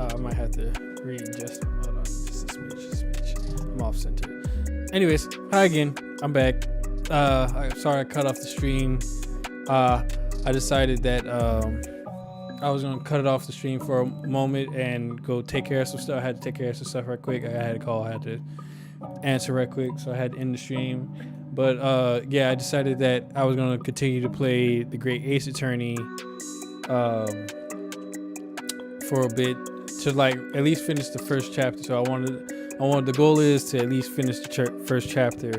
I might have to readjust. Hold on, just a smidge. I'm off center. Anyways, hi again. I'm back. I'm sorry I cut off the stream. I decided that I was gonna cut it off the stream for a moment and go take care of some stuff. I had to take care of some stuff right quick. I had a call. I had to answer right quick, so I had to end the stream. But yeah, I decided that I was gonna continue to play the Great Ace Attorney for a bit, to like at least finish the first chapter. So I wanted the goal is to at least finish the first chapter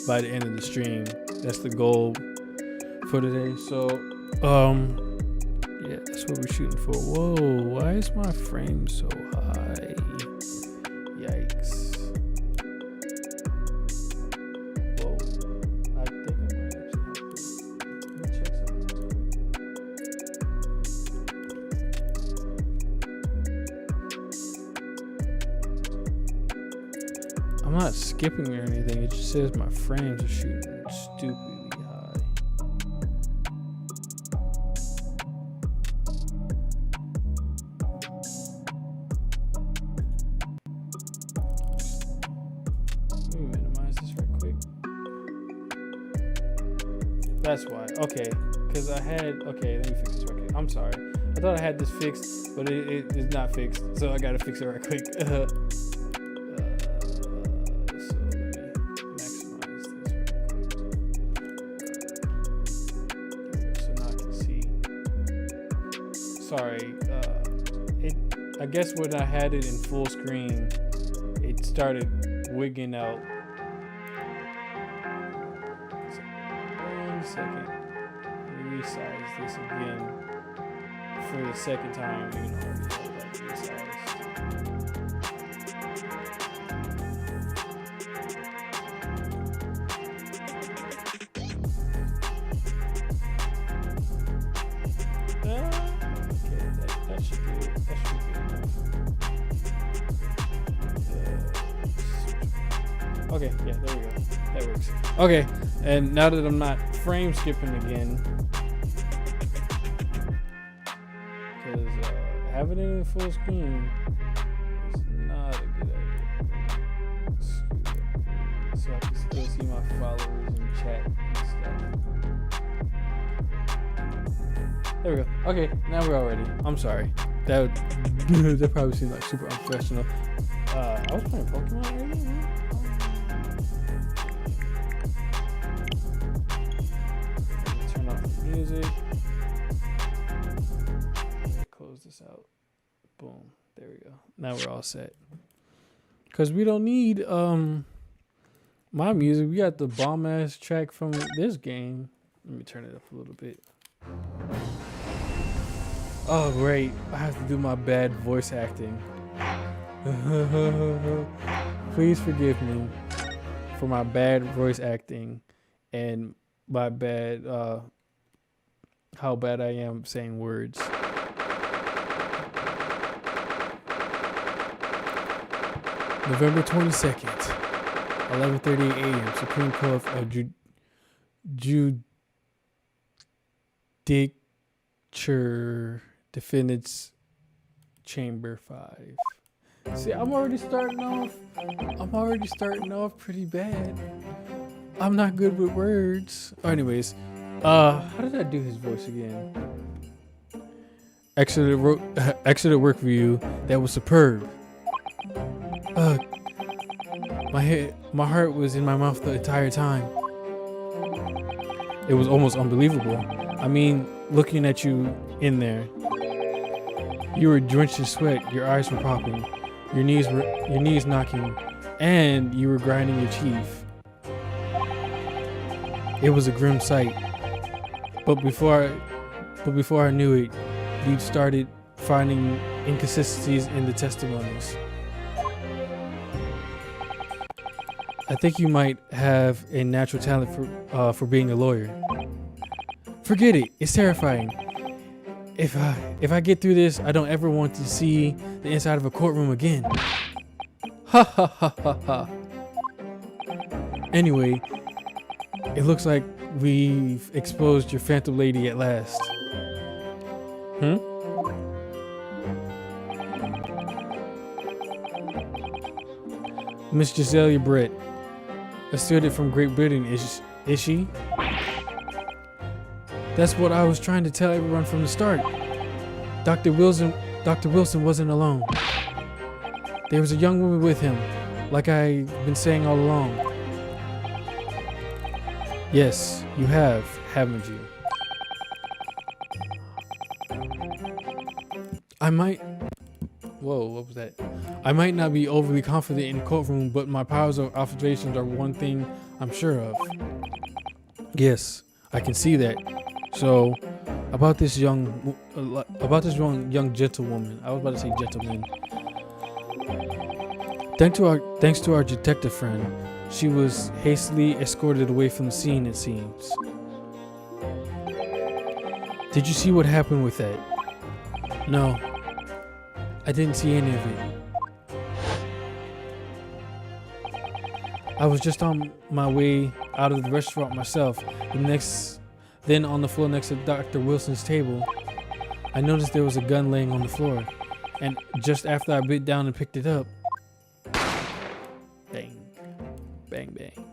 by the end of the stream. That's the goal for today. So yeah, that's what we're shooting for. Whoa, why is my frame so high? Yikes. Whoa, I think I might actually have to, let me check something. I'm not skipping or anything, it just says my frames are shooting stupidly high. Let me minimize this right quick. That's why. Okay, because I had, okay, let me fix this right quick. I'm sorry. I thought I had this fixed, but it is not fixed, so I gotta fix it right quick. Sorry, I guess when I had it in full screen, it started wigging out. 1 second. Let me resize this again for the second time. You know, like resize. Okay, yeah, there we go. That works. Okay, and now that I'm not frame skipping again, because having it in full screen is not a good idea. So I can still see my followers and chat and stuff. There we go. Okay, now we're all ready. I'm sorry. That that probably seemed like super unprofessional. I was playing Pokemon earlier, man. Turn off the music. Close this out. Boom. There we go. Now we're all set. Cause we don't need my music. We got the bomb ass track from this game. Let me turn it up a little bit. Oh great. I have to do my bad voice acting. Please forgive me for my bad voice acting and my bad how bad I am saying words. November 22nd, 11:38 a.m. Supreme Court of Judicature Defendants Chamber 5. See, I'm already starting off pretty bad. I'm not good with words. Oh, anyways, how did I do his voice again? Exeter work review. That was superb. My heart was in my mouth the entire time. It was almost unbelievable. I mean, looking at you in there, you were drenched in sweat. Your eyes were popping, your knees knocking, and you were grinding your teeth. It was a grim sight. But before I knew it, you'd started finding inconsistencies in the testimonies. I think you might have a natural talent for being a lawyer. Forget it. It's terrifying. If I get through this, I don't ever want to see the inside of a courtroom again. Ha ha ha ha ha. Anyway, it looks like we've exposed your phantom lady at last. Miss Giselia Britt, a student from Great Britain, is she? That's what I was trying to tell everyone from the start. Dr. Wilson wasn't alone. There was a young woman with him, like I've been saying all along. Yes, you have, haven't you? Whoa, what was that? I might not be overly confident in the courtroom, but my powers of observations are one thing I'm sure of. Yes, I can see that. So, about this young gentlewoman. I was about to say gentleman. Thanks to our detective friend, she was hastily escorted away from the scene, it seems. Did you see what happened with that? No, I didn't see any of it. I was just on my way out of the restaurant myself. Then on the floor next to Dr. Wilson's table, I noticed there was a gun laying on the floor. And just after I bit down and picked it up, bang, bang, bang.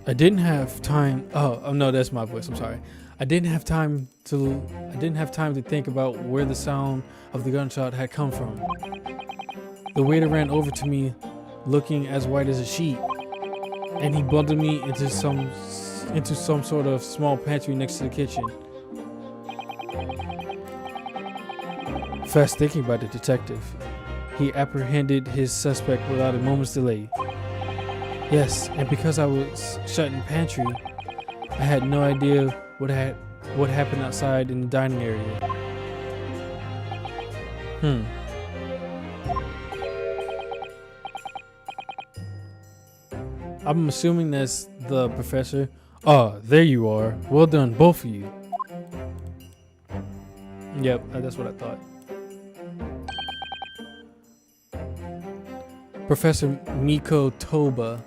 I didn't have time. Oh no, that's my voice. I'm sorry. I didn't have time to think about where the sound of the gunshot had come from. The waiter ran over to me, looking as white as a sheet, and he bundled me into some sort of small pantry next to the kitchen. Fast thinking by the detective, he apprehended his suspect without a moment's delay. Yes, and because I was shut in the pantry, I had no idea what happened outside in the dining area. I'm assuming that's the professor. Oh, there you are. Well done, both of you. Yep, that's what I thought. Professor Mikotoba.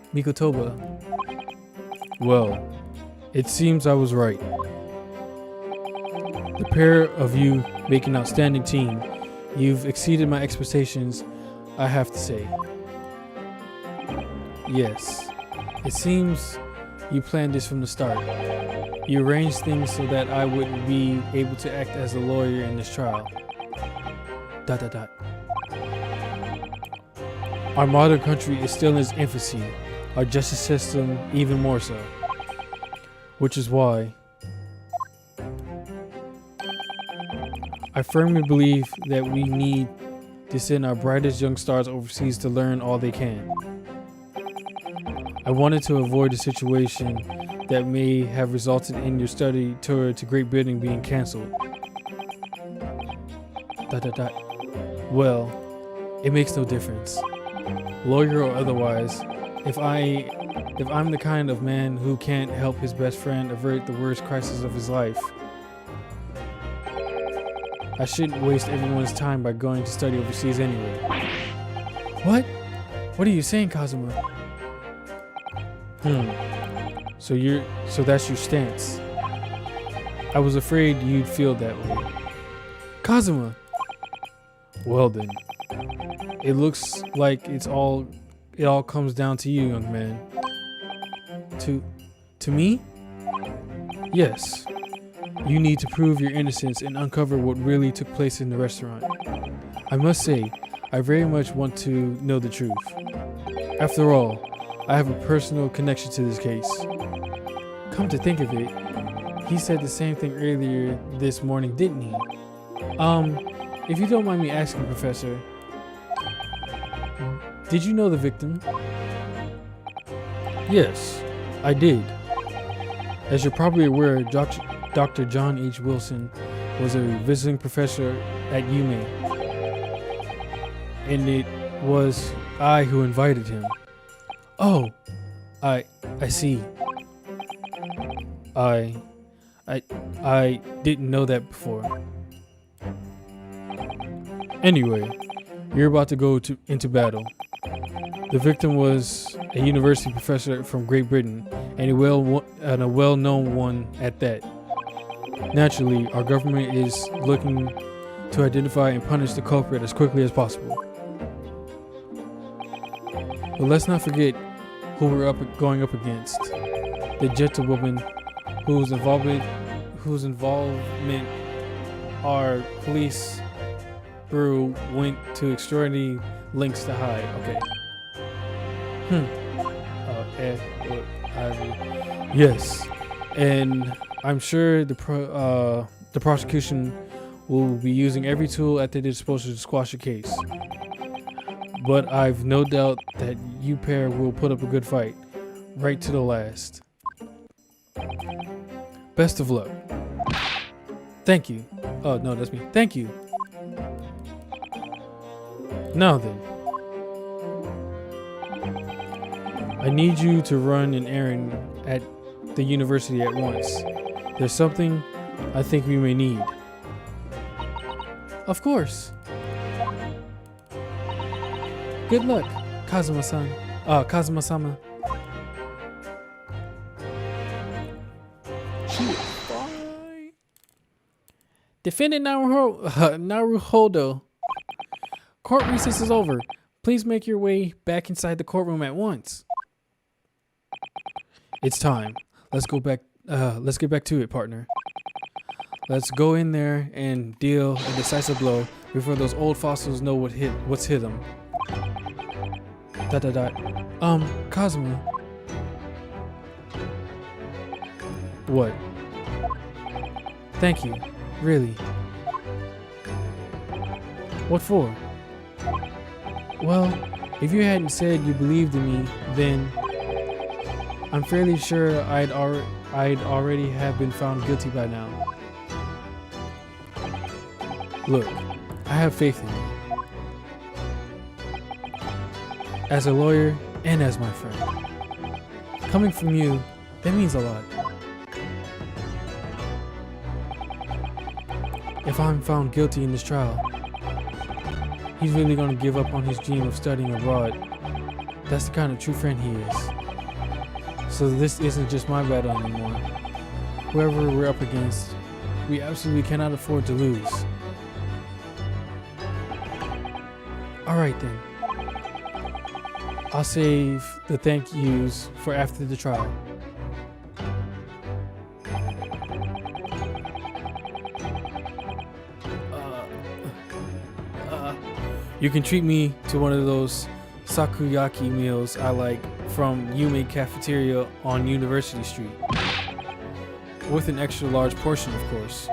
Well, it seems I was right. The pair of you make an outstanding team. You've exceeded my expectations, I have to say. Yes, it seems You planned this from the start. You arranged things so that I wouldn't be able to act as a lawyer in this trial. ... Our modern country is still in its infancy, our justice system even more so. Which is why I firmly believe that we need to send our brightest young stars overseas to learn all they can. I wanted to avoid a situation that may have resulted in your study tour to Great Britain being cancelled. ... Well, it makes no difference. Lawyer or otherwise, if I'm the kind of man who can't help his best friend avert the worst crisis of his life, I shouldn't waste everyone's time by going to study overseas anyway. What? What are you saying, Kazuma? So that's your stance. I was afraid you'd feel that way. Kazuma! Well then. It looks like it all comes down to you, young man. To me? Yes. You need to prove your innocence and uncover what really took place in the restaurant. I must say, I very much want to know the truth. After all, I have a personal connection to this case. Come to think of it, he said the same thing earlier this morning, didn't he? If you don't mind me asking, Professor, did you know the victim? Yes, I did. As you're probably aware, Dr. John H. Wilson was a visiting professor at UMaine, and it was I who invited him. Oh, I see. I didn't know that before. Anyway, you're about to go into battle. The victim was a university professor from Great Britain, and a well-known one at that. Naturally, our government is looking to identify and punish the culprit as quickly as possible. But let's not forget who we're going up against. The gentlewoman whose involvement our police bureau went to extraordinary lengths to hide. Okay. Yes, and I'm sure the prosecution will be using every tool at their disposal to squash the case. But I've no doubt that you pair will put up a good fight, right to the last. Best of luck. Thank you. Oh, no, that's me. Thank you. Now then. I need you to run an errand at the university at once. There's something I think we may need. Of course. Good luck, Kazuma-san. Kazuma-sama. Bye. Defendant Naruhodo. Court recess is over. Please make your way back inside the courtroom at once. It's time. Let's go back. Let's get back to it, partner. Let's go in there and deal a decisive blow before those old fossils know what's hit them. ... Kazuma. What? Thank you. Really. What for? Well, if you hadn't said you believed in me, then I'm fairly sure I'd already have been found guilty by now. Look, I have faith in you. As a lawyer and as my friend. Coming from you, that means a lot. If I'm found guilty in this trial, he's really going to give up on his dream of studying abroad. That's the kind of true friend he is. So this isn't just my battle anymore. Whoever we're up against, we absolutely cannot afford to lose. Alright then. I'll save the thank yous for after the trial. You can treat me to one of those sakuyaki meals I like from Yume Cafeteria on University Street. With an extra large portion, of course.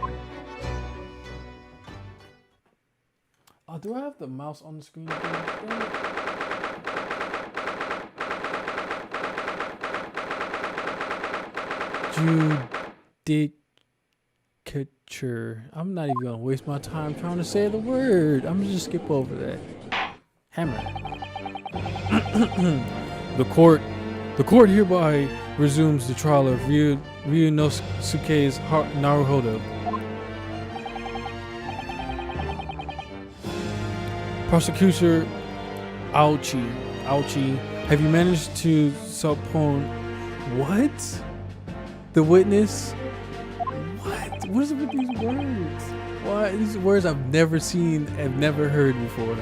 Oh, do I have the mouse on the screen again? Judicature. I'm not even gonna waste my time trying to say the word. I'm gonna just skip over that. Hammer. The court hereby resumes the trial of Ryunosuke's Naruhodo. Prosecutor Aochi, have you managed to subpoena what? The witness? What? What is it with these words? Why? These words I've never seen, I've never heard before.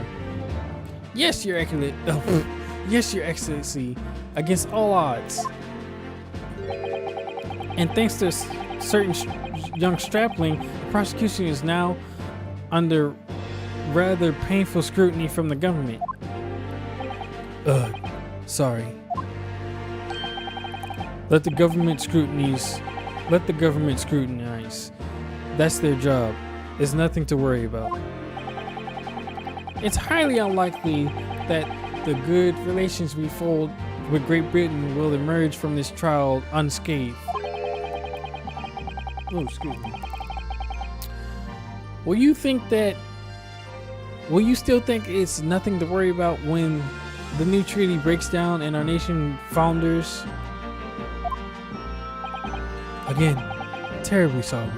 Yes, Your Excellency. Yes, Your Excellency. Against all odds. And thanks to certain young strapling, the prosecution is now under rather painful scrutiny from the government. Sorry. Let the government scrutinize. That's their job. It's nothing to worry about. It's highly unlikely that the good relations we hold with Great Britain will emerge from this trial unscathed. Oh, excuse me. Will you still think it's nothing to worry about when the new treaty breaks down and our nation founders? Again, terribly sorry.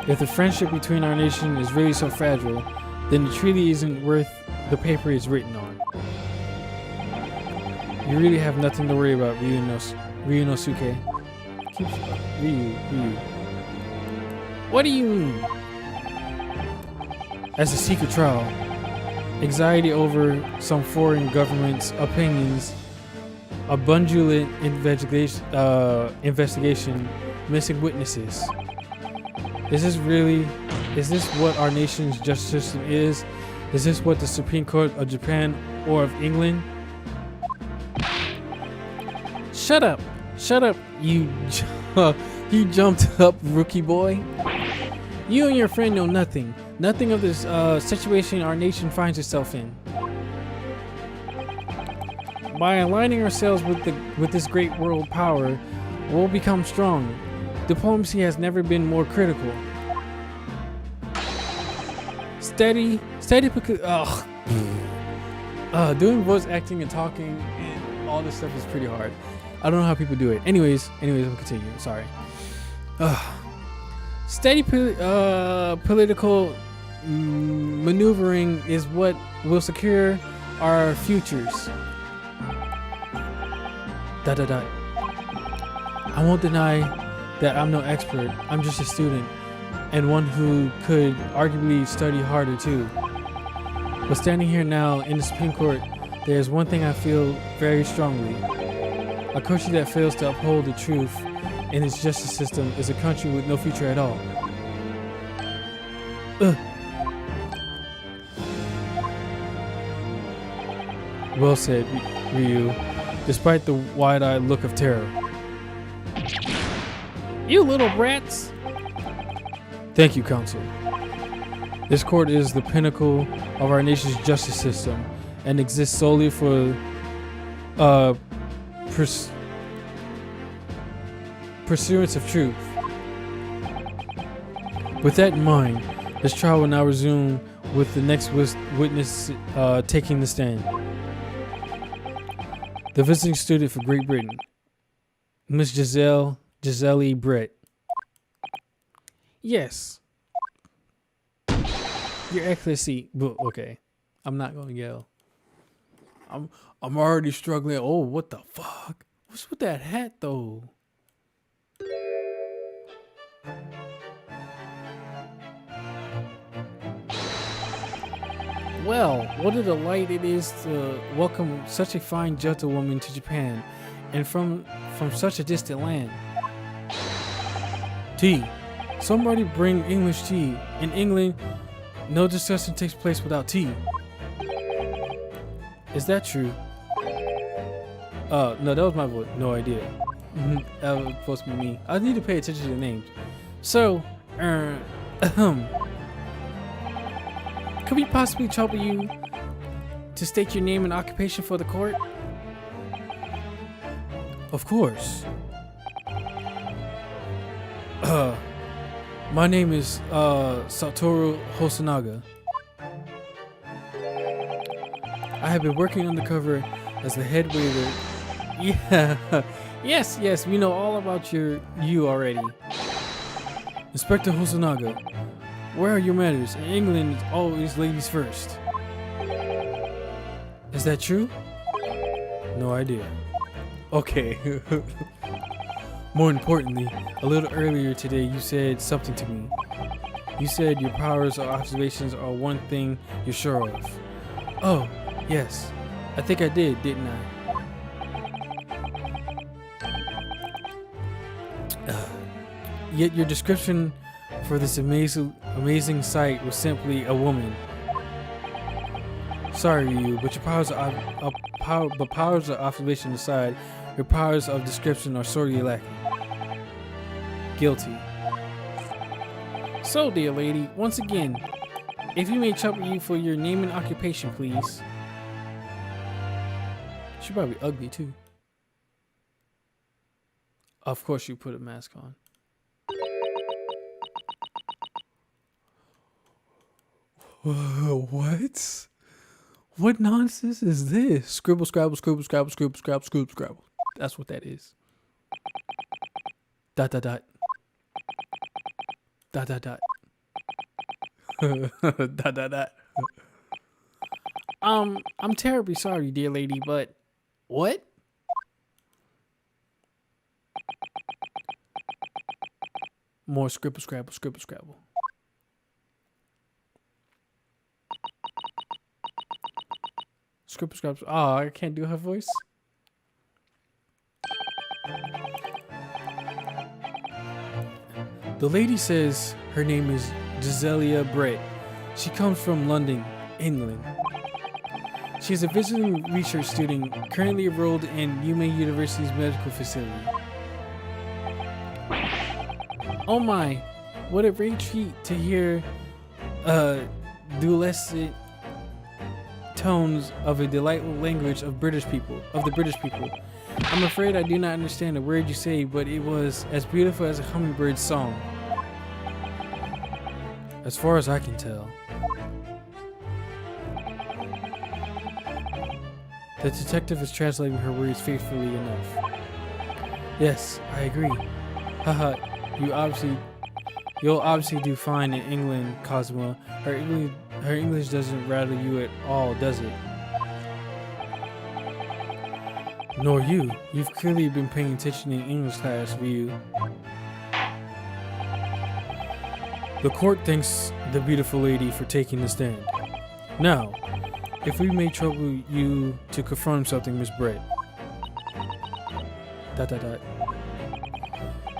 If the friendship between our nation is really so fragile, then the treaty isn't worth the paper it's written on. You really have nothing to worry about, Ryunosuke. Ryu. What do you mean? As a secret trial, anxiety over some foreign government's opinions, a bundulant investigation, missing witnesses. Is this what our nation's justice system is? Is this what the Supreme Court of Japan or of England? Shut up, you jumped up, rookie boy. You and your friend know nothing of this situation our nation finds itself in. By aligning ourselves with this great world power, we'll become strong. Diplomacy has never been more critical. Doing voice acting and talking and all this stuff is pretty hard. I don't know how people do it. Anyways, we'll continue. Sorry. Steady political maneuvering is what will secure our futures. ... I won't deny that I'm no expert. I'm just a student, and one who could arguably study harder too. But standing here now in the Supreme Court, there's one thing I feel very strongly. A country that fails to uphold the truth in its justice system is a country with no future at all. Well said, Ryu, despite the wide-eyed look of terror. You little brats! Thank you, Counsel. This court is the pinnacle of our nation's justice system and exists solely for pursuance of truth. With that in mind, this trial will now resume with the next witness taking the stand. The visiting student for Great Britain, Miss Giselle Brett. Yes. Your Excellency. Okay. I'm not gonna yell. I'm already struggling. Oh, what the fuck? What's with that hat though? Well, what a delight it is to welcome such a fine gentlewoman to Japan, and from such a distant land. Tea. Somebody bring English tea. In England, No discussion takes place without tea. Is that true? No, that was my voice. No idea. That was supposed to be me. I need to pay attention to the names. So, could we possibly trouble you to state your name and occupation for the court? Of course. My name is Satoru Hosonaga. I have been working undercover as the head waiter. Yeah. Yes, we know all about you already. Inspector Hosonaga, where are your manners? In England, it's always ladies first. Is that true? No idea. Okay. More importantly, a little earlier today you said something to me. You said your powers or observations are one thing you're sure of. Oh, yes. I think I did, didn't I? Yet your description for this amazing sight was simply a woman. Sorry, you, but your powers of observation aside, your powers of description are sorely lacking. Guilty. So, dear lady, once again, if you may trouble you for your name and occupation, please. She's probably ugly too. Of course, you put a mask on. What? What nonsense is this? Scribble, scrabble, scribble, scrabble, scribble, scrabble, scribble, scrabble. That's what that is. Dot, dot, dot. Dot, dot, dot. Dot, dot, dot. I'm terribly sorry, dear lady, but what? More scribble, scrabble, scribble, scrabble. Scribble, scrabble. Oh, I can't do her voice. The lady says her name is Giselia Brett. She comes from London, England. She is a visiting research student currently enrolled in UMA University's medical facility. Oh my, what a great treat to hear dualistic tones of a delightful language of the British people. I'm afraid I do not understand a word you say, but it was as beautiful as a hummingbird's song. As far as I can tell. The detective is translating her words faithfully enough. Yes, I agree. Haha, you'll obviously do fine in England, Cosmo. Her English doesn't rattle you at all, does it? Nor you. You've clearly been paying attention in English class, Ryu. The court thanks the beautiful lady for taking the stand. Now, if we may trouble you to confirm something, Miss Brett. ...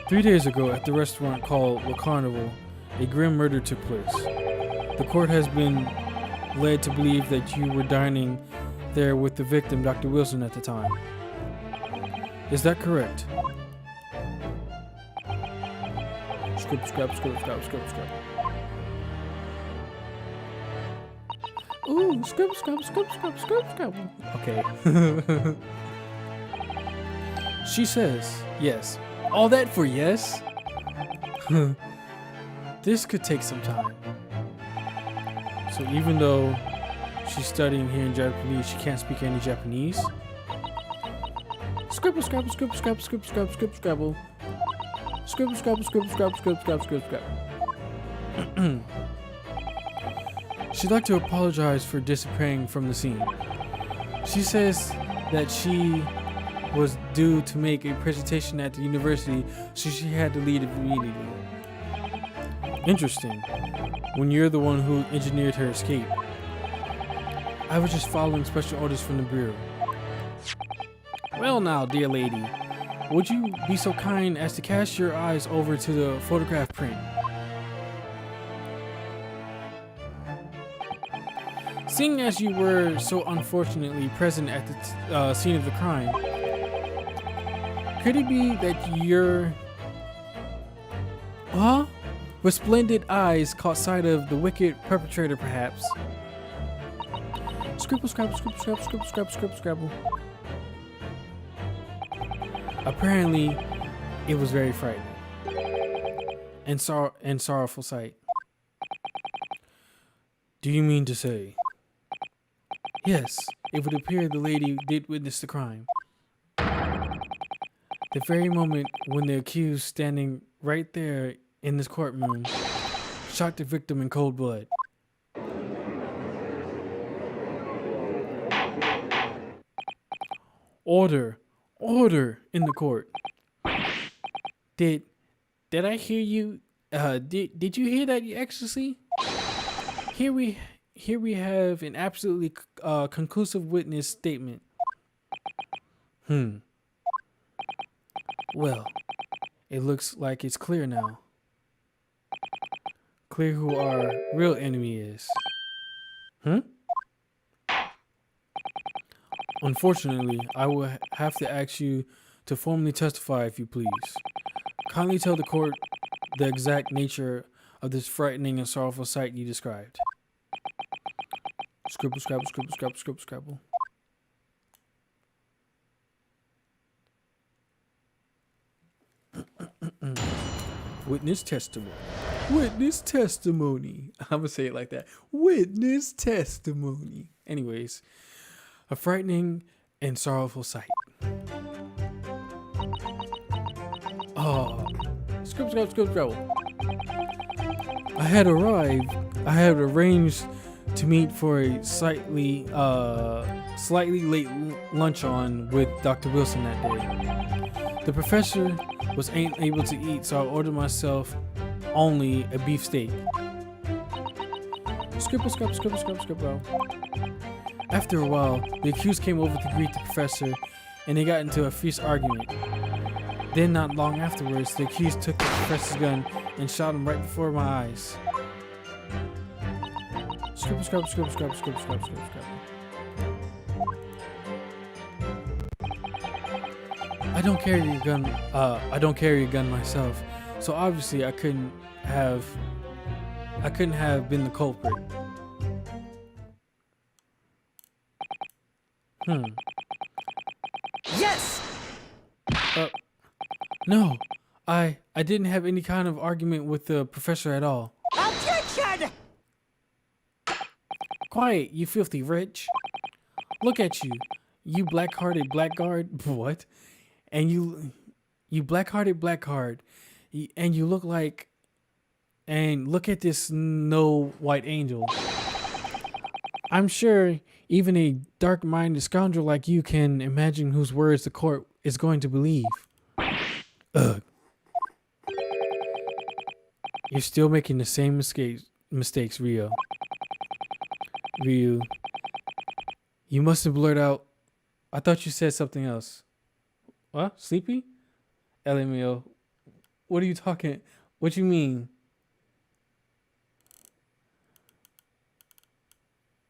3 days ago, at the restaurant called Le Carnival, a grim murder took place. The court has been led to believe that you were dining there with the victim, Dr. Wilson, at the time. Is that correct? Scribble, scrabble, scribble, scrabble, scribble, scrabble. Ooh, scribble, scrabble, scribble, scrabble, scribble, scrabble. Okay. She says, yes. All that for yes? This could take some time. So even though she's studying here in Japanese, she can't speak any Japanese? Scribble, scrabble, scribble, scrabble, scribble, scrabble, scribble, scrabble. Scribble, scrabble, scribble, scrabble, scribble, scrabble, scribble, scrabble. She'd like to apologize for disappearing from the scene. She says that she was due to make a presentation at the university, so she had to leave immediately. Interesting, when you're the one who engineered her escape. I was just following special orders from the Bureau. Well now, dear lady, would you be so kind as to cast your eyes over to the photograph print? Seeing as you were so unfortunately present at the scene of the crime, could it be that your resplendent eyes caught sight of the wicked perpetrator, perhaps? Scribble, scrabble, scribble, scrabble, scribble, scrabble, scribble, scrabble. Apparently, it was very frightening and sorrowful sight. Do you mean to say? Yes, it would appear the lady did witness the crime. The very moment when the accused, standing right there in this courtroom, shot the victim in cold blood. Order in the court. Did I hear you? Did you hear that, Your Excellency? Here we have an absolutely conclusive witness statement. Well, it looks like it's clear now. Clear who our real enemy is. Unfortunately, I will have to ask you to formally testify, if you please. Kindly tell the court the exact nature of this frightening and sorrowful sight you described. Scribble, scrabble, scribble, scrabble, scribble, scrabble. Witness testimony. Witness testimony. I'm gonna say it like that. Witness testimony. Anyways, a frightening and sorrowful sight. Scribble, scrabble, scribble, scrabble. I had arranged to meet for a slightly late lunch on with Dr. Wilson that day. The professor was ain't able to eat, so I ordered myself only a beefsteak. Scribble, scrabble, scribble, scrabble, scribble. After a while, the accused came over to greet the professor, and they got into a fierce argument. Then, not long afterwards, the accused took the professor's gun and shot him right before my eyes. Scribble, scrabble, scribble, scrabble, scribble, scrabble, scribble, scrabble. I don't carry a gun. I don't carry a gun myself, so obviously I couldn't have been the culprit. Yes! No, I didn't have any kind of argument with the professor at all. Objection! Quiet, you filthy wretch. Look at you, you black-hearted blackguard. What? And you black-hearted blackguard. And you look like... And look at this Snow White Angel. I'm sure even a dark-minded scoundrel like you can imagine whose words the court is going to believe. Ugh. You're still making the same mistakes, Ryu. You must have blurted out. I thought you said something else. What? Sleepy? LMAO. What are you talking? What you mean?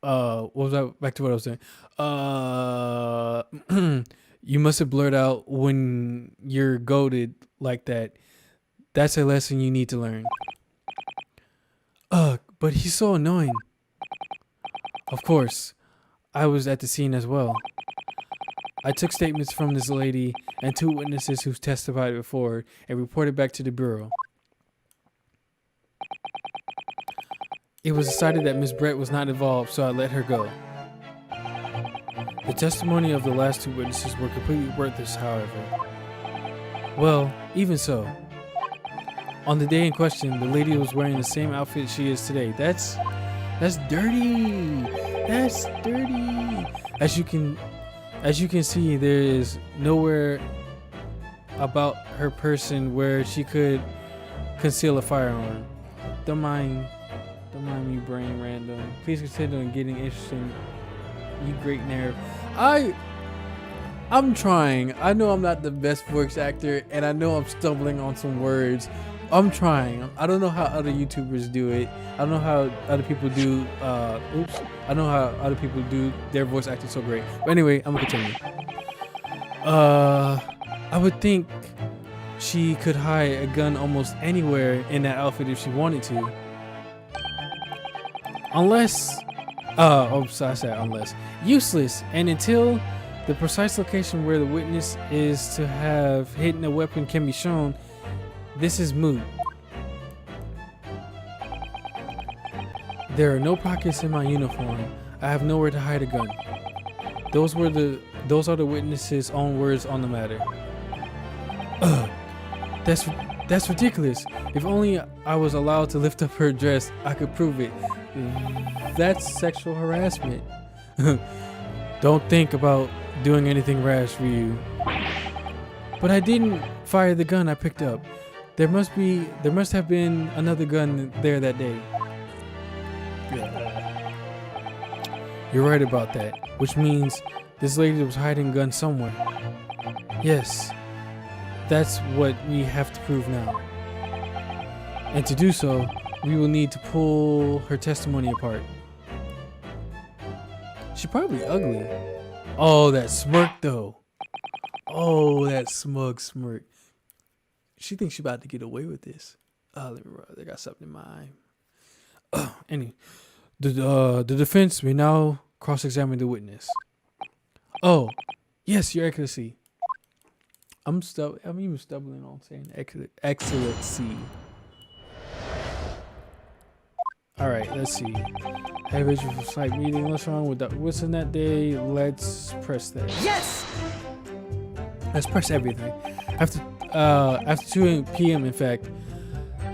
What was that? Back to what I was saying. You must have blurted out when you're goaded like that. That's a lesson you need to learn. But he's so annoying. Of course, I was at the scene as well. I took statements from this lady and 2 witnesses who testified before and reported back to the bureau. It was decided that Miss Brett was not involved, so I let her go. The testimony of the last 2 witnesses were completely worthless, however. Well, even so. On the day in question, the lady was wearing the same outfit she is today. That's dirty. That's dirty. As you can see, there is nowhere about her person where she could conceal a firearm. Don't mind me, brain random. Please consider getting interesting. You great nerve. I'm trying. I know I'm not the best voice actor, and I know I'm stumbling on some words, I'm trying. I don't know how other YouTubers do it. I don't know how other people do. Oops. I don't know how other people do their voice acting so great. But anyway, I'm gonna continue. I would think she could hide a gun almost anywhere in that outfit if she wanted to. Unless, I said unless. Useless. And until the precise location where the witness is to have hidden a weapon can be shown, this is moot. There are no pockets in my uniform. I have nowhere to hide a gun. Those are the witness's own words on the matter. Ugh. That's ridiculous. If only I was allowed to lift up her dress, I could prove it. That's sexual harassment. Don't think about doing anything rash for you. But I didn't fire the gun I picked up. There must have been another gun there that day. You're right about that, which means this lady was hiding a gun somewhere. Yes, that's what we have to prove now. And to do so, we will need to pull her testimony apart. She's probably ugly. Oh, that smirk though. Oh, that smug smirk. She thinks she's about to get away with this. They got something in my eye. Anyway, the defense may now cross-examine the witness. Oh, yes, Your Excellency. I'm even stumbling on saying excellency. All right, let's see. Have a visual site meeting. What's wrong with that? What's in that day? Let's press that. Yes. Let's press everything. After 2 p.m. in fact.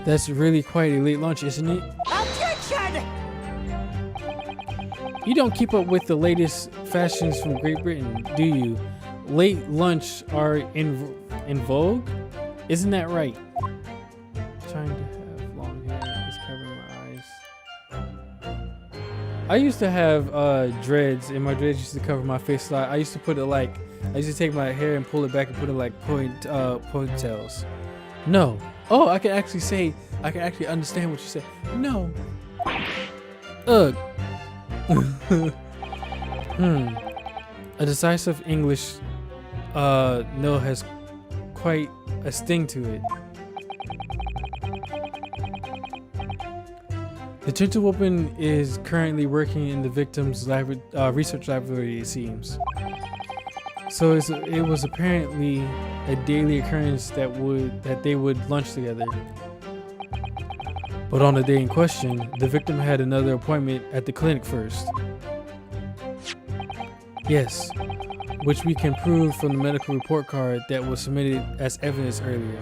That's really quite a late lunch, isn't it? Objection! You don't keep up with the latest fashions from Great Britain, do you? Late lunch are in vogue? Isn't that right? Trying to have long hair is covering my eyes. I used to have dreads, and my dreads used to cover my face a lot. I used to put it like, I used to take my hair and pull it back and put it like ponytails. No. Oh, I can actually understand what you said. No. Ugh. A decisive English no has quite a sting to it. The gentlewoman is currently working in the victim's research laboratory, it seems. So it was apparently a daily occurrence that they would lunch together. But on the day in question, the victim had another appointment at the clinic first. Yes, which we can prove from the medical report card that was submitted as evidence earlier.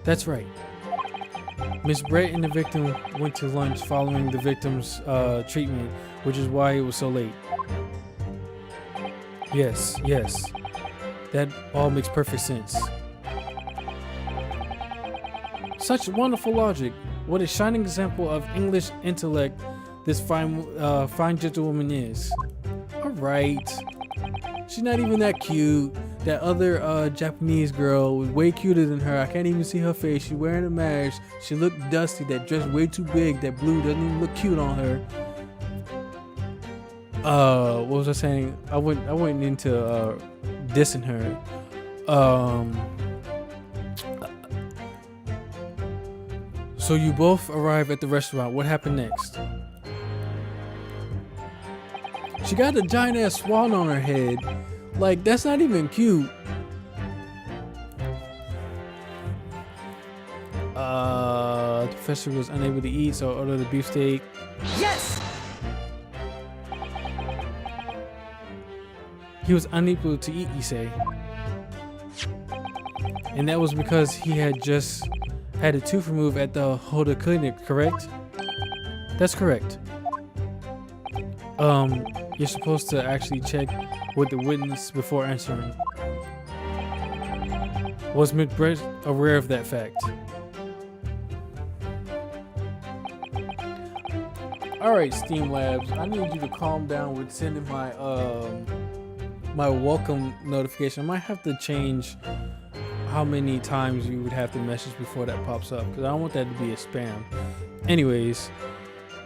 That's right. Miss Brett and the victim went to lunch following the victim's treatment, which is why it was so late. Yes. That all makes perfect sense. Such wonderful logic. What a shining example of English intellect this fine gentlewoman is. Alright. She's not even that cute. That other Japanese girl was way cuter than her. I can't even see her face. She's wearing a mask. She looked dusty. That dress way too big. That blue doesn't even look cute on her. What was I saying? I went into dissing her. So you both arrive at the restaurant. What happened next? She got a giant ass swan on her head. Like, that's not even cute. The professor was unable to eat, so ordered the beefsteak. Yes. He was unable to eat, you say. And that was because he had just had a tooth removed at the Hoda Clinic, correct? That's correct. You're supposed to actually check with the witness before answering. Was Miss Brett aware of that fact? Alright, Steam Labs, I need you to calm down with sending my my welcome notification. I might have to change how many times you would have to message before that pops up, because I don't want that to be a spam. Anyways,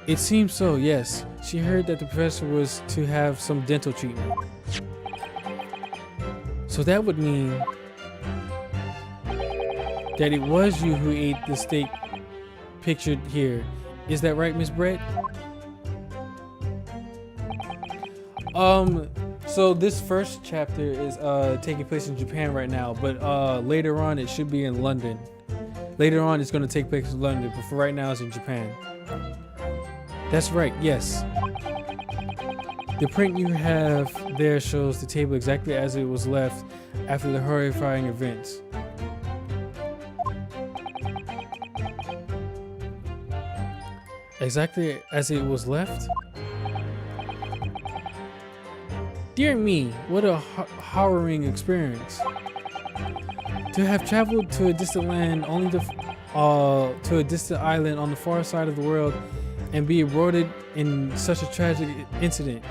it seems so, yes. She heard that the professor was to have some dental treatment. So that would mean that it was you who ate the steak pictured here. Is that right, Miss Brett? So this first chapter is taking place in Japan right now, but later on it should be in London. Later on it's going to take place in London, but for right now it's in Japan. That's right, yes. The print you have there shows the table exactly as it was left after the horrifying events. Exactly as it was left? Dear me, what a harrowing experience. To have traveled to a distant land, only to a distant island on the far side of the world, and be embroiled in such a tragic incident.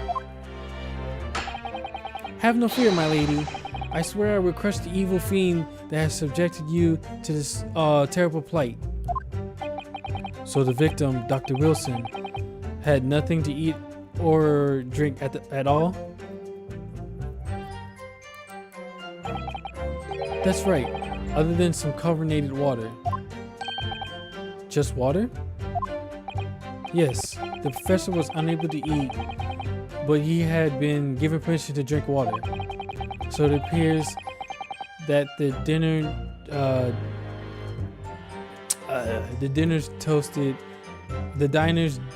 Have no fear, my lady. I swear I will crush the evil fiend that has subjected you to this terrible plight. So the victim, Dr. Wilson, had nothing to eat or drink at all? That's right, other than some carbonated water. Just water? Yes, the professor was unable to eat, but he had been given permission to drink water. So it appears that the diners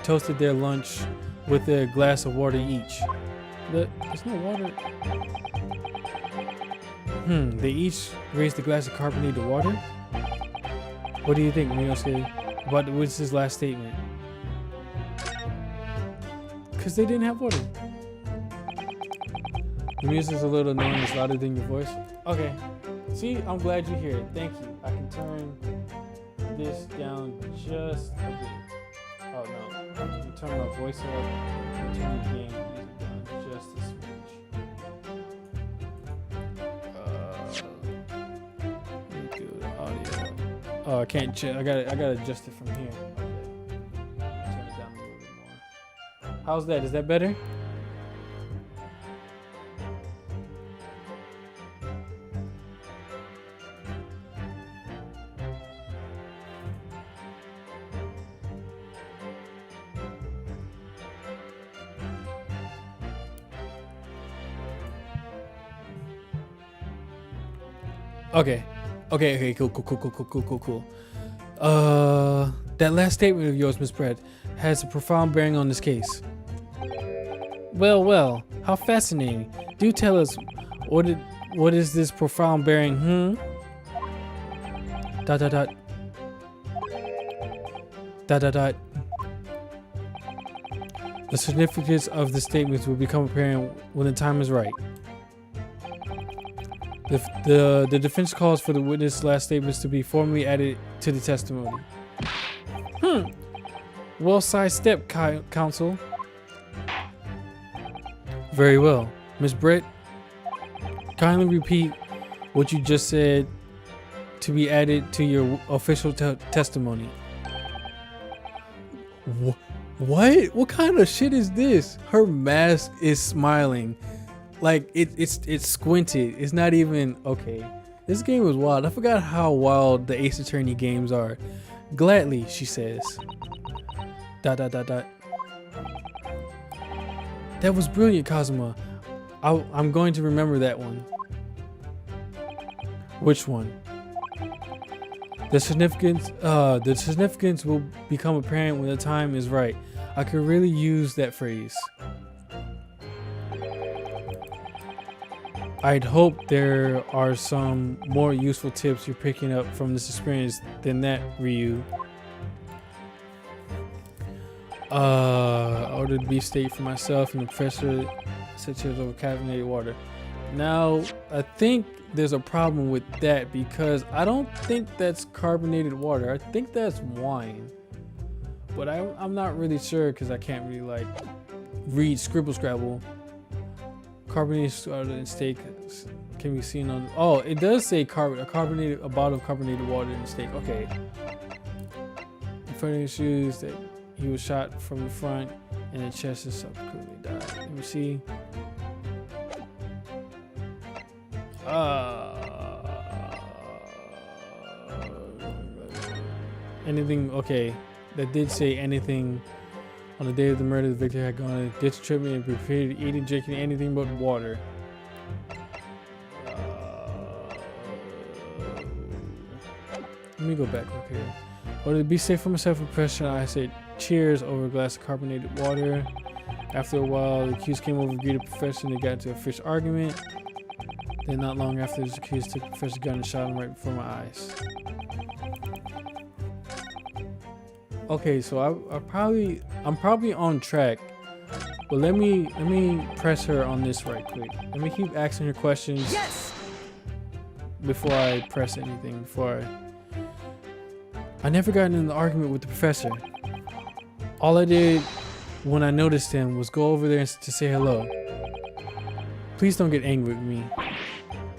toasted their lunch with a glass of water each. There's no water. They each raised a glass of carbonated water? What do you think, Miosuke? What's his last statement? Because they didn't have water. The music's a little annoying, it's louder than your voice. Okay. See, I'm glad you hear it. Thank you. I can turn this down just a bit. Oh no. Let me turn my voice up. Turn the game music down just a smidge. Let me do the audio. Oh, I can't. I gotta adjust it from here. Okay. Turn it down a little bit more. How's that? Is that better? Okay, cool. That last statement of yours, Miss Brett, has a profound bearing on this case. Well, how fascinating. Do tell us, what is this profound bearing, Dot. The significance of the statements will become apparent when the time is right. The defense calls for the witness' last statements to be formally added to the testimony. Well sidestepped, counsel. Very well. Miss Brett, kindly repeat what you just said to be added to your official testimony. What? What kind of shit is this? Her mask is smiling. Like it's squinted. It's not even okay. This game was wild. I forgot how wild the Ace Attorney games are. Gladly, she says. ... That was brilliant, Kazuma. I'm going to remember that one. Which one? The significance will become apparent when the time is right. I could really use that phrase. I'd hope there are some more useful tips you're picking up from this experience than that, Ryu. I ordered beefsteak for myself and the professor such as over carbonated water. Now, I think there's a problem with that because I don't think that's carbonated water. I think that's wine. But I'm not really sure because I can't really like read Scribble Scrabble. Carbonated soda and steak can be seen on. Oh, it does say a bottle of carbonated water in the stake. Okay. In front of his shoes that he was shot from the front and the chest and subsequently died. Let me see. Anything? Okay, that did say anything. On the day of the murder, the victim had gone on a ditch treatment and prepared eating, drinking anything but water. Let me go back up here. Or to be safe from self-repression, I said cheers over a glass of carbonated water. After a while, the accused came over, greeted the professor, and they got into a fierce argument. Then, not long after, the accused took the professor's gun and shot him right before my eyes. Okay, so I'm probably on track, but let me press her on this right quick. Let me keep asking her questions before I press anything. I never got in the argument with the professor. All I did when I noticed him was go over there to say hello. Please don't get angry with me.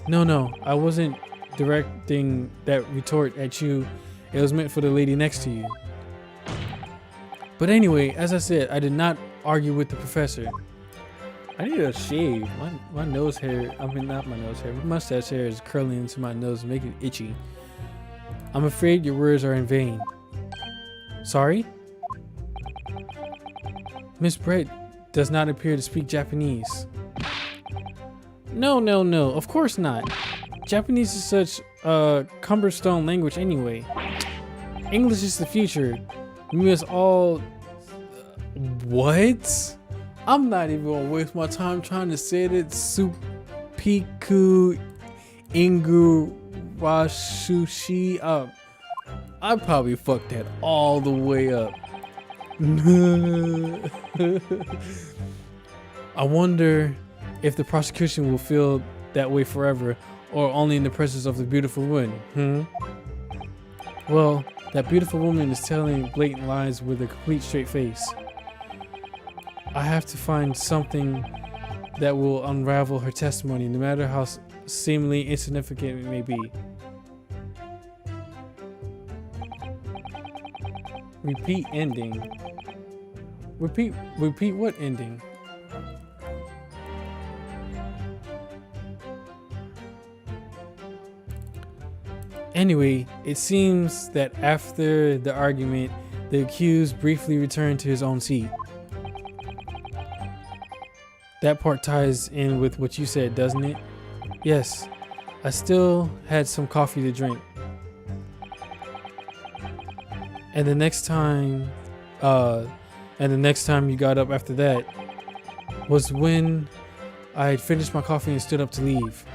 No, I wasn't directing that retort at you. It was meant for the lady next to you. But anyway, as I said, I did not argue with the professor. I need a shave. My nose hair, I mean not my nose hair, my mustache hair is curling into my nose and making it itchy. I'm afraid your words are in vain. Sorry? Miss Brett does not appear to speak Japanese. No, of course not. Japanese is such a cumbersome language anyway. English is the future. We must all... What? I'm not even gonna waste my time trying to say that. Supiku Ingu Washushi up. I probably fucked that all the way up. I wonder if the prosecution will feel that way forever or only in the presence of the beautiful woman. Well, that beautiful woman is telling blatant lies with a complete straight face. I have to find something that will unravel her testimony, no matter how seemingly insignificant it may be. Repeat ending. Repeat what ending? Anyway, it seems that after the argument, the accused briefly returned to his own seat. That part ties in with what you said, doesn't it? Yes, I still had some coffee to drink. And the next time you got up after that was when I had finished my coffee and stood up to leave. ...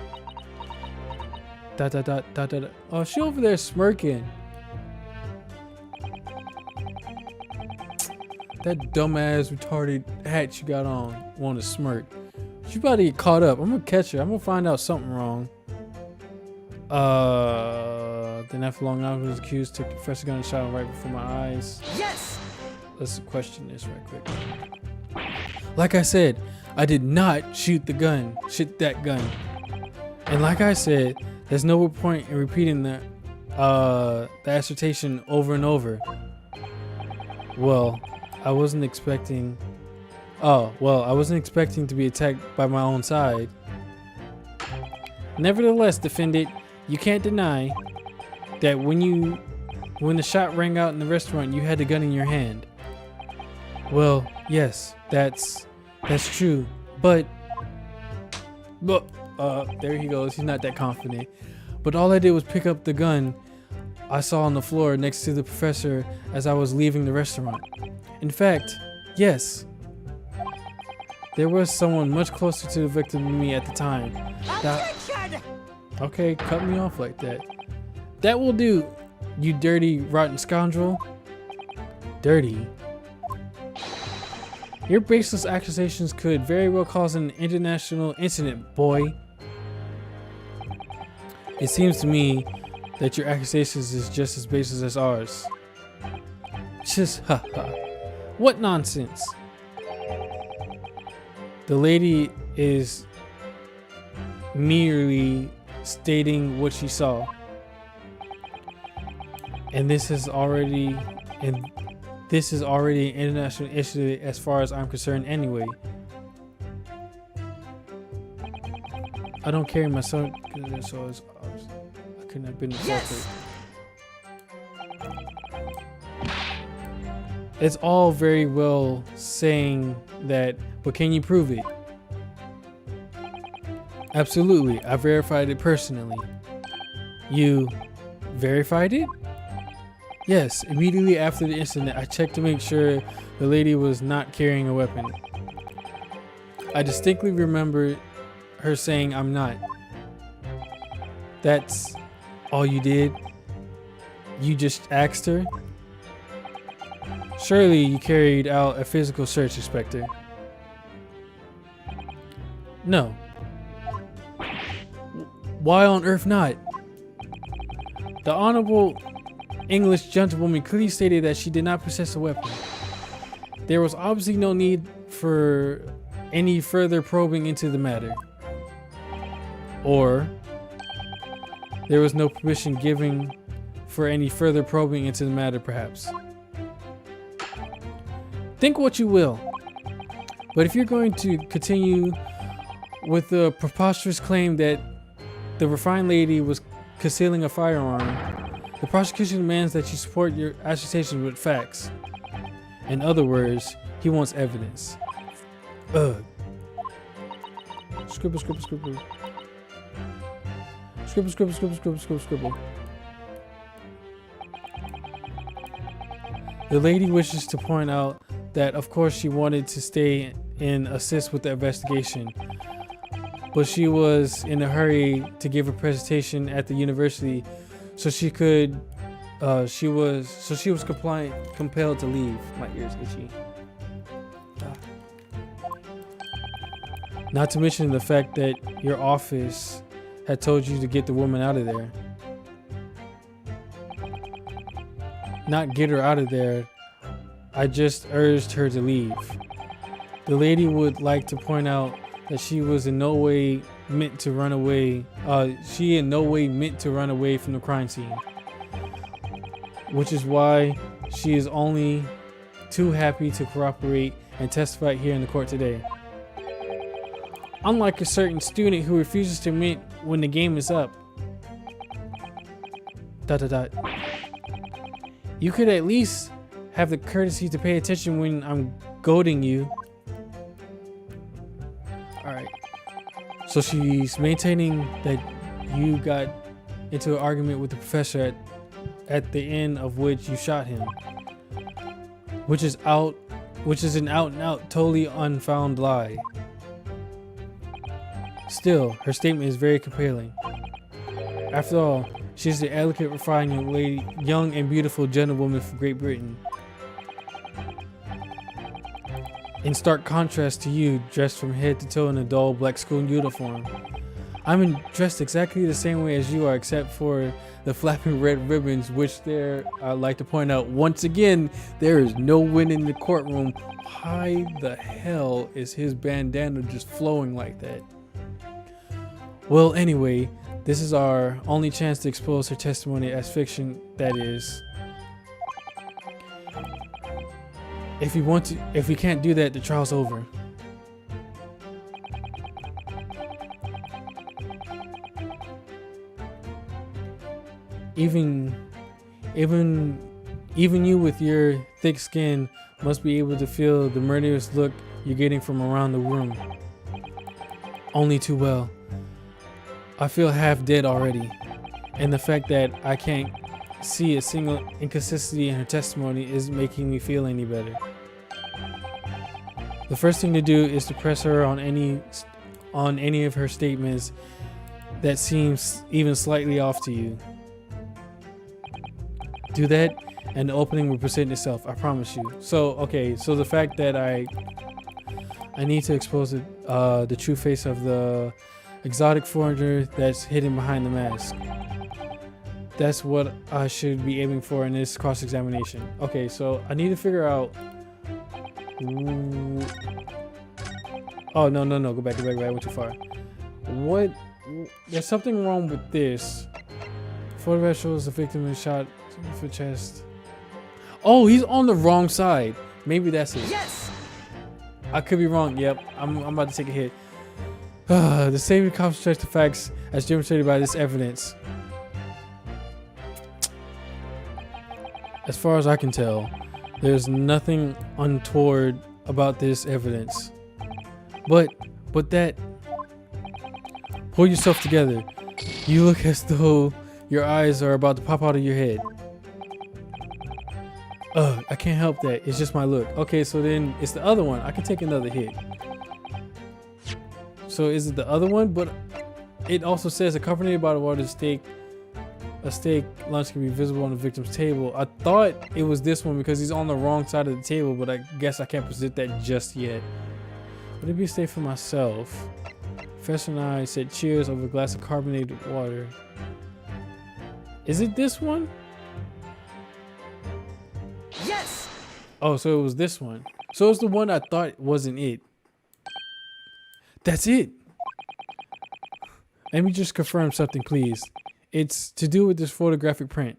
Oh, she over there smirking. That dumbass retarded hat you got on want to smirk. She about to get caught up. I'm gonna catch her. I'm gonna find out something wrong. Then after long hours, was accused, took the professor gun and shot him right before my eyes. Yes. Let's question this right quick. Like I said, I did not shoot that gun. And like I said, there's no point in repeating the assertion over and over. I wasn't expecting to be attacked by my own side. Nevertheless, defendant, you can't deny that when the shot rang out in the restaurant, you had the gun in your hand. Well, yes, that's true. But there he goes. He's not that confident. But all I did was pick up the gun I saw on the floor next to the professor as I was leaving the restaurant. In fact, yes, there was someone much closer to the victim than me at the time. Okay, cut me off like that. That will do, you dirty, rotten scoundrel. Dirty? Your baseless accusations could very well cause an international incident, boy. It seems to me that your accusations is just as baseless as ours. Just haha. What nonsense. The lady is merely stating what she saw. And this is already an international issue as far as I'm concerned anyway. I don't carry my son, so I couldn't have been assaulted. Yes. It's all very well saying that, but can you prove it? Absolutely, I verified it personally. You verified it? Yes, immediately after the incident, I checked to make sure the lady was not carrying a weapon. I distinctly remember her saying, "I'm not." That's all you did? You just asked her? Surely you carried out a physical search, Inspector. No. Why on earth not? The Honorable English gentlewoman clearly stated that she did not possess a weapon. There was obviously no need for any further probing into the matter. Or there was no permission given for any further probing into the matter, perhaps. Think what you will, but if you're going to continue with the preposterous claim that the refined lady was concealing a firearm, the prosecution demands that you support your accusation with facts. In other words, he wants evidence. Ugh. Scribble, scribble, scribble. Scribble, scribble, scribble, scribble, scribble, scribble. The lady wishes to point out that of course she wanted to stay and assist with the investigation, but she was in a hurry to give a presentation at the university, so she was compelled to leave. My ears itchy. Not to mention the fact that your office had told you to get the woman out of there. Not get her out of there, I just urged her to leave. The lady would like to point out that she was in no way meant to run away. She in no way meant to run away from the crime scene, which is why she is only too happy to cooperate and testify here in the court today. Unlike a certain student who refuses to admit when the game is up. ... You could at least have the courtesy to pay attention when I'm goading you. Alright. So she's maintaining that you got into an argument with the professor at the end of which you shot him. Which is an out and out, totally unfounded lie. Still, her statement is very compelling. After all, she's the elegant, refined lady, young and beautiful gentlewoman from Great Britain. In stark contrast to you, dressed from head to toe in a dull black school uniform. I'm dressed exactly the same way as you are, except for the flapping red ribbons, which I'd like to point out once again, there is no wind in the courtroom. Why the hell is his bandana just flowing like that? Well, anyway, this is our only chance to expose her testimony as fiction, that is. If we can't do that, the trial's over. Even you with your thick skin must be able to feel the murderous look you're getting from around the room. Only too well. I feel half dead already, and the fact that I can't see a single inconsistency in her testimony isn't making me feel any better. The first thing to do is to press her on any of her statements that seems even slightly off to you. Do that and the opening will present itself, I promise you. So the fact that I need to expose the true face of the exotic foreigner that's hidden behind the mask. That's what I should be aiming for in this cross-examination. Okay, so I need to figure out... Oh, no, go back, I went too far. there's something wrong with this. Photograph shows the victim is shot for chest. Oh, he's on the wrong side. Maybe that's it. Yes! I could be wrong. Yep, I'm about to take a hit. The same cops check the facts as demonstrated by this evidence. As far as I can tell, there's nothing untoward about this evidence. But that, pull yourself together. You look as though your eyes are about to pop out of your head. I can't help that. It's just my look. Okay, so then it's the other one. I can take another hit. So is it the other one? But it also says accompanied by the water steak. A steak lunch can be visible on the victim's table. I thought it was this one because he's on the wrong side of the table, but I guess I can't present that just yet. Would it be safe for myself? Professor and I said cheers over a glass of carbonated water. Is it this one? Yes! Oh, so it was this one. So it's the one I thought wasn't it. That's it. Let me just confirm something, please. It's to do with this photographic print.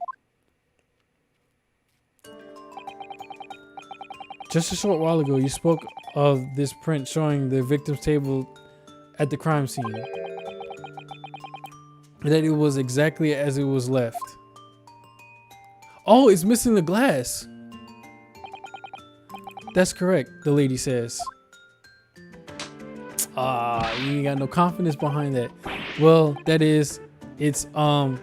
Just a short while ago, you spoke of this print showing the victim's table at the crime scene. That it was exactly as it was left. Oh, it's missing the glass. That's correct, the lady says. You ain't got no confidence behind that. Well, that is, it's odd,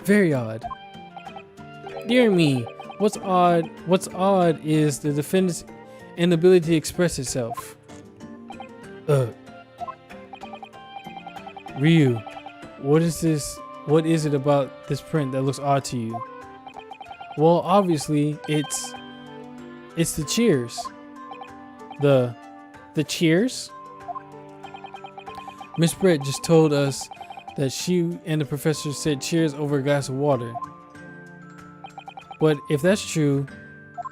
very odd. Dear me, what's odd is the defendant's inability to express itself. Ryu, what is this? What is it about this print that looks odd to you? Well, obviously, it's the cheers. The cheers? Miss Brett just told us that she and the professor said cheers over a glass of water. But if that's true,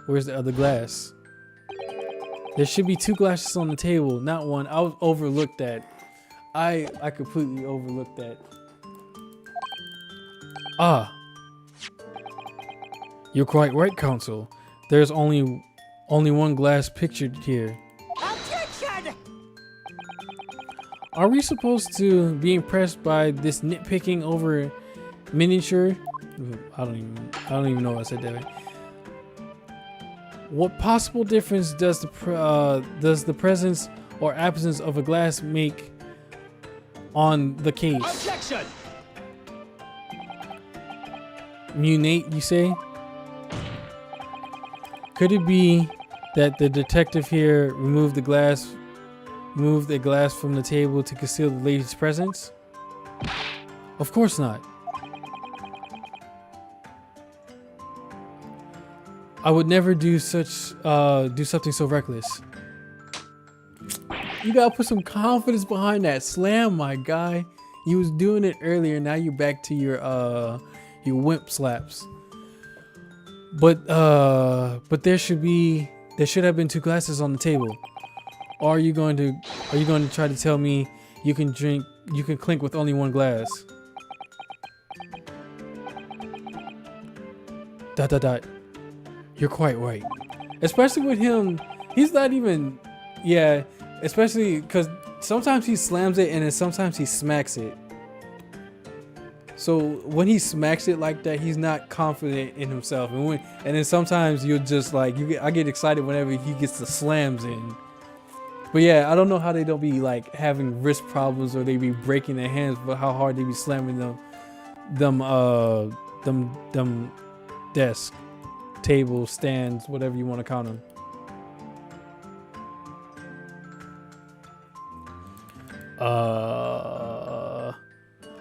where's the other glass? There should be 2 glasses on the table, not one. I overlooked that. I completely overlooked that. You're quite right, Counsel. There's only one glass pictured here. Objection! Are we supposed to be impressed by this nitpicking over miniature? I don't even know what I said that way. What possible difference does the presence or absence of a glass make on the case? Objection! Munate, you say? Could it be that the detective here removed a glass from the table to conceal the lady's presence? Of course not. I would never do something so reckless. You gotta put some confidence behind that slam, my guy. You was doing it earlier, now you're back to your wimp slaps. But there should have been 2 glasses on the table. Or are you going to try to tell me you can clink with only 1 glass? ... You're quite right. Especially with him, he's not even, yeah, especially because sometimes he slams it and then sometimes he smacks it. So when he smacks it like that, he's not confident in himself. And then sometimes you're just like, I get excited whenever he gets the slams in. But yeah, I don't know how they don't be like having wrist problems or they be breaking their hands, but how hard they be slamming them desks, tables, stands, whatever you want to count them.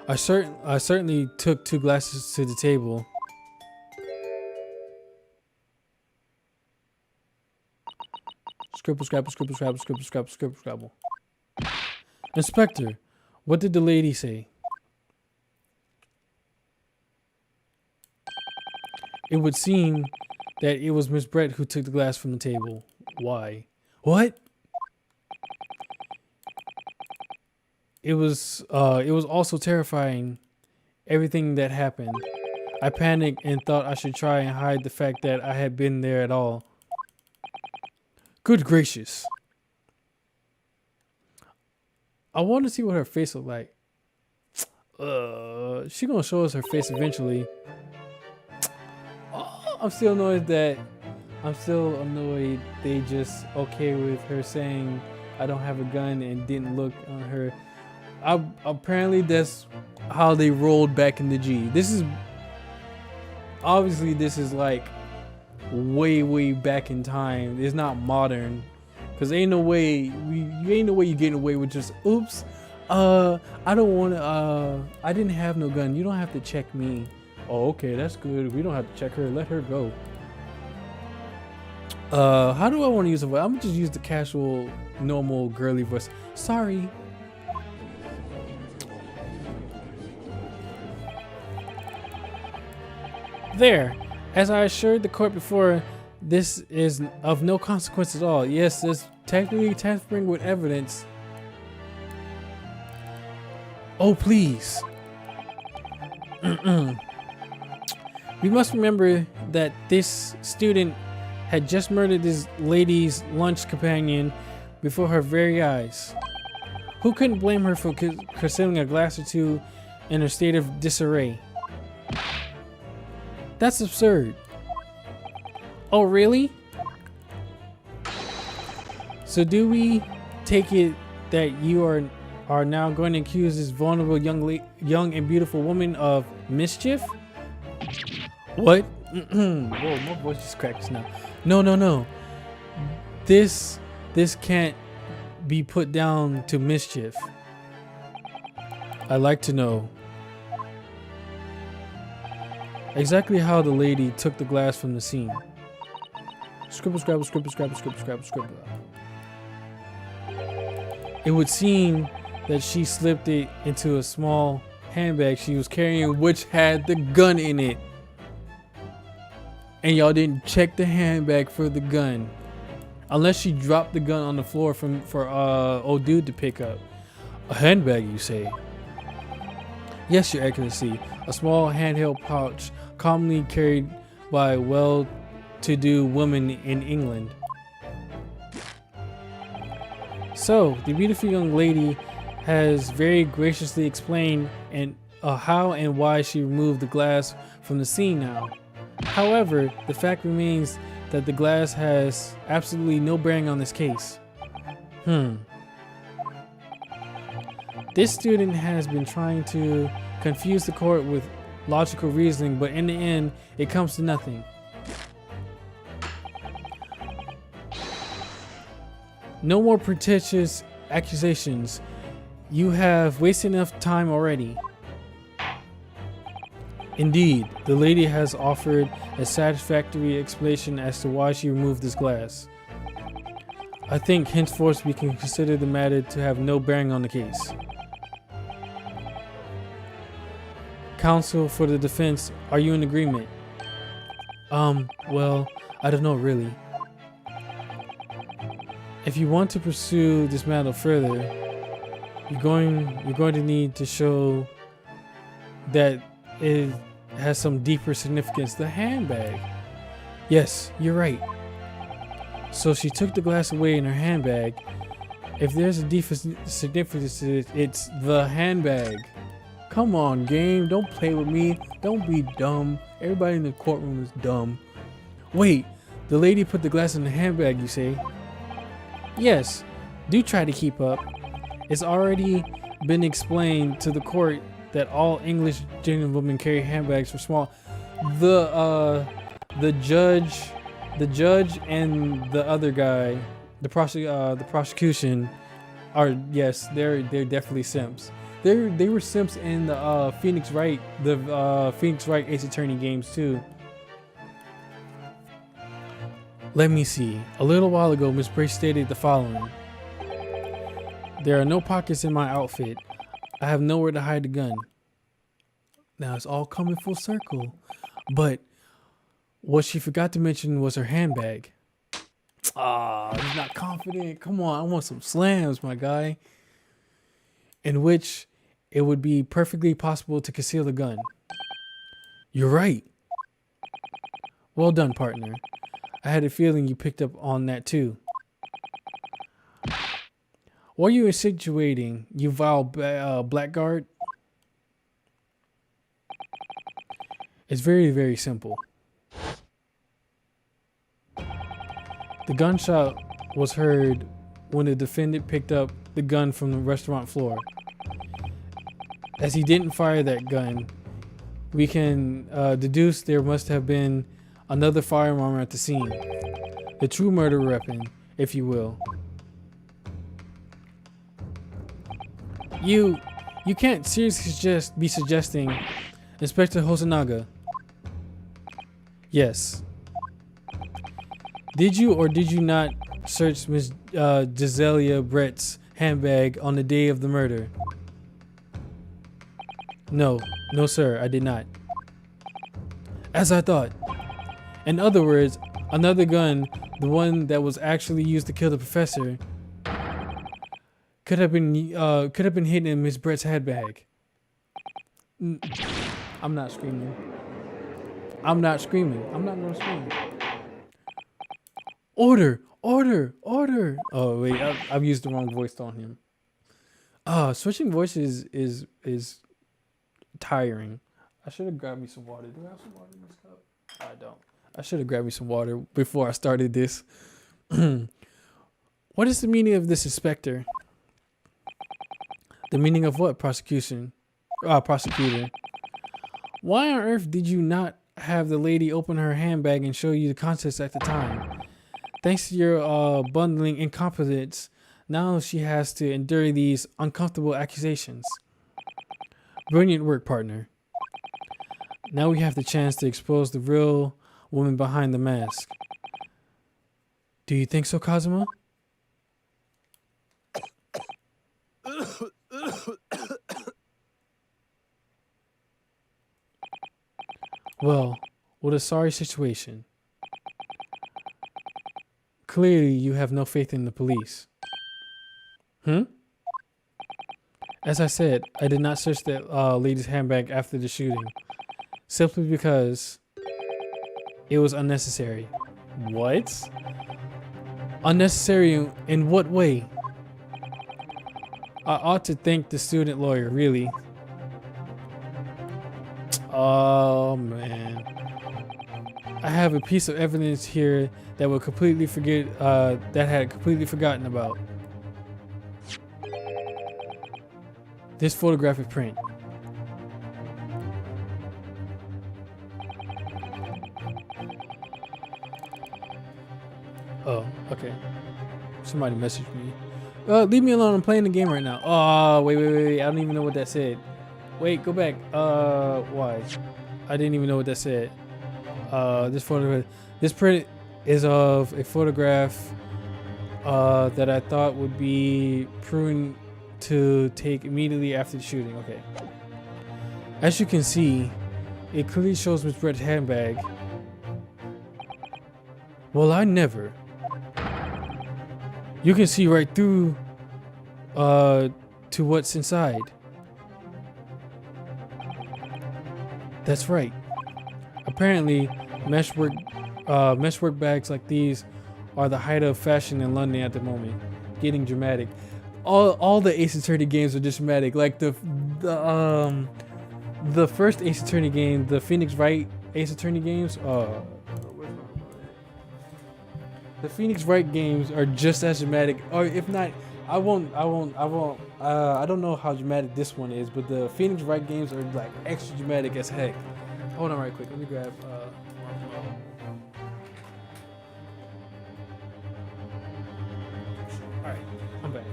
I certainly took 2 glasses to the table. Scribble, scrabble, scribble, scrabble, scribble, scrabble, scribble, scrabble. Inspector, what did the lady say? It would seem that it was Miss Brett who took the glass from the table. Why? What? it was also terrifying. Everything that happened. I panicked and thought I should try and hide the fact that I had been there at all. Good gracious. I want to see what her face looked like. She gonna show us her face eventually. Oh, I'm still annoyed they just okay with her saying I don't have a gun and didn't look on her. Apparently that's how they rolled back in the G. This is obviously like way back in time. It's not modern, cause ain't no way you getting away with just oops. I don't want to. I didn't have no gun. You don't have to check me. Oh, okay, that's good. We don't have to check her. Let her go. How do I want to use a voice? I'm gonna just use the casual, normal, girly voice. Sorry. There. As I assured the court before, this is of no consequence at all. Yes, this technically tampering with evidence. Oh, please. We must remember that this student had just murdered this lady's lunch companion before her very eyes. Who couldn't blame her for concealing a glass or two in her state of disarray? That's absurd. Oh, really? So do we take it that you are now going to accuse this vulnerable young and beautiful woman of mischief? What? Whoa, my voice just cracks now. No. This can't be put down to mischief. I'd like to know exactly how the lady took the glass from the scene. Scribble, scrabble, scribble, scrabble, scribble, scrabble, scribble. It would seem that she slipped it into a small handbag she was carrying, which had the gun in it. And y'all didn't check the handbag for the gun, unless she dropped the gun on the floor for old dude to pick up. A handbag, you say? Yes, Your Excellency. A small handheld pouch commonly carried by well-to-do women in England. So, the beautiful young lady has very graciously explained how and why she removed the glass from the scene now. However, the fact remains that the glass has absolutely no bearing on this case. This student has been trying to confuse the court with logical reasoning, but in the end, it comes to nothing. No more pretentious accusations. You have wasted enough time already. Indeed, the lady has offered a satisfactory explanation as to why she removed this glass. I think henceforth we can consider the matter to have no bearing on the case. Counsel for the defense, are you in agreement? Well, I don't know really. If you want to pursue this matter further, you're going to need to show that it has some deeper significance. The handbag. Yes, you're right. So she took the glass away in her handbag. If there's a deeper significance to it, it's the handbag. Come on, game. Don't play with me. Don't be dumb. Everybody in the courtroom is dumb. Wait, the lady put the glass in the handbag, you say? Yes, do try to keep up. It's already been explained to the court that all English gentlewomen carry handbags for small. The judge and the other guy, the prosecution, are they're definitely simps. They were simps in the Phoenix Wright Ace Attorney games too. Let me see. A little while ago, Miss Brace stated the following: there are no pockets in my outfit. I have nowhere to hide the gun. Now it's all coming full circle. But what she forgot to mention was her handbag. He's not confident. Come on, I want some slams, my guy. in which it would be perfectly possible to conceal the gun. You're right. Well done, partner. I had a feeling you picked up on that too. What are you insinuating, you vile blackguard? It's very, very simple. The gunshot was heard when the defendant picked up the gun from the restaurant floor. As he didn't fire that gun, we can deduce there must have been another firearm at the scene. The true murder weapon, if you will. You can't seriously be suggesting Inspector Hosonaga. Yes. Did you or did you not search Miss Giselia Brett's handbag on the day of the murder? No, sir, I did not. As I thought. In other words, another gun, the one that was actually used to kill the professor, could have been hidden in Miss Brett's handbag. I'm not screaming. I'm not gonna scream. Order! Oh wait, I've used the wrong voice on him. Switching voices is tiring. I should have grabbed me some water. Do I have some water in this cup? I don't. I should have grabbed me some water before I started this. What is the meaning of this, Inspector? The meaning of what, prosecutor? Why on earth did you not have the lady open her handbag and show you the contents at the time? Thanks to your bundling incompetence, now she has to endure these uncomfortable accusations. Brilliant work, partner. Now we have the chance to expose the real woman behind the mask. Do you think so, Kazuma? Well, what a sorry situation. Clearly, you have no faith in the police. As I said, I did not search that lady's handbag after the shooting, simply because it was unnecessary. What? Unnecessary in what way? I ought to thank the student lawyer, really. Oh man. I have a piece of evidence here that will completely that had completely forgotten about. This photographic print. Oh, okay. Somebody messaged me. Leave me alone. I'm playing the game right now. Oh, wait. I don't even know what that said. Wait, go back. Why? I didn't even know what that said. This print is of a photograph that I thought would be prudent to take immediately after the shooting. Okay. As you can see, it clearly shows Miss Brett's handbag. Well, I never. You can see right through to what's inside. That's right. Apparently, meshwork bags like these are the height of fashion in London at the moment. Getting dramatic. All the Ace Attorney games are just dramatic. Like the first Ace Attorney game, the Phoenix Wright Ace Attorney games. The Phoenix Wright games are just as dramatic, or if not, I don't know how dramatic this one is, but the Phoenix Wright games are like extra dramatic as heck. Hold on right quick. Let me grab Alright, I'm back.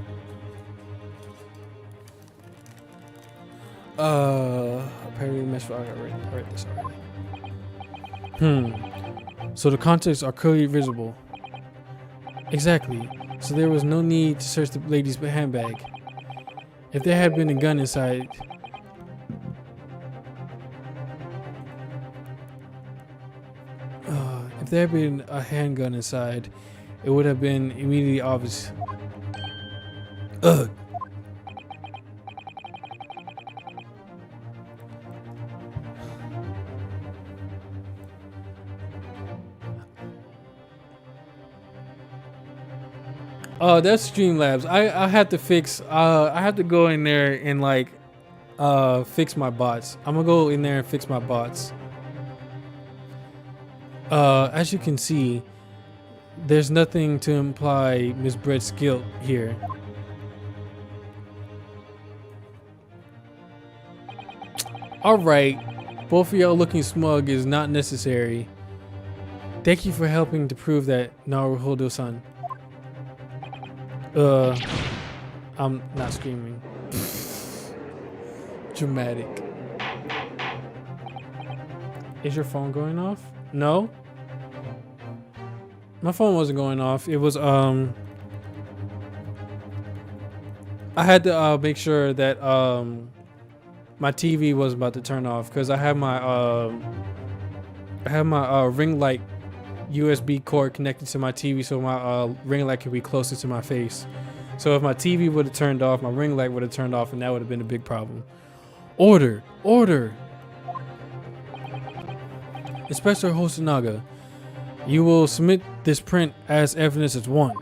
Apparently I read this already. So the contents are clearly visible. Exactly. So there was no need to search the lady's handbag. If there had been a gun inside, if there had been a handgun inside, it would have been immediately obvious. Ugh. That's Streamlabs. I have to fix. I have to go in there and like, fix my bots. I'm gonna go in there and fix my bots. As you can see, there's nothing to imply Miss Brett's guilt here. All right, both of y'all looking smug is not necessary. Thank you for helping to prove that Naruhodo-san. I'm not screaming. Dramatic. Is your phone going off? No? My phone wasn't going off. It was, I had to, make sure that, my TV was about to turn off because I have my, ring light USB cord connected to my TV, so my ring light could be closer to my face. So if my TV would have turned off, my ring light would have turned off, and that would have been a big problem. Order! Order! Inspector Hosonaga, you will submit this print as evidence as one.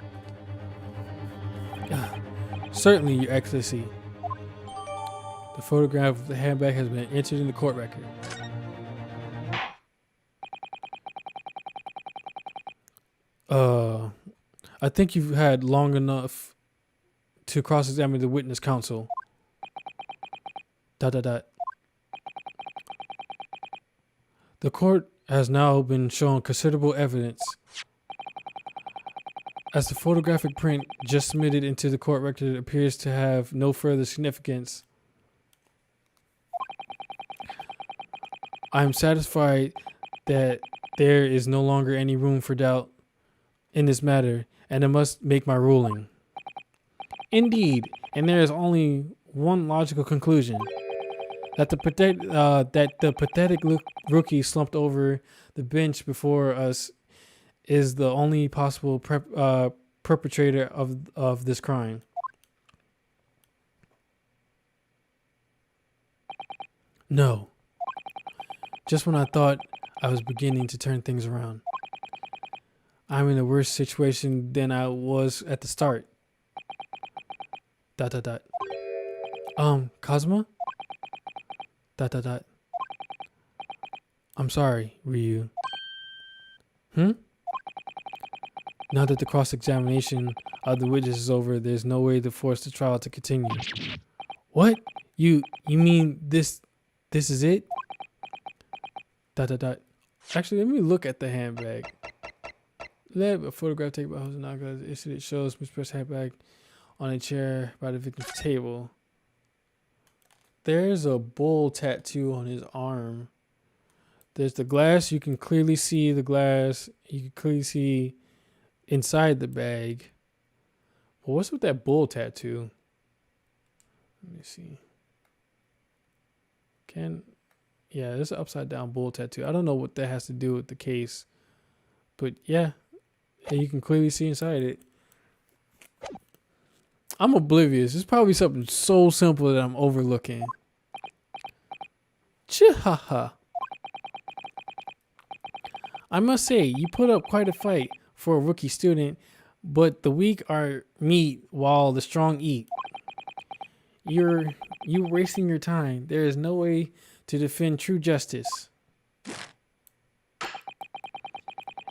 Certainly, Your Excellency. The photograph of the handbag has been entered in the court record. I think you've had long enough to cross-examine the witness counsel. ... The court has now been shown considerable evidence. As the photographic print just submitted into the court record appears to have no further significance, I am satisfied that there is no longer any room for doubt in this matter, and I must make my ruling. Indeed, and there is only one logical conclusion: that the pathetic rookie slumped over the bench before us is the only possible perpetrator of this crime. No. Just when I thought I was beginning to turn things around, I'm in a worse situation than I was at the start. ... Kazuma? ... I'm sorry, Ryu. Now that the cross-examination of the witness is over, there's no way to force the trial to continue. What? You mean this is it? ... Actually, let me look at the handbag. Lab, a photograph taken by Hosonaga. It shows Miss Brett's handbag on a chair by the victim's table. There's a bull tattoo on his arm. There's the glass. You can clearly see the glass. You can clearly see inside the bag. But what's with that bull tattoo? Let me see. Yeah, there's an upside down bull tattoo. I don't know what that has to do with the case. But yeah, you can clearly see inside it. I'm oblivious. It's probably something so simple that I'm overlooking. Chihaha. I must say, you put up quite a fight for a rookie student, but the weak are meat while the strong eat. You're wasting your time. There is no way to defend true justice.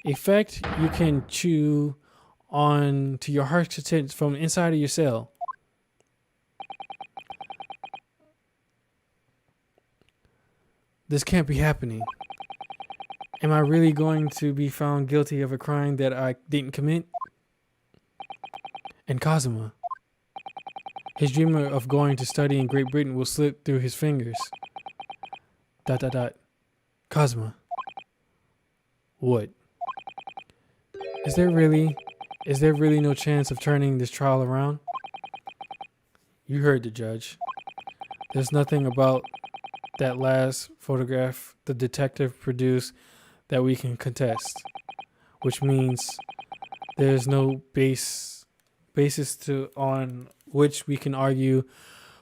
A fact you can chew on to your heart's content from inside of your cell. This can't be happening. Am I really going to be found guilty of a crime that I didn't commit? And Kazuma, his dream of going to study in Great Britain will slip through his fingers. ... Kazuma. What? Is there really no chance of turning this trial around? You heard the judge. There's nothing about that last photograph the detective produced that we can contest, which means there's no basis on which we can argue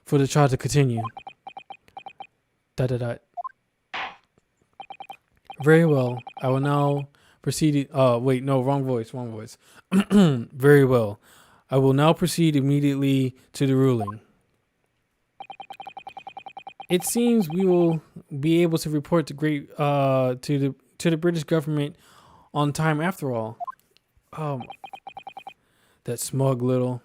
for the trial to continue. ... Very well. I will now proceed. Wait, no, wrong voice. Very well. I will now proceed immediately to the ruling. It seems we will be able to report to the British government on time after all. That smug little.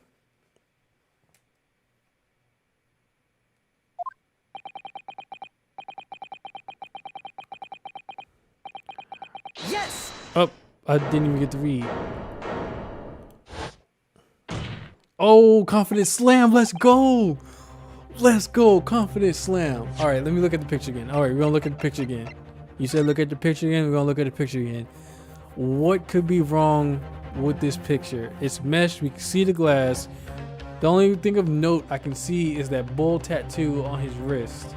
Yes! Oh, I didn't even get to read. Oh, confident slam. Let's go. Let's go. Confident slam. All right, let me look at the picture again. All right, we're going to look at the picture again. You said look at the picture again. We're going to look at the picture again. What could be wrong with this picture? It's mesh. We can see the glass. The only thing of note I can see is that bull tattoo on his wrist.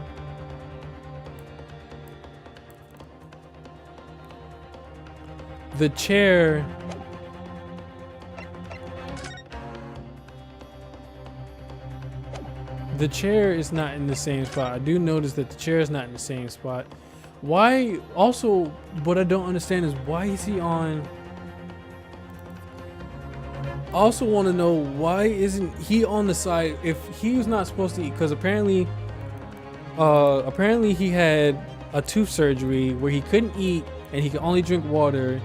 The chair. The chair is not in the same spot. I do notice that the chair is not in the same spot. Why? Also, what I don't understand is why is he on? I also want to know why isn't he on the side if he was not supposed to eat? Because apparently he had a tooth surgery where he couldn't eat and he could only drink water.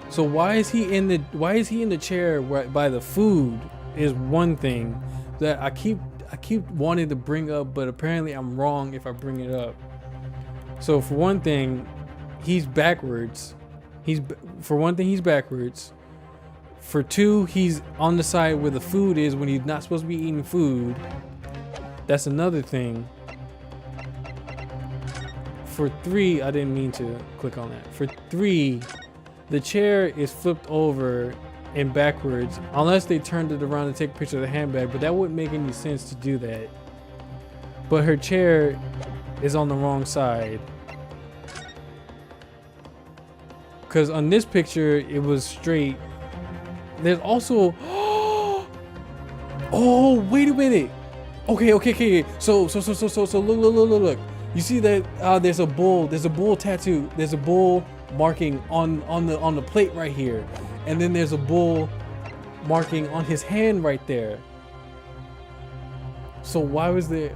So why is he in the chair right by the food is one thing that I keep wanting to bring up, but apparently I'm wrong if I bring it up. So for one thing, he's backwards. For one thing, he's backwards. For two, he's on the side where the food is when he's not supposed to be eating food. That's another thing. For three, I didn't mean to click on that. For three, the chair is flipped over and backwards unless they turned it around to take a picture of the handbag, but that wouldn't make any sense to do that. But her chair is on the wrong side, because on this picture it was straight. There's also oh wait a minute, okay, so look, you see that there's a bull tattoo, there's a bull marking on the plate right here, and then there's a bull marking on his hand right there. So why is there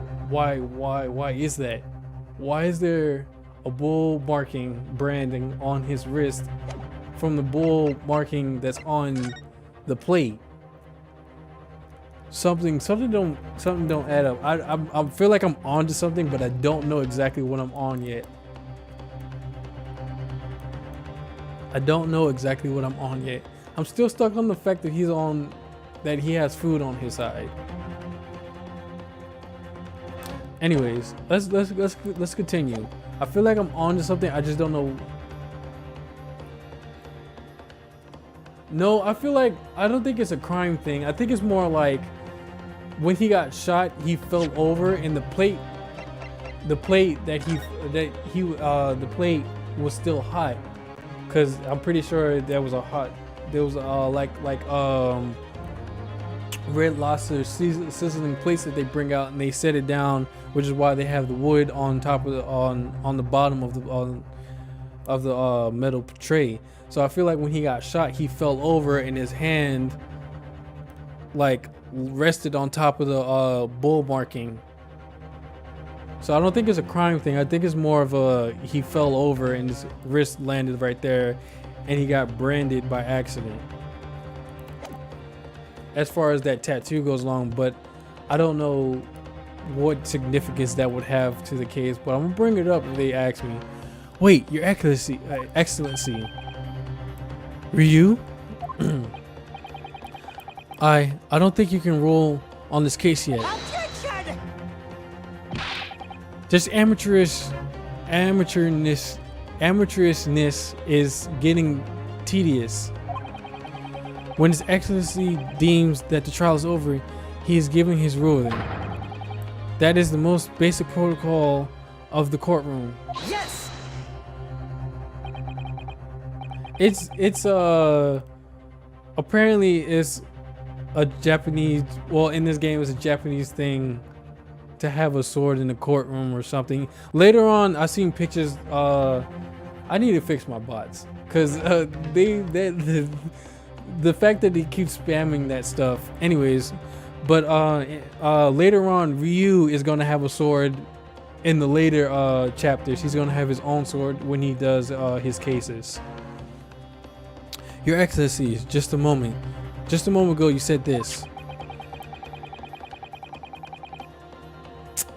a bull marking branding on his wrist from the bull marking that's on the plate? Something don't add up. I feel like I'm onto something, but I don't know exactly what I'm on yet. I'm still stuck on the fact that he has food on his side. Anyways, let's continue. I feel like I'm on to something. I just don't know. No, I don't think it's a crime thing. I think it's more like when he got shot, he fell over, and the plate was still hot. Cause I'm pretty sure there was Red Lobster sizzling plates that they bring out and they set it down, which is why they have the wood on top of on the bottom of the metal tray. So I feel like when he got shot, he fell over and his hand like rested on top of the bull marking. So I don't think it's a crime thing. I think it's more of he fell over and his wrist landed right there and he got branded by accident. As far as that tattoo goes along, but I don't know what significance that would have to the case, but I'm gonna bring it up if they ask me. Wait, Your Excellency. Ryu? I don't think you can rule on this case yet. Objection! This amateurishness is getting tedious. When His Excellency deems that the trial is over, he is giving his ruling. That is the most basic protocol of the courtroom. Yes! It's apparently it's a Japanese, well, in this game it's a Japanese thing to have a sword in the courtroom or something. Later on, I seen pictures. I need to fix my bots because the fact that he keeps spamming that stuff. Anyways, but later on, Ryu is gonna have a sword. In the later chapters, he's gonna have his own sword when he does his cases. Your Excellency, just a moment ago you said this.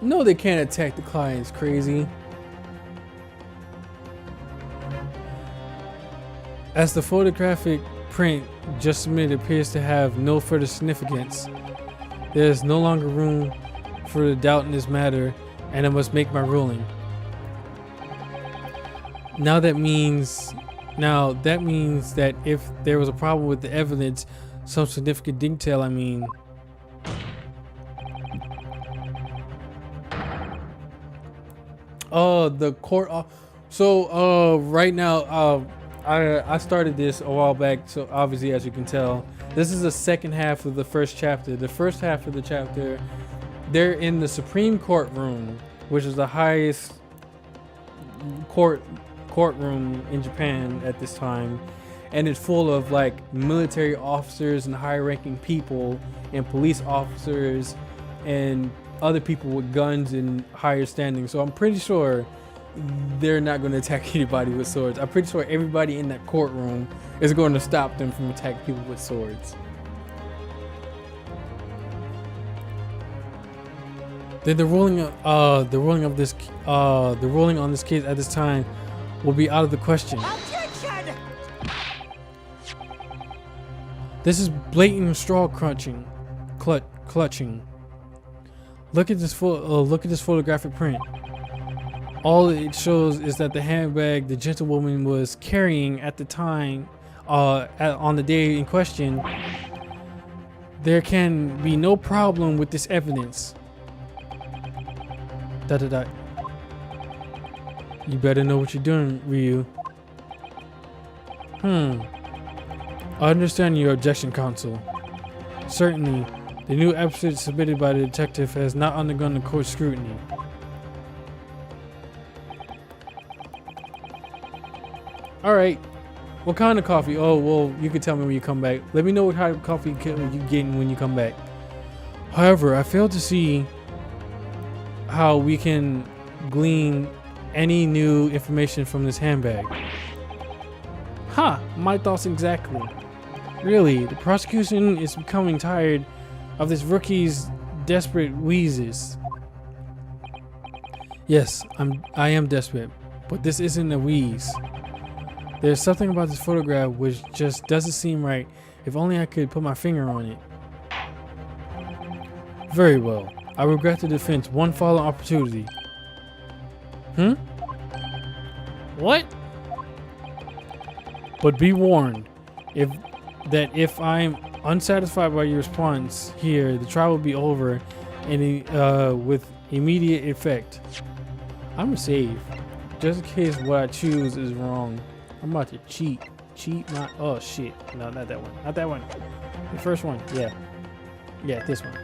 No, they can't attack the clients, crazy. As the photographic print just submitted appears to have no further significance, there is no longer room for the doubt in this matter, and I must make my ruling. Now that means that if there was a problem with the evidence, some significant detail, I mean. The court. So right now, I started this a while back. So obviously, as you can tell, this is the second half of the first chapter. The first half of the chapter, they're in the Supreme Court room, which is the highest courtroom in Japan at this time, and it's full of like military officers and high-ranking people and police officers and other people with guns and higher standing. So I'm pretty sure they're not going to attack anybody with swords. I'm pretty sure everybody in that courtroom is going to stop them from attacking people with swords. Then the ruling on this case at this time will be out of the question. Objection! This is blatant straw clutching. Look at this photographic print. All it shows is that the handbag the gentlewoman was carrying at the time, on the day in question. There can be no problem with this evidence. You better know what you're doing, Ryu. I understand your objection, counsel. Certainly, the new episode submitted by the detective has not undergone the court scrutiny. Alright. What kind of coffee? Oh, well, you can tell me when you come back. Let me know what kind of coffee you're getting when you come back. However, I fail to see how we can glean any new information from this handbag. My thoughts exactly. Really, the prosecution is becoming tired of this rookie's desperate wheezes. Yes, I am desperate, but this isn't a wheeze. There's something about this photograph which just doesn't seem right. If only I could put my finger on it. Very well. I regret the defense one follow opportunity. What? But be warned, if I'm unsatisfied by your response here, the trial will be over and with immediate effect. I'm gonna save, just in case what I choose is wrong. I'm about to cheat. Oh shit. No, not that one. Not that one. The first one. Yeah. Yeah, this one.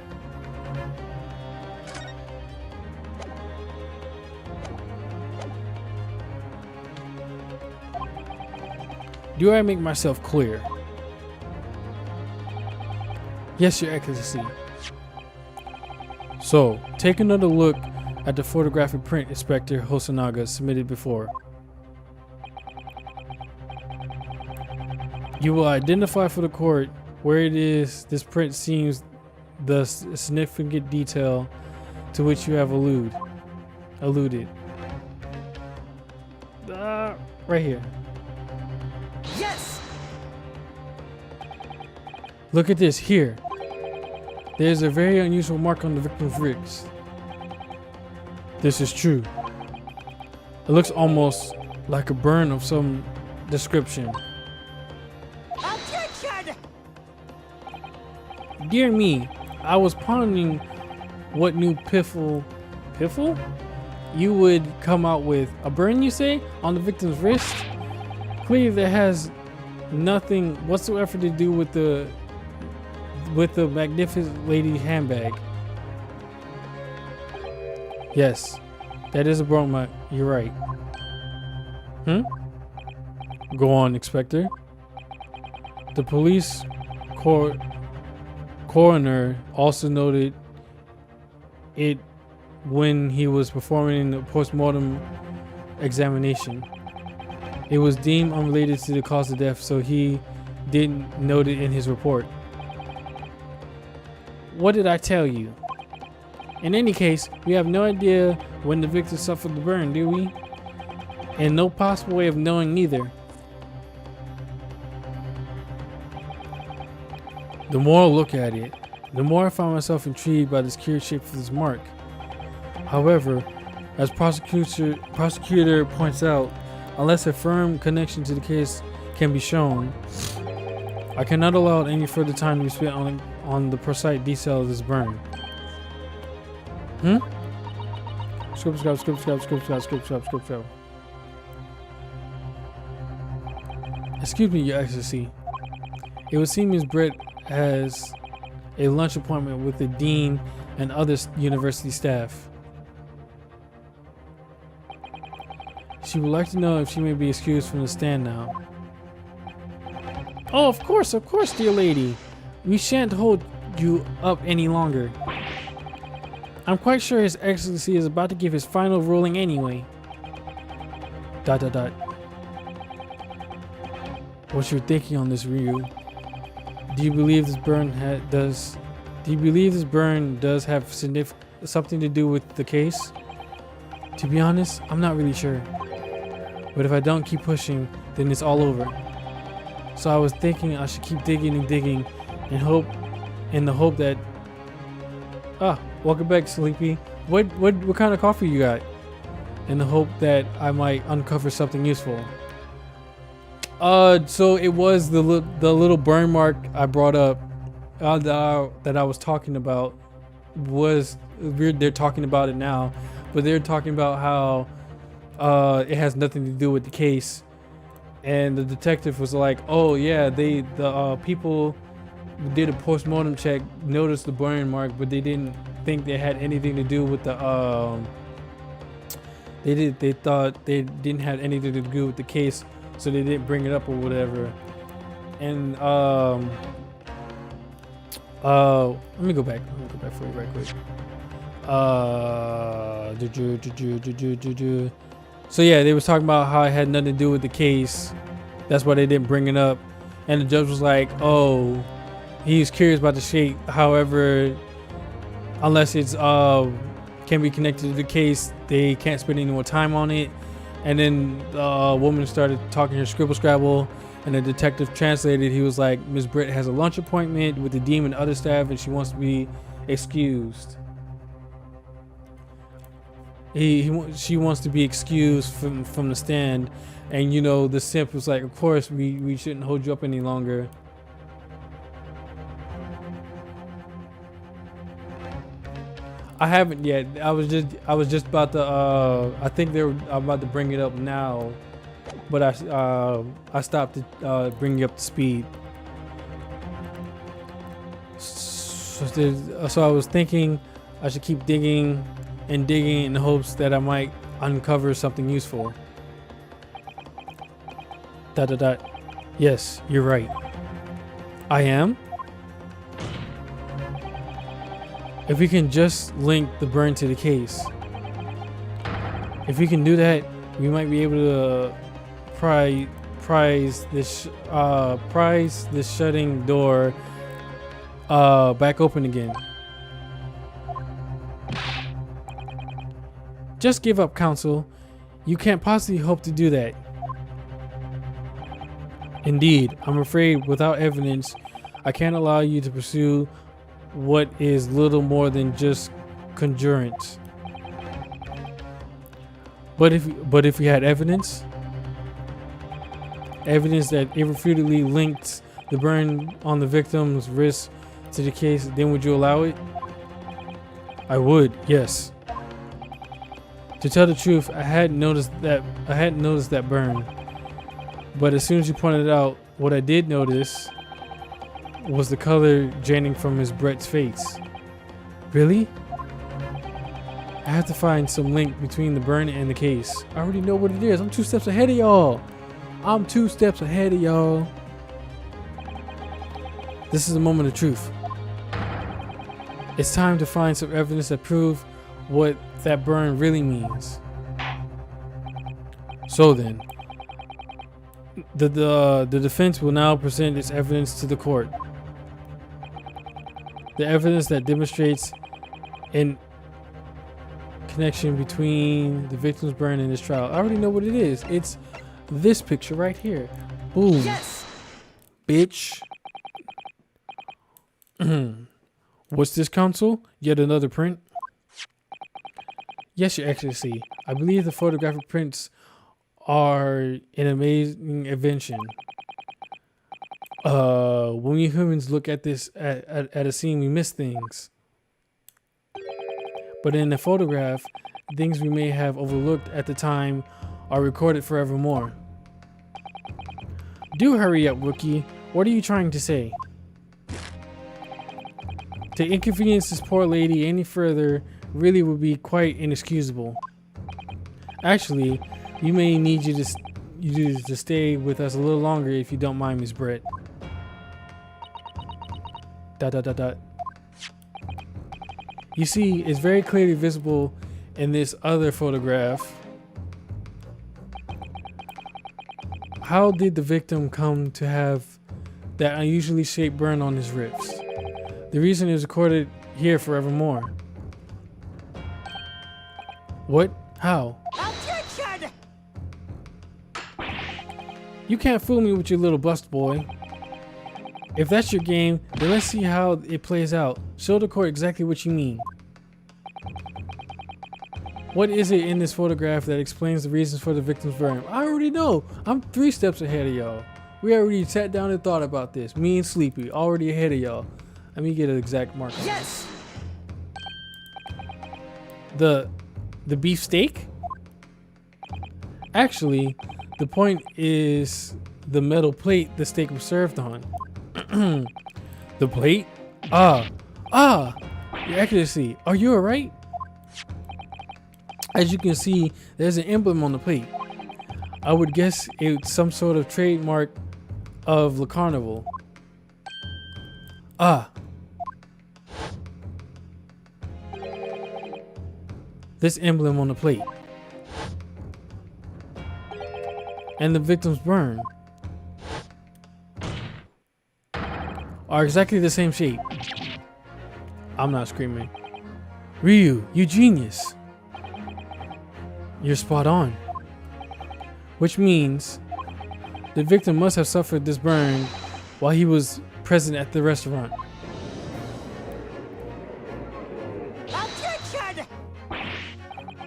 Do I make myself clear? Yes, Your Excellency. So, take another look at the photographic print Inspector Hosonaga submitted before. You will identify for the court where it is this print seems the significant detail to which you have alluded. Right here. Yes! Look at this here. There's a very unusual mark on the victim's wrist. This is true. It looks almost like a burn of some description. Objection! Dear me, I was pondering what new piffle you would come out with. A burn, you say, on the victim's wrist? Clearly that has nothing whatsoever to do with the magnificent lady handbag. Yes, that is a burn mark. You're right. Go on, Inspector. The police coroner also noted it when he was performing the postmortem examination. It was deemed unrelated to the cause of death, so he didn't note it in his report. What did I tell you? In any case, we have no idea when the victim suffered the burn, do we? And no possible way of knowing neither. The more I look at it, the more I find myself intrigued by this curious shape of this mark. However, as prosecutor points out, unless a firm connection to the case can be shown, I cannot allow any further time to be spent on the precise detail of this burn. Script. Excuse me, Your Excellency. It would seem Ms. Britt has a lunch appointment with the dean and other university staff. She would like to know if she may be excused from the stand now. Oh, of course, dear lady. We shan't hold you up any longer. I'm quite sure His Excellency is about to give his final ruling anyway. ... What's your thinking on this, Ryu? Do you believe this burn does have something to do with the case? To be honest, I'm not really sure. But if I don't keep pushing, then it's all over. So I was thinking I should keep digging and digging in the hope that... welcome back, Sleepy. What kind of coffee you got? In the hope that I might uncover something useful. So it was the little burn mark I brought up that I was talking about. They're talking about it now, but they're talking about how it has nothing to do with the case. And the detective was like, "Oh yeah, the people who did a postmortem check noticed the burn mark, but they didn't think they had anything to do with the They thought they didn't have anything to do with the case, so they didn't bring it up or whatever." And let me go back for you right quick. So yeah, they was talking about how it had nothing to do with the case. That's why they didn't bring it up. And the judge was like, "Oh, he's curious about the shape. However, unless it's can be connected to the case, they can't spend any more time on it." And then the woman started talking her scribble scrabble, and the detective translated. He was like, "Ms. Britt has a lunch appointment with the dean and other staff, and she wants to be excused." She wants to be excused from the stand. And you know, the simp was like, "Of course we shouldn't hold you up any longer." I haven't yet. I was just about to I think they're about to bring it up now, but I stopped to bring you up to speed. So I was thinking I should keep digging and digging in hopes that I might uncover something useful. ... Yes, you're right. I am? If we can just link the burn to the case. If we can do that, we might be able to prise this shutting door back open again. Just give up, counsel. You can't possibly hope to do that. Indeed, I'm afraid without evidence, I can't allow you to pursue what is little more than just conjurance. But if we had evidence that irrefutably linked the burn on the victim's wrist to the case, then would you allow it? I would, yes. To tell the truth, I hadn't noticed that burn. But as soon as you pointed it out, what I did notice was the color draining from Ms. Brett's face. Really? I have to find some link between the burn and the case. I already know what it is. I'm 2 steps ahead of y'all. This is the moment of truth. It's time to find some evidence that proves what that burn really means. So then, the defense will now present its evidence to the court. The evidence that demonstrates an connection between the victim's burn and this trial. I already know what it is. It's this picture right here. Boom. Yes. Bitch. What's this, counsel? Yet another print? Yes, Your Excellency. I believe the photographic prints are an amazing invention. When we humans look at this at a scene, we miss things. But in the photograph, things we may have overlooked at the time are recorded forevermore. Do hurry up, Rookie. What are you trying to say? To inconvenience this poor lady any further really would be quite inexcusable. Actually, we may need you to stay with us a little longer if you don't mind, Miss Brett. ... You see, it's very clearly visible in this other photograph. How did the victim come to have that unusually shaped burn on his wrist? The reason is recorded here forevermore. What? How? Objection! You can't fool me with your little bust, boy. If that's your game, then let's see how it plays out. Show the court exactly what you mean. What is it in this photograph that explains the reasons for the victim's burn? I already know. I'm 3 steps ahead of y'all. We already sat down and thought about this. Me and Sleepy, already ahead of y'all. Let me get an exact mark. Yes. The beef steak? Actually, the point is the metal plate the steak was served on. The plate? Your Excellency, are you alright? As you can see, there's an emblem on the plate. I would guess it's some sort of trademark of the carnival. This emblem on the plate. And the victim's burn are exactly the same shape. I'm not screaming. Ryu, you genius. You're spot on. Which means the victim must have suffered this burn while he was present at the restaurant. Objection!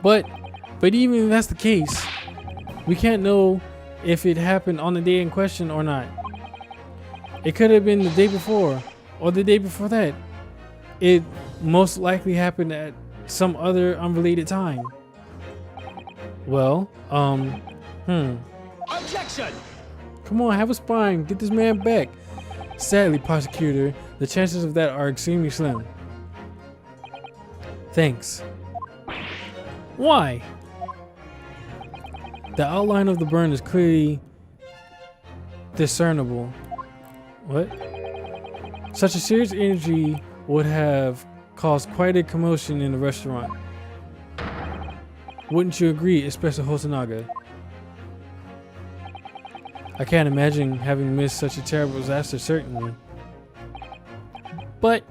But even if that's the case, we can't know if it happened on the day in question or not. It could have been the day before or the day before that. It most likely happened at some other unrelated time. Well, Objection! Come on, have a spine. Get this man back. Sadly, prosecutor, the chances of that are extremely slim. Thanks. Why? The outline of the burn is clearly discernible. What? Such a serious injury would have caused quite a commotion in the restaurant. Wouldn't you agree, Espresso Hosonaga? I can't imagine having missed such a terrible disaster, certainly. But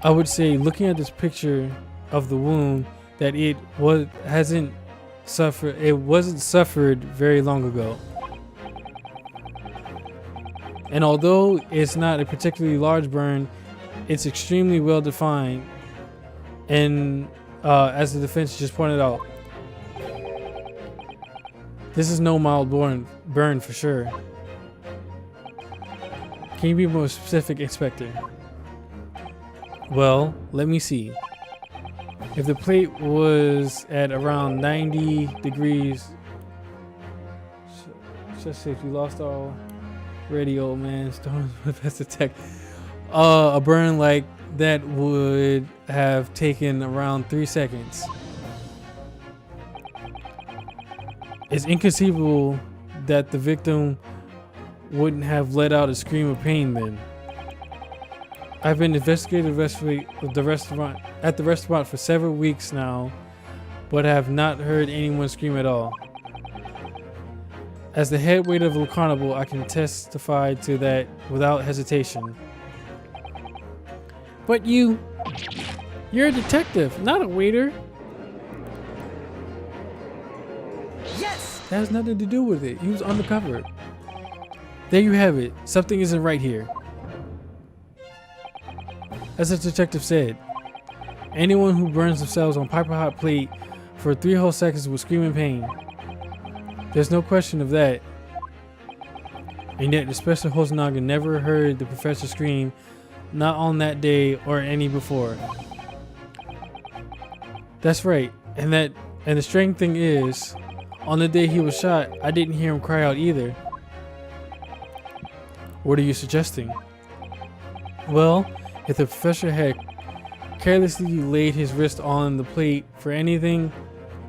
I would say, looking at this picture of the wound, that it wasn't suffered very long ago. And although it's not a particularly large burn, it's extremely well defined, and as the defense just pointed out, this is no mild burn for sure. Can you be more specific, Inspector? Well, let me see. If the plate was at around 90 degrees, just say if you lost all radio, man, that's the tech. A burn like that would have taken around 3 seconds. It's inconceivable that the victim wouldn't have let out a scream of pain then. I've been investigating the restaurant for several weeks now, but have not heard anyone scream at all. As the head waiter of Le Carnival, I can testify to that without hesitation. But you're a detective, not a waiter. Yes! That has nothing to do with it. He was undercover. There you have it. Something isn't right here. As the detective said, anyone who burns themselves on Piper Hot Plate for 3 whole seconds will scream in pain. There's no question of that. And yet the Special Hosonaga never heard the professor scream, not on that day or any before. That's right. And the strange thing is, on the day he was shot, I didn't hear him cry out either. What are you suggesting? Well, if the professor had carelessly laid his wrist on the plate for anything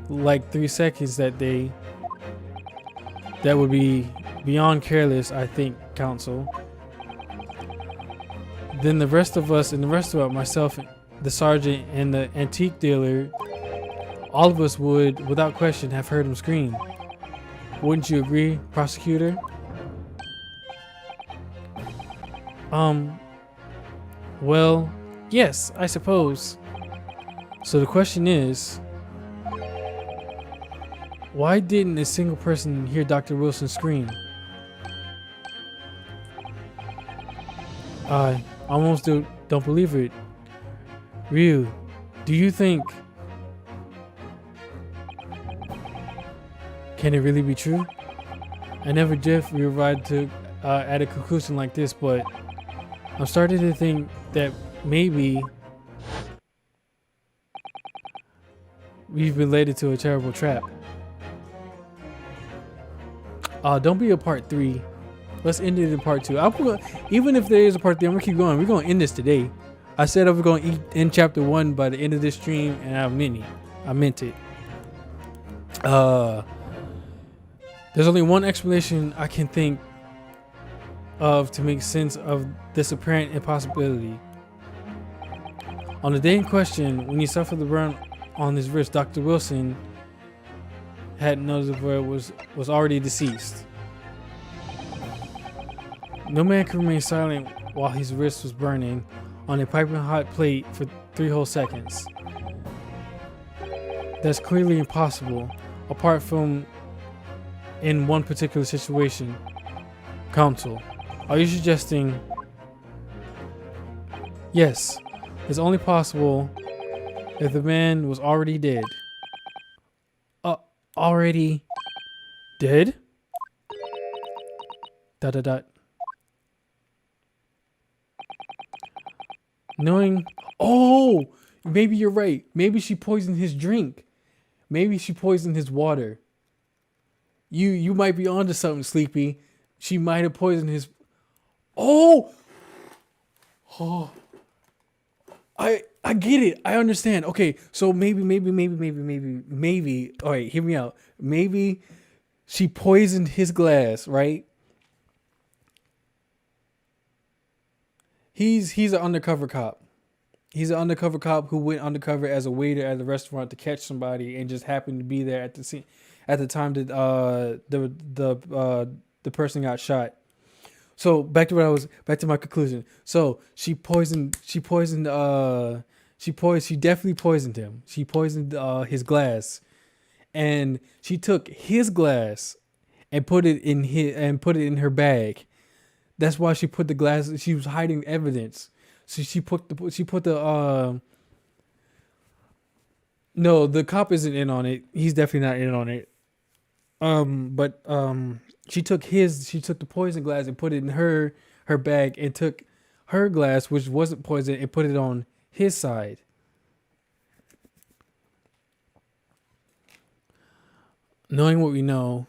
like 3 seconds that day, that would be beyond careless, I think, counsel. Then the rest of us in the restaurant, myself, the sergeant, and the antique dealer, all of us would, without question, have heard him scream. Wouldn't you agree, prosecutor? Well, yes, I suppose. So the question is, why didn't a single person hear Dr. Wilson scream? I almost don't believe it. Ryu, do you think... Can it really be true? I never did arrive to at a conclusion like this, but I'm starting to think that maybe we've been led into a terrible trap. Don't be a part 3. Let's end it in part 2. Even if there is a part 3, I'm gonna keep going. We're gonna end this today. I said I was gonna end chapter 1 by the end of this stream, and I meant it. There's only one explanation I can think of to make sense of this apparent impossibility. On the day in question, when he suffered the burn on his wrist, Dr. Wilson had noticed where it was already deceased. No man could remain silent while his wrist was burning on a piping hot plate for 3 whole seconds. That's clearly impossible, apart from in one particular situation. Counsel, are you suggesting... Yes, it's only possible if the man was already dead. Already dead? ... Knowing... Oh! Maybe you're right. Maybe she poisoned his drink. Maybe she poisoned his water. You might be onto something, Sleepy. She might have poisoned his... Oh! Oh. I get it. I understand. Okay, so maybe. All right, hear me out. Maybe she poisoned his glass, right? He's an undercover cop. He's an undercover cop who went undercover as a waiter at the restaurant to catch somebody and just happened to be there at the scene at the time that the person got shot. So back to my conclusion. So she definitely poisoned him. She poisoned his glass, and she took his glass and put it in her bag. That's why she put the glass. She was hiding evidence. So no, the cop isn't in on it. He's definitely not in on it. But she took the poison glass and put it in her bag, and took her glass, which wasn't poison, and put it on his side. Knowing what we know,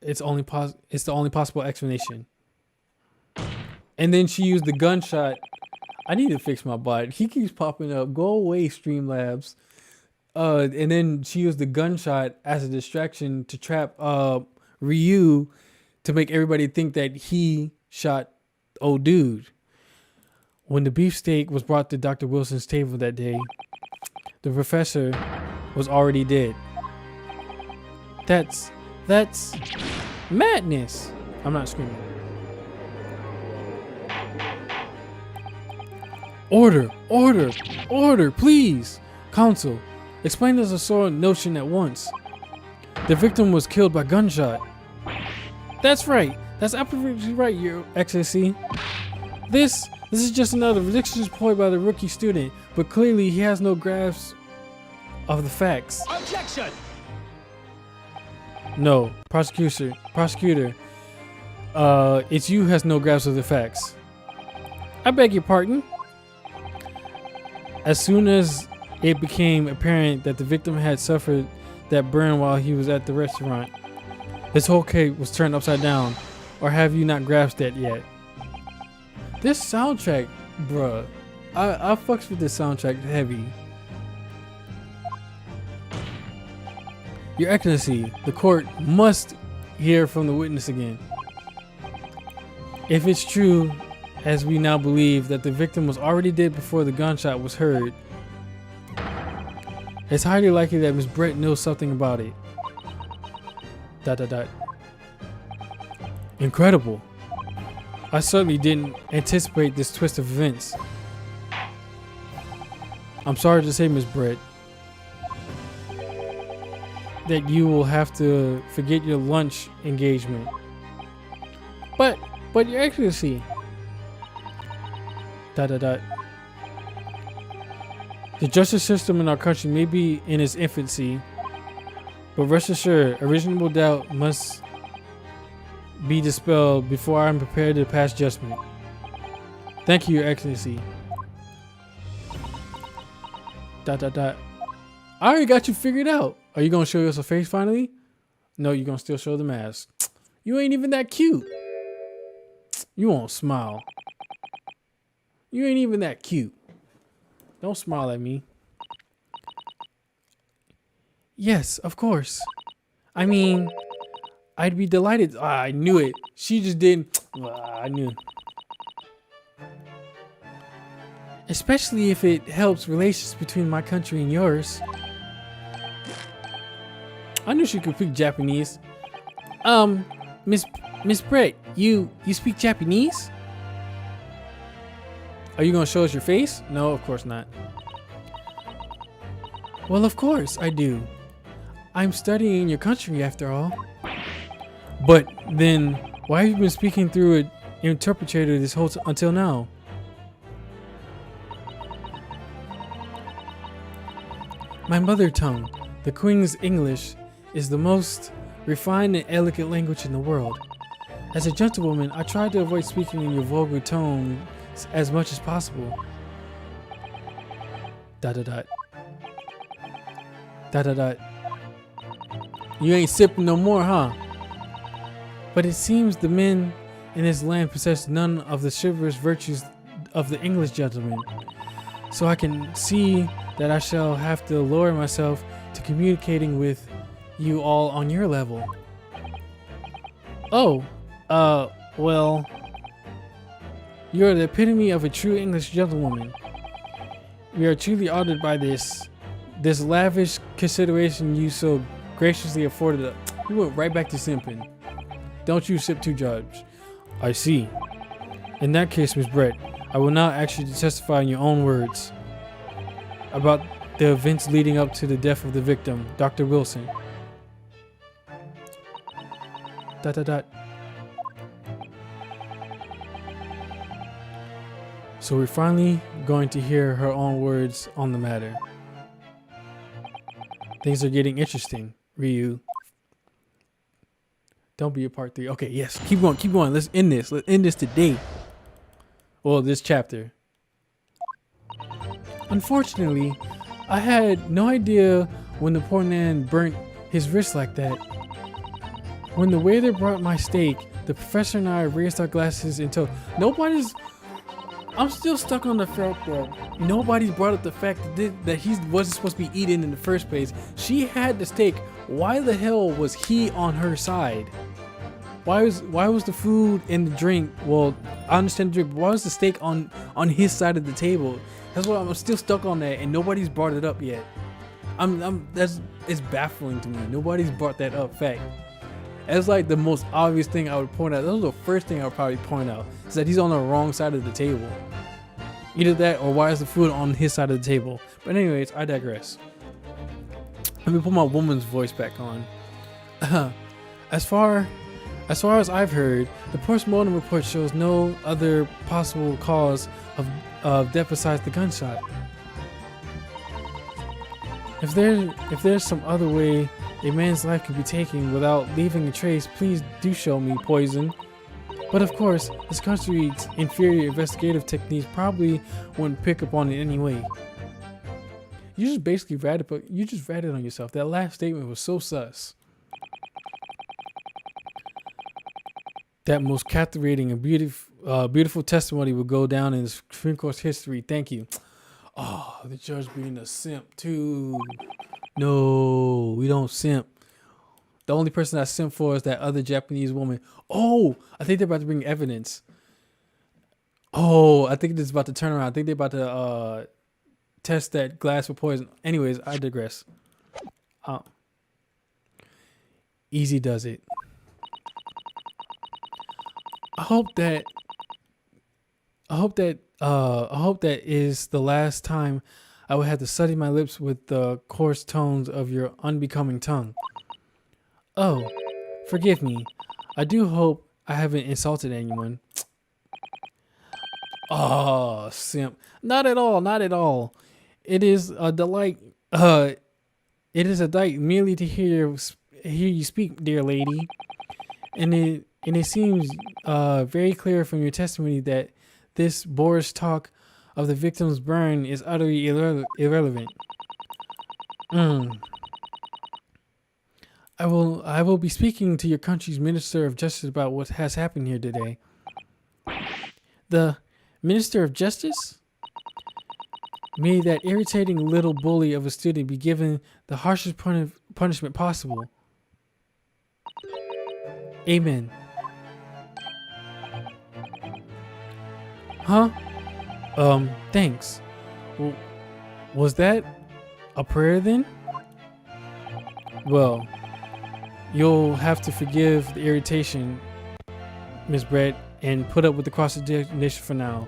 it's the only possible explanation. And then she used the gunshot. I need to fix my bot. He keeps popping up. Go away, Streamlabs. And then she used the gunshot as a distraction to trap Ryu to make everybody think that he shot old dude. When the beefsteak was brought to Dr. Wilson's table that day, the professor was already dead. That's madness. I'm not screaming. Order, please. Counsel, explain this absurd notion at once. The victim was killed by gunshot. That's right. That's absolutely right, Your Excellency. This is just another ridiculous ploy by the rookie student, but clearly he has no grasp of the facts. Objection! No, prosecutor, it's you has no grasp of the facts. I beg your pardon. As soon as it became apparent that the victim had suffered that burn while he was at the restaurant, his whole cake was turned upside down. Or have you not grasped that yet? This soundtrack, bruh, I fucks with this soundtrack heavy. Your Excellency, the court must hear from the witness again. If it's true, as we now believe, that the victim was already dead before the gunshot was heard, it's highly likely that Miss Brett knows something about it. ... Incredible. I certainly didn't anticipate this twist of events. I'm sorry to say, Miss Brett, that you will have to forget your lunch engagement. But Your Excellency. ... The justice system in our country may be in its infancy, but rest assured, a reasonable doubt must be dispelled before I am prepared to pass judgment. Thank you, Your Excellency. ... I already got you figured out. Are you gonna show us a face finally? No, you're gonna still show the mask. You ain't even that cute. You won't smile. You ain't even that cute. Don't smile at me. Yes, of course. I mean, I'd be delighted. I knew it. She just didn't. I knew it. Especially if it helps relations between my country and yours. I knew she could speak Japanese. Miss Brett, you speak Japanese? Are you gonna show us your face? No, of course not. Well, of course I do. I'm studying in your country after all. But then, why have you been speaking through an interpreter this whole until now? My mother tongue, the Queen's English, is the most refined and elegant language in the world. As a gentlewoman, I try to avoid speaking in your vulgar tone as much as possible. ... You ain't sipping no more, huh? But it seems the men in this land possess none of the chivalrous virtues of the English gentleman. So I can see that I shall have to lower myself to communicating with you all on your level. Oh, well, you're the epitome of a true English gentlewoman. We are truly honored by this lavish consideration you so graciously afforded us. You went right back to simping. Don't you sip too, Judge. I see. In that case, Miss Brett, I will now ask you to testify in your own words about the events leading up to the death of the victim, Dr. Wilson. ... So we're finally going to hear her own words on the matter. Things are getting interesting, Ryu. Don't be a part 3. Okay, yes, keep going. Let's end this. Let's end this today. Well, this chapter. Unfortunately, I had no idea when the poor man burnt his wrist like that. When the waiter brought my steak, the professor and I raised our glasses until I'm still stuck on the fact that nobody's brought up the fact that he wasn't supposed to be eaten in the first place. She had the steak. Why the hell was he on her side? Why was the food and the drink? Well, I understand the drink, but why was the steak on his side of the table? That's why I'm still stuck on that, and nobody's brought it up yet. It's baffling to me. Nobody's brought that up. Fact. That's like the most obvious thing I would point out. That was the first thing I would probably point out, is that he's on the wrong side of the table. Either that, or why is the food on his side of the table? But anyways, I digress. Let me put my woman's voice back on. As far as I've heard, the postmortem report shows no other possible cause of death besides the gunshot. If there's some other way a man's life could be taken without leaving a trace, please do show me poison. But of course, this country's inferior investigative techniques probably wouldn't pick up on it anyway. You just basically ratted on yourself. That last statement was so sus. That most captivating and beautiful testimony will go down in the Supreme Court's history. Thank you. Oh, the judge being a simp too. No, we don't simp. The only person I simp for is that other Japanese woman. Oh, I think they're about to bring evidence. Oh, I think this is about to turn around. I think they're about to test that glass for poison. Anyways, I digress. Easy does it. I hope that is the last time I would have to study my lips with the coarse tones of your unbecoming tongue. Oh, forgive me. I do hope I haven't insulted anyone. Oh, simp. Not at all, not at all. It is a delight. It is a delight merely to hear you speak, dear lady. And it seems very clear from your testimony that this boorish talk of the victim's burn is utterly irrelevant. I will be speaking to your country's Minister of Justice about what has happened here today. The Minister of Justice? May that irritating little bully of a student be given the harshest punishment possible. Amen. Huh? Thanks. Well, was that a prayer then? Well, you'll have to forgive the irritation, Miss Brett, and put up with the cross-examination for now.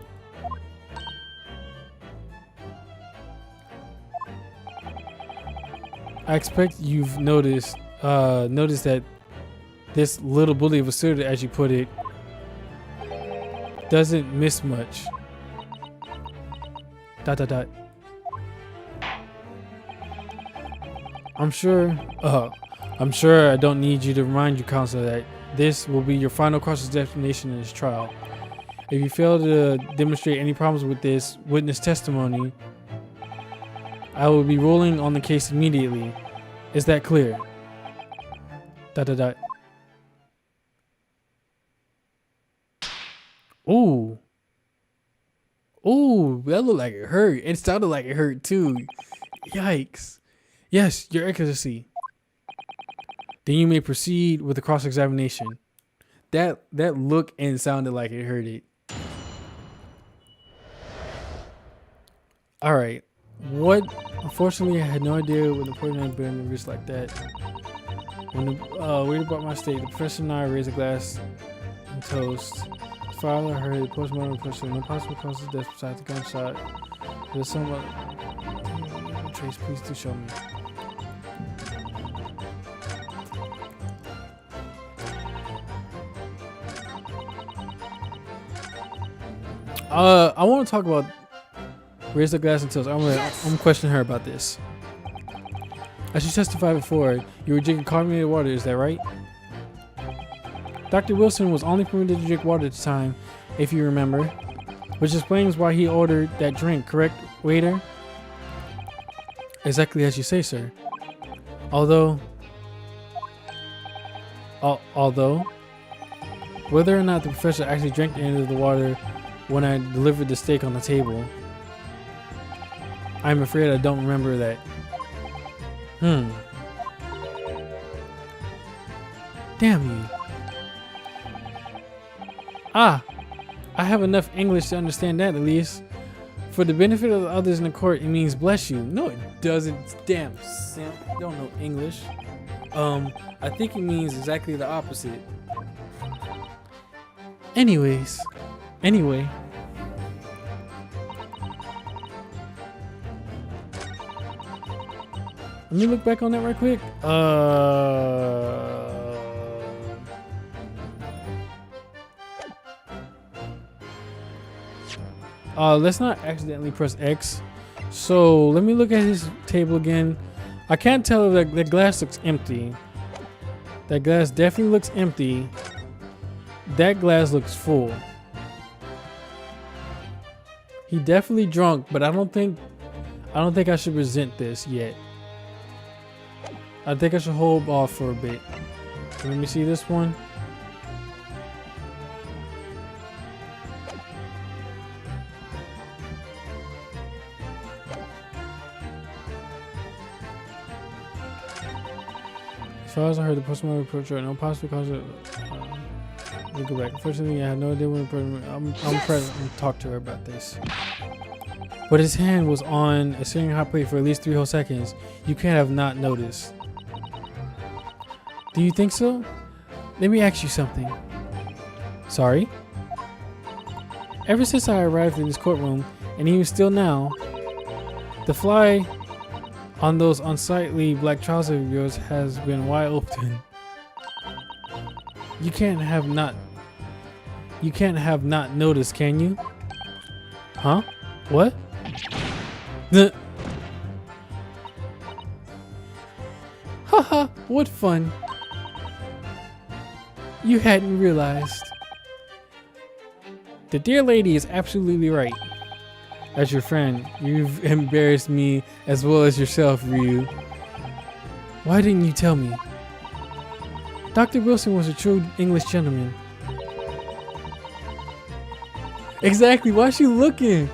I expect you've noticed that this little bully of a student, as you put it, doesn't miss much. ... I'm sure I don't need you to remind you, counselor, that this will be your final cross-examination in this trial. If you fail to demonstrate any problems with this witness testimony, I will be ruling on the case immediately. Is that clear? ... Ooh. Ooh, that looked like it hurt. It sounded like it hurt too. Yikes. Yes, Your Excellency. Then you may proceed with the cross-examination. That looked and sounded like it hurt it. Alright. What? Unfortunately, I had no idea when the poison had been in wrist like that. When the waiter brought my steak, the professor and I raised a glass and toast. Father heard the postmortem question. No possible cause of death besides the gunshot. There's some trace. Please do show me. I want to talk about raise the glass and toast. I'm questioning her about this. As she testified before, you were drinking carbonated water. Is that right? Dr. Wilson was only permitted to drink water at the time, if you remember, which explains why he ordered that drink, correct, waiter? Exactly as you say, sir. Although, whether or not the professor actually drank any of the water when I delivered the steak on the table, I'm afraid I don't remember that. Damn you. Ah, I have enough English to understand that at least. For the benefit of the others in the court, it means bless you. No, it doesn't. Damn simp. Don't know English. I think it means exactly the opposite. Anyway. Let me look back on that right quick. Let's not accidentally press X. So let me look at his table again. I can't tell if that glass looks empty. That glass definitely looks empty. That glass looks full. He definitely drunk, but I don't think I should resent this yet. I think I should hold off for a bit. Let me see this one. As far as I heard, the postman approached her. No possible cause of. Let me go back. Unfortunately, I had no idea when I'm present and talk to her about this. But his hand was on a searing hot plate for at least 3 whole seconds. You can't have not noticed. Do you think so? Let me ask you something. Sorry? Ever since I arrived in this courtroom, and even still now, the fly on those unsightly black trousers of yours has been wide open. You can't have not noticed, can you? Huh? What? Haha, what fun. You hadn't realized. The dear lady is absolutely right. As your friend, you've embarrassed me as well as yourself, Ryu. Why didn't you tell me? Dr. Wilson was a true English gentleman. Exactly, why is she looking?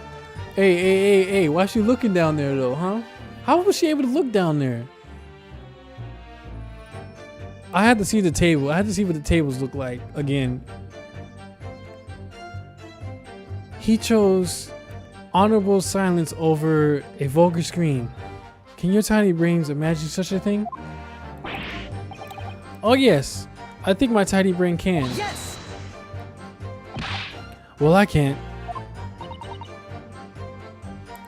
Hey, why is she looking down there though, huh? How was she able to look down there? I had to see the table. I had to see what the tables look like again. He chose honorable silence over a vulgar scream. Can your tiny brains imagine such a thing? Oh yes, I think my tiny brain can. Yes. Well, I can't.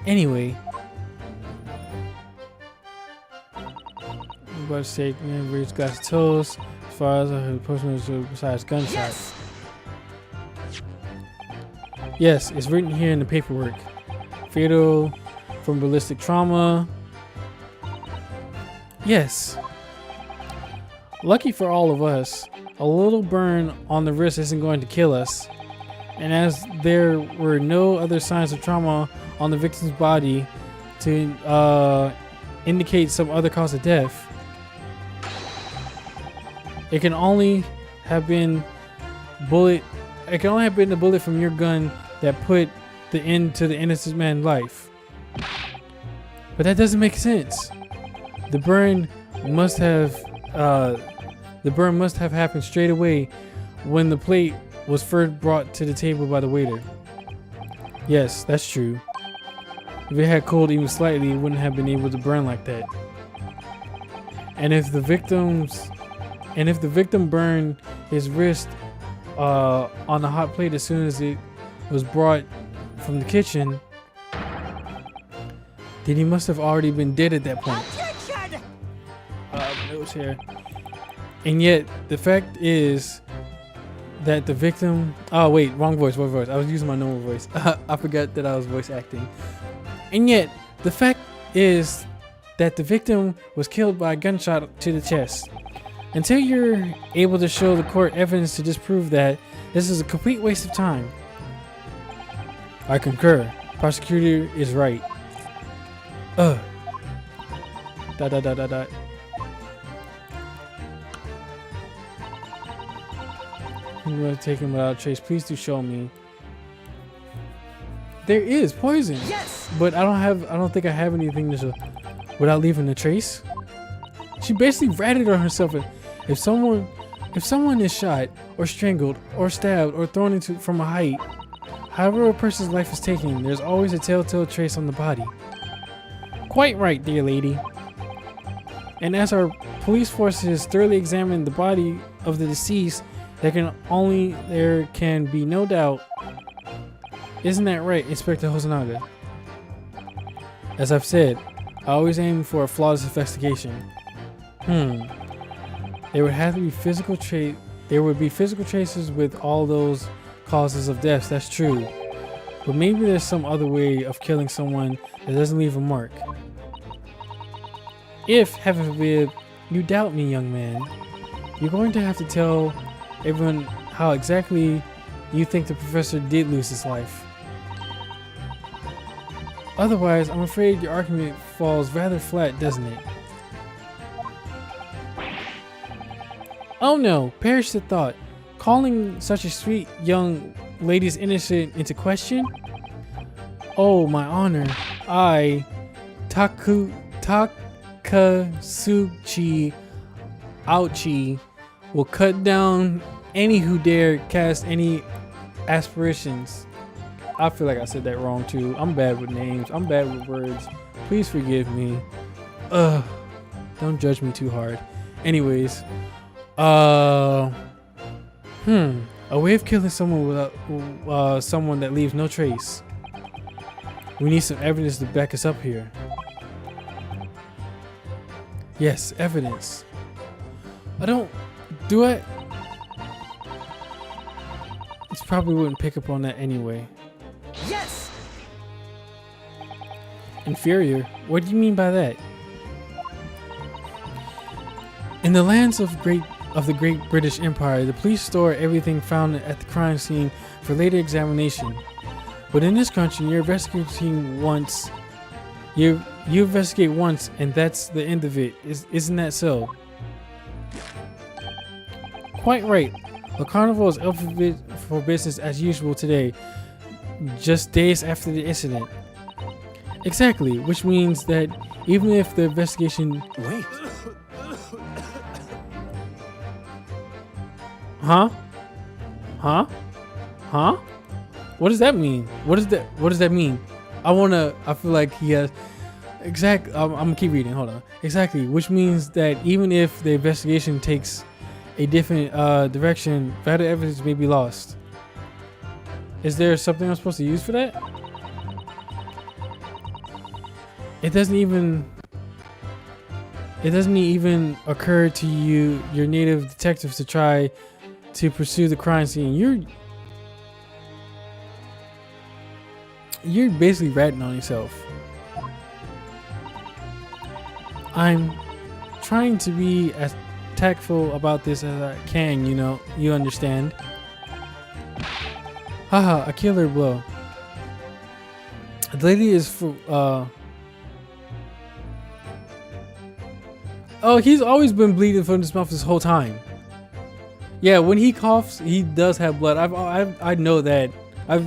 Anyway. I'm about to take every glass of toast. As far as I heard, the person was besides gunshot. Yes. Yes, it's written here in the paperwork. Fatal from ballistic trauma. Yes. Lucky for all of us, a little burn on the wrist isn't going to kill us. And as there were no other signs of trauma on the victim's body to indicate some other cause of death, it can only have been the bullet from your gun that put the end to the innocent man's life. But that doesn't make sense. The burn must have happened straight away when the plate was first brought to the table by the waiter. Yes, that's true. If it had cooled even slightly, it wouldn't have been able to burn like that. And if the victim burned his wrist on the hot plate as soon as it was brought from the kitchen, then he must have already been dead at that point. Attention! Notes here. And yet, the fact is that the victim... Oh, wait, wrong voice. I was using my normal voice. I forgot that I was voice acting. And yet, the fact is that the victim was killed by a gunshot to the chest. Until you're able to show the court evidence to disprove that, this is a complete waste of time. I concur. Prosecutor is right. I'm going to take him without a trace. Please do show me. There is poison. Yes. But I don't think I have anything to show without leaving a trace. She basically ratted on herself. If someone If someone is shot, or strangled, or stabbed, or thrown into from a height, however a person's life is taken, there's always a telltale trace on the body. Quite right, dear lady. And as our police forces thoroughly examine the body of the deceased, there can be no doubt. Isn't that right, Inspector Hosonaga? As I've said, I always aim for a flawless investigation. There would have to be there would be physical traces with all those causes of death, that's true. But maybe there's some other way of killing someone that doesn't leave a mark. If, heaven forbid, you doubt me, young man, you're going to have to tell everyone how exactly you think the professor did lose his life. Otherwise, I'm afraid your argument falls rather flat, doesn't it? Oh no, perish the thought. Calling such a sweet young lady's innocence into question? Oh, my honor. I, Takatsuchi Ouchi, will cut down any who dare cast any aspirations. I feel like I said that wrong too. I'm bad with names. I'm bad with words. Please forgive me. Don't judge me too hard. Anyways, a way of killing someone without someone that leaves no trace. We need some evidence to back us up here. Yes, evidence. Do it. It probably wouldn't pick up on that anyway. Yes! Inferior? What do you mean by that? In the lands of the Great British Empire, the police store everything found at the crime scene for later examination. But in this country, you investigate once, and that's the end of it. Isn't that so? Quite right. The carnival is open for business as usual today, just days after the incident. Exactly, which means that even if the investigation... Wait. Huh? What does that mean? What does that mean? I feel like he has... I'm gonna keep reading, hold on. Exactly, which means that even if the investigation takes a different direction, vital evidence may be lost. Is there something I'm supposed to use for that? It doesn't even occur to your native detectives to try to pursue the crime scene. You're basically ratting on yourself. I'm trying to be as tactful about this as I can, you understand. Haha, a killer blow. The lady is for, oh, he's always been bleeding from his mouth this whole time. Yeah, when he coughs, he does have blood. I know that.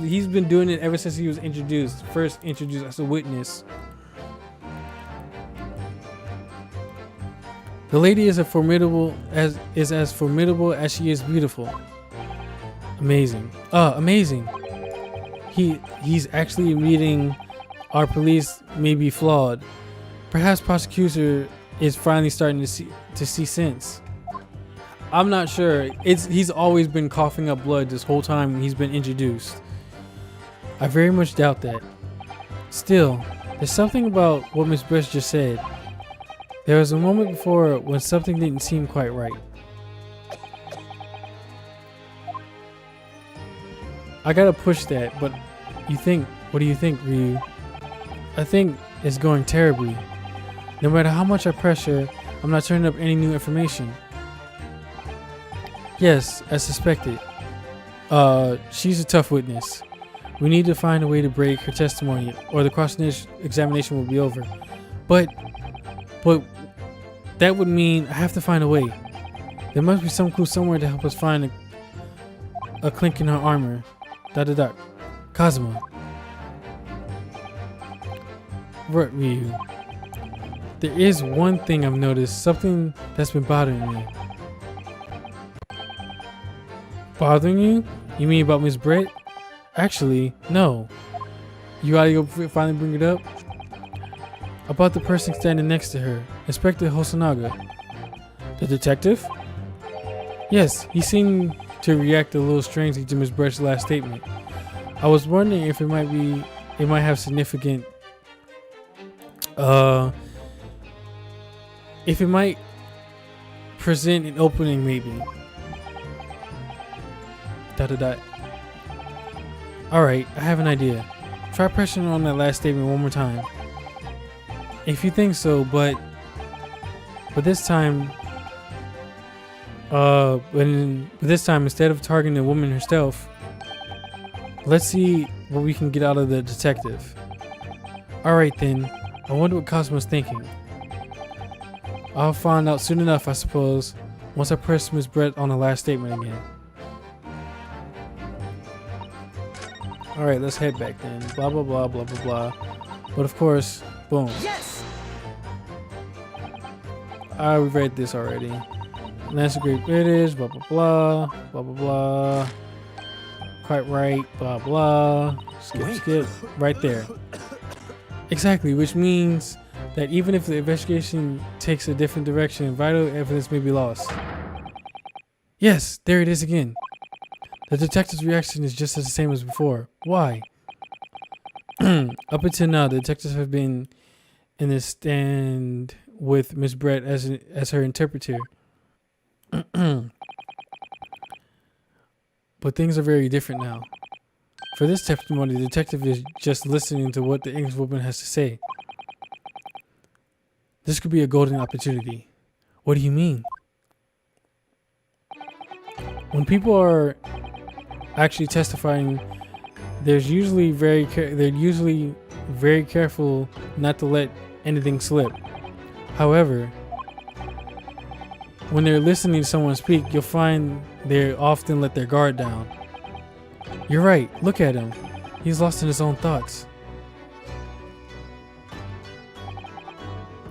He's been doing it ever since he was first introduced as a witness. The lady is as formidable as she is beautiful. Amazing. Amazing. He's actually admitting our police may be flawed. Perhaps prosecutor is finally starting to see sense. I'm not sure. He's always been coughing up blood this whole time he's been introduced. I very much doubt that. Still, there's something about what Miss Bush just said. There was a moment before when something didn't seem quite right. I gotta push that, but what do you think, Ryu? I think it's going terribly. No matter how much I pressure, I'm not turning up any new information. Yes, as suspected. She's a tough witness. We need to find a way to break her testimony, or the cross-examination will be over. But that would mean I have to find a way. There must be some clue somewhere to help us find a clink in her armor. ... Kazuma. Right, Ryu. There is one thing I've noticed, something that's been bothering me. Bothering you? You mean about Miss Brett? Actually, no. You gotta go finally bring it up? About the person standing next to her, Inspector Hosonaga. The detective? Yes, he seemed to react a little strangely to Miss Brett's last statement. I was wondering if it might have significant, if it might present an opening maybe. ... Alright, I have an idea. Try pressing on that last statement one more time. If you think so, but this time, instead of targeting the woman herself, let's see what we can get out of the detective. Alright then, I wonder what Cosmo's thinking. I'll find out soon enough, I suppose, once I press Miss Brett on the last statement again. Alright, let's head back then. Blah, blah, blah, blah, blah, blah. But of course, boom. Yes. We've read this already. That's a great British, blah, blah, blah, blah, blah, blah. Quite right, blah, blah. Skip, right there. Exactly, which means that even if the investigation takes a different direction, vital evidence may be lost. Yes, there it is again. The detective's reaction is just as the same as before. Why? Up until now, the detectives have been in the stand with Miss Brett as her interpreter. But things are very different now. For this testimony, the detective is just listening to what the Englishwoman has to say. This could be a golden opportunity. What do you mean? When people are actually testifying, they're usually very careful not to let anything slip. However, when they're listening to someone speak, you'll find they often let their guard down. You're right, look at him. He's lost in his own thoughts.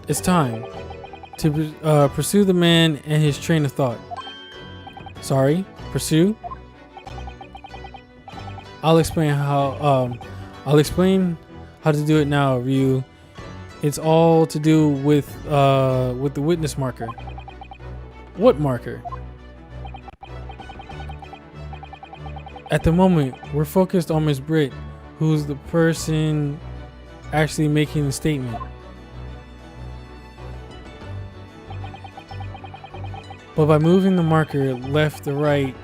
It's time to pursue the man and his train of thought. Sorry, pursue? I'll explain how to do it now, Ryu. It's all to do with the witness marker. What marker? At the moment, we're focused on Miss Britt, who's the person actually making the statement. But by moving the marker left to right,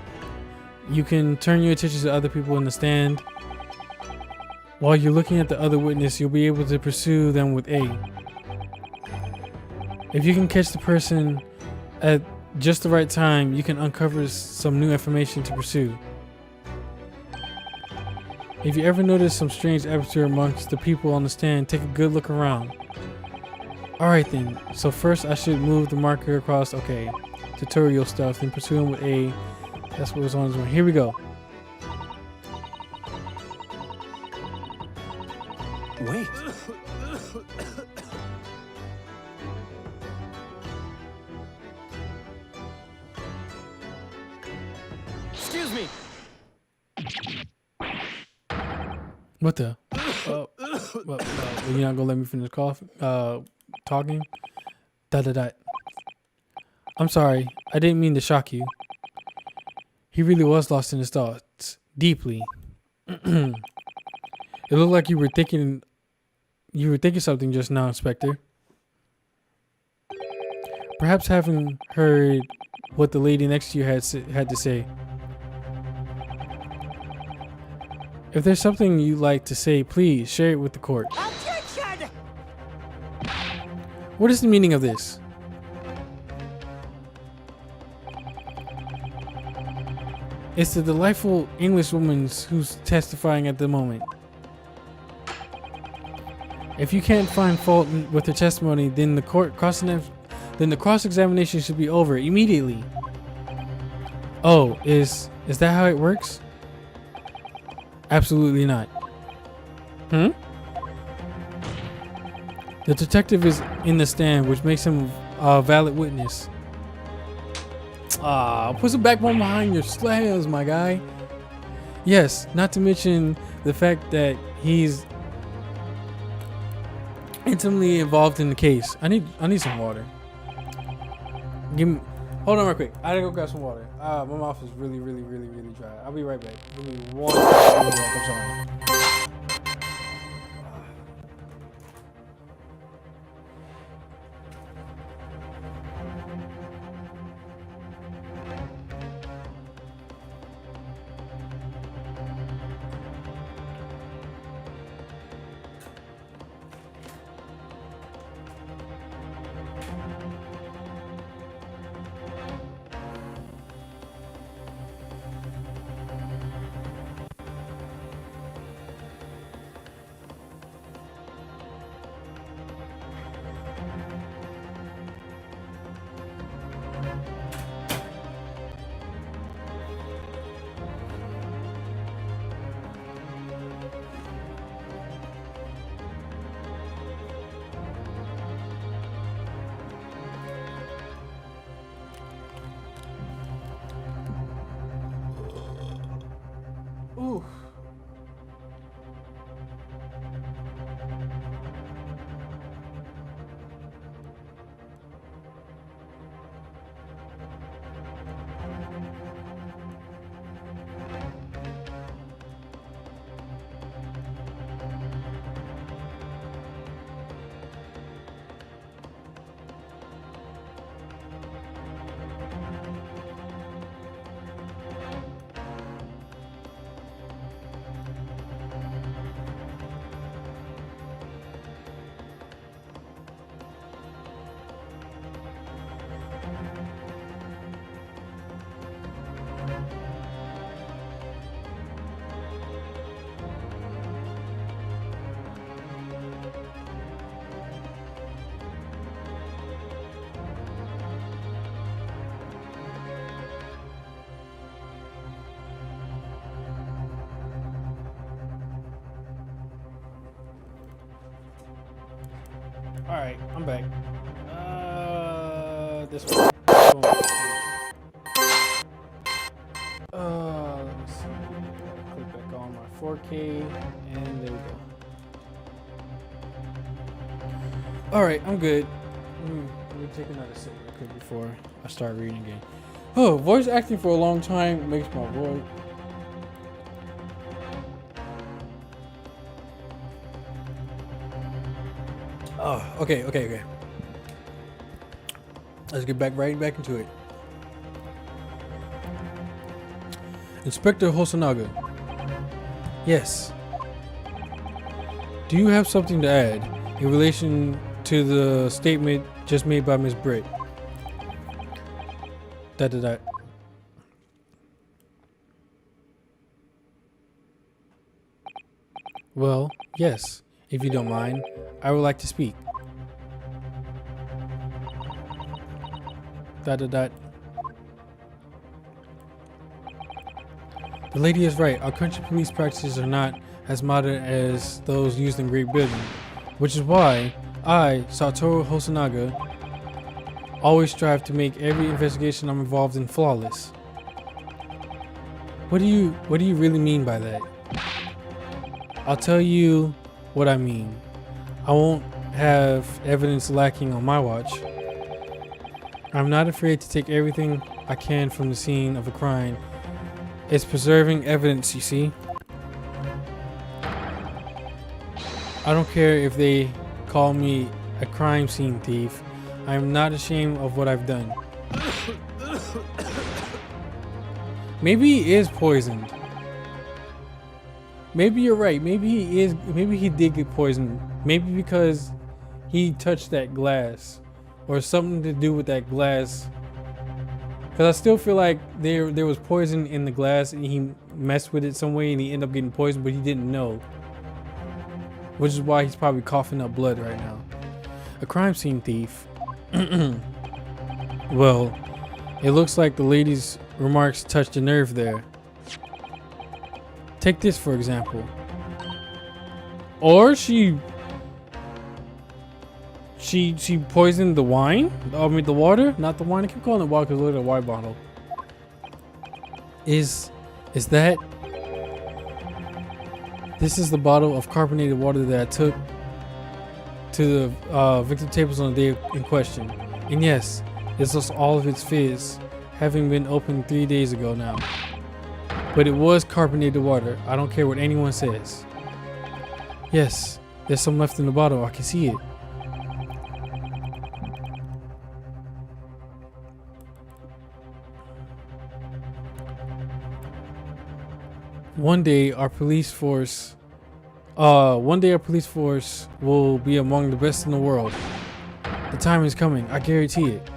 you can turn your attention to other people in the stand. While you're looking at the other witness, you'll be able to pursue them with A. If you can catch the person at just the right time, you can uncover some new information to pursue. If you ever notice some strange atmosphere amongst the people on the stand, take a good look around. Alright then, so first I should move the marker across, okay, tutorial stuff, then pursue him with A. That's what was on his one. Here we go. Wait. Excuse me. What the? You're not gonna let me finish talking? I'm sorry. I didn't mean to shock you. He really was lost in his thoughts, deeply. It looked like you were thinking something just now, Inspector. Perhaps having heard what the lady next to you had to say. If there's something you'd like to say, please share it with the court. Objection! What is the meaning of this? It's the delightful Englishwoman who's testifying at the moment. If you can't find fault with her testimony, then the cross-examination should be over immediately. Oh, is that how it works? Absolutely not. The detective is in the stand, which makes him a valid witness. Put some backbone behind your slams, my guy. Yes, not to mention the fact that he's intimately involved in the case. I need some water. Hold on real quick. I gotta go grab some water. My mouth is really dry. I'll be right back. Give me one second. I'm sorry. Ooh. All right, I'm back. This one. Let me see. Click back on my 4K, and there we go. All right, I'm good. Let me take another sip real quick before I start reading again. Oh, voice acting for a long time makes my voice. Oh, okay. Let's get right back into it. Inspector Hosonaga. Yes. Do you have something to add in relation to the statement just made by Miss Britt? That. Well, yes. If you don't mind, I would like to speak. The lady is right. Our country police practices are not as modern as those used in Great Britain, which is why I, Satoru Hosonaga, always strive to make every investigation I'm involved in flawless. What do you really mean by that? I'll tell you what I mean. I won't have evidence lacking on my watch. I'm not afraid to take everything I can from the scene of a crime. It's preserving evidence, you see. I don't care if they call me a crime scene thief. I am not ashamed of what I've done. Maybe he is poisoned. Maybe you're right. Maybe he did get poisoned. Maybe because he touched that glass or something to do with that glass. Because I still feel like there was poison in the glass and he messed with it some way and he ended up getting poisoned, but he didn't know. Which is why he's probably coughing up blood right now. A crime scene thief. Well, it looks like the lady's remarks touched a nerve there. Take this for example. Or she poisoned the wine? I mean the water? Not the wine. I keep calling it water because look at the water bottle. Is that? This is the bottle of carbonated water that I took to the victim tables on the day in question. And yes, this was all of its fizz, having been opened 3 days ago now. But it was carbonated water. I don't care what anyone says. Yes, there's some left in the bottle. I can see it. One day our police force will be among the best in the world. The time is coming, I guarantee it.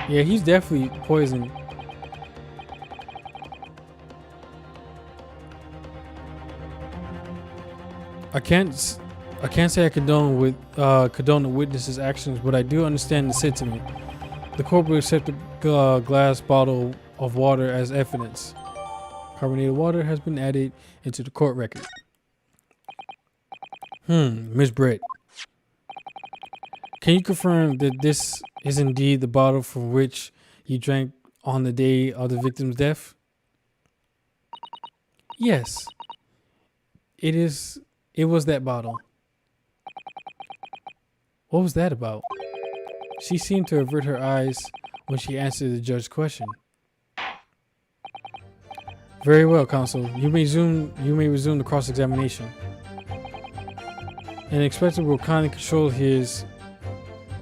Yeah, he's definitely poisoned. I can't say I condone the witness's actions, but I do understand the sentiment. The court will accept the glass bottle of water as evidence. Carbonated water has been added into the court record. Miss Britt, can you confirm that this is indeed the bottle from which you drank on the day of the victim's death? Yes, it is. It was that bottle. What was that about? She seemed to avert her eyes when she answered the judge's question. Very well, counsel. You may resume the cross-examination. An inspector will kindly control his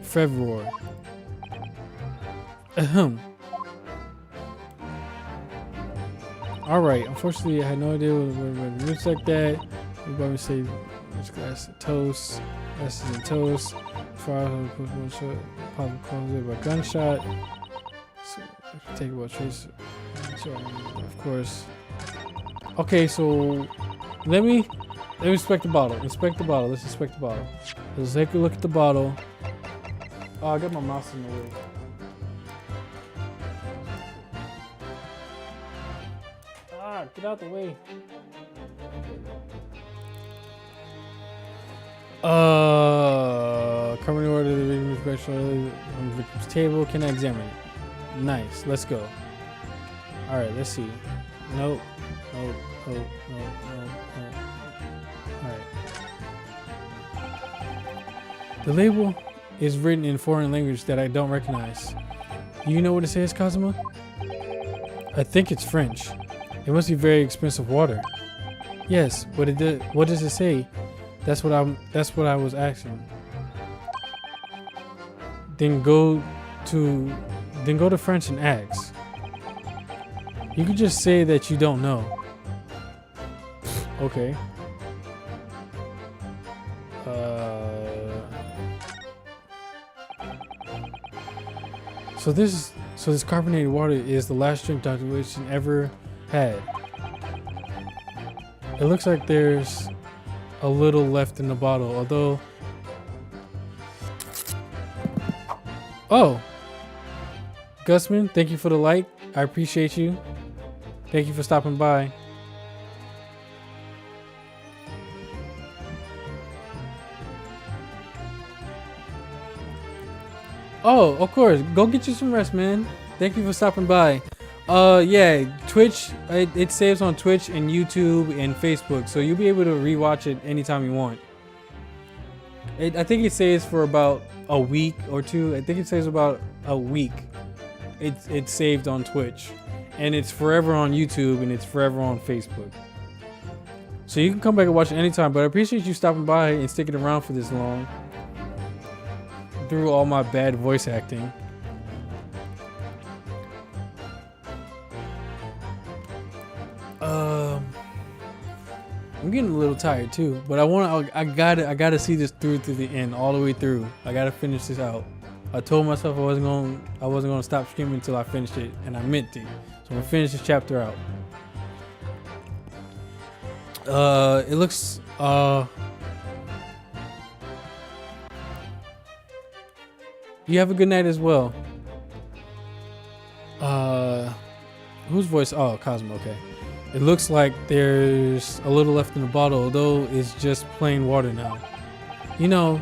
fervor. Ahem. Alright, unfortunately I had no idea what it looks like that. We're going to say this glass of toast. Glasses of toast. Fire pop closed by gunshot. So take about trace. Of course. Okay, so let me inspect the bottle. Inspect the bottle. Let's inspect the bottle. Let's take a look at the bottle. Oh, I got my mouse in the way. Ah, get out the way. Coming to order the victim's special on the victim's table. Can I examine it? Nice. Let's go. All right. Let's see. Nope. Nope. Nope. Nope. Nope. Nope. All right. The label is written in foreign language that I don't recognize. Do you know what it says, Kazuma? I think it's French. It must be very expensive water. Yes, but what does it say? That's what I was asking. Then go to French and ask. You could just say that you don't know. Okay. So this carbonated water is the last drink Dr. Wilson ever had. It looks like there's a little left in the bottle, although. Oh, Gusman, thank you for the like. I appreciate you. Thank you for stopping by. Oh, of course. Go get you some rest, man. Thank you for stopping by. Yeah, Twitch, it saves on Twitch and YouTube and Facebook, so you'll be able to rewatch it anytime you want. I think it saves for about a week or two. I think it saves about a week. It's saved on Twitch, and it's forever on YouTube, and it's forever on Facebook. So you can come back and watch it anytime, but I appreciate you stopping by and sticking around for this long. Through all my bad voice acting. I'm getting a little tired too, but I gotta see this through to the end, all the way through. I gotta finish this out. I told myself I wasn't gonna stop streaming until I finished it, and I meant to. So I'm gonna finish this chapter out. It looks you have a good night as well. Whose voice? Oh, Cosmo. Okay. It looks like there's a little left in the bottle, although it's just plain water now. You know,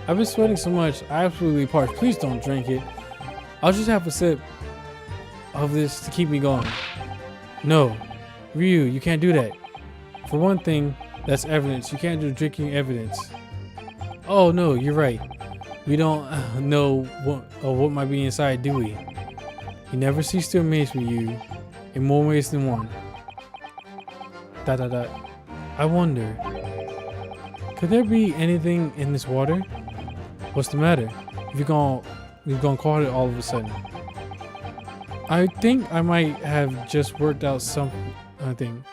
I've been sweating so much, I absolutely parched. Please don't drink it. I'll just have a sip. of this to keep me going. No, Ryu, you can't do that. For one thing, that's evidence. You can't do drinking evidence. Oh no, you're right. We don't know what might be inside, do we? You never cease to amaze me, you, in more ways than one. ... I wonder, could there be anything in this water? What's the matter? You've gone quiet all of a sudden. I think I might have just worked out something,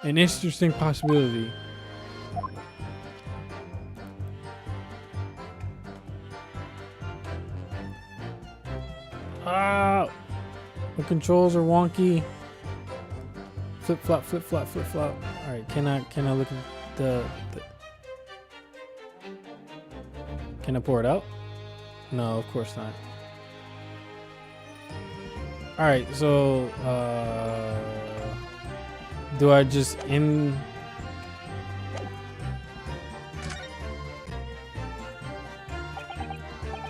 an interesting possibility. Ah, the controls are wonky. Flip flop, flip flop, flip flop. All right, can I look at the Can I pour it out? No, of course not. All right, so do I just end?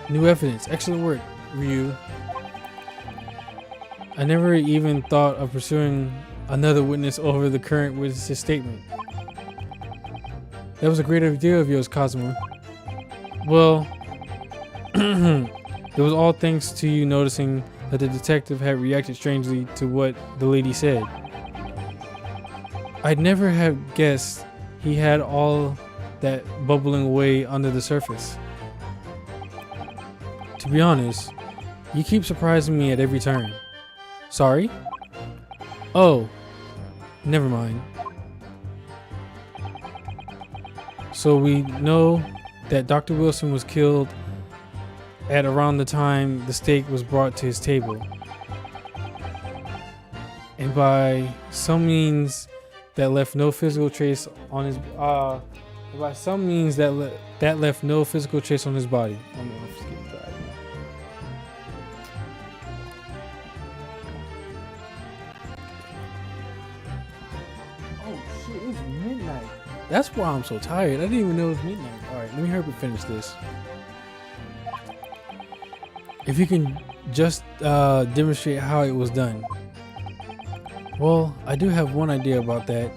New evidence. Excellent work, Ryu. I never even thought of pursuing another witness over the current witness's statement. That was a great idea of yours, Cosmo. Well, it was all thanks to you noticing that the detective had reacted strangely to what the lady said. I'd never have guessed he had all that bubbling away under the surface. To be honest, you keep surprising me at every turn. Sorry? Oh, never mind. So we know that Dr. Wilson was killed at around the time the steak was brought to his table. And by some means that left no physical trace on his that left no physical trace on his body. I'm just getting dry. Oh shit, it's midnight. That's why I'm so tired. I didn't even know it was midnight. Alright, let me hurry up and finish this. If you can just demonstrate how it was done. Well, I do have one idea about that.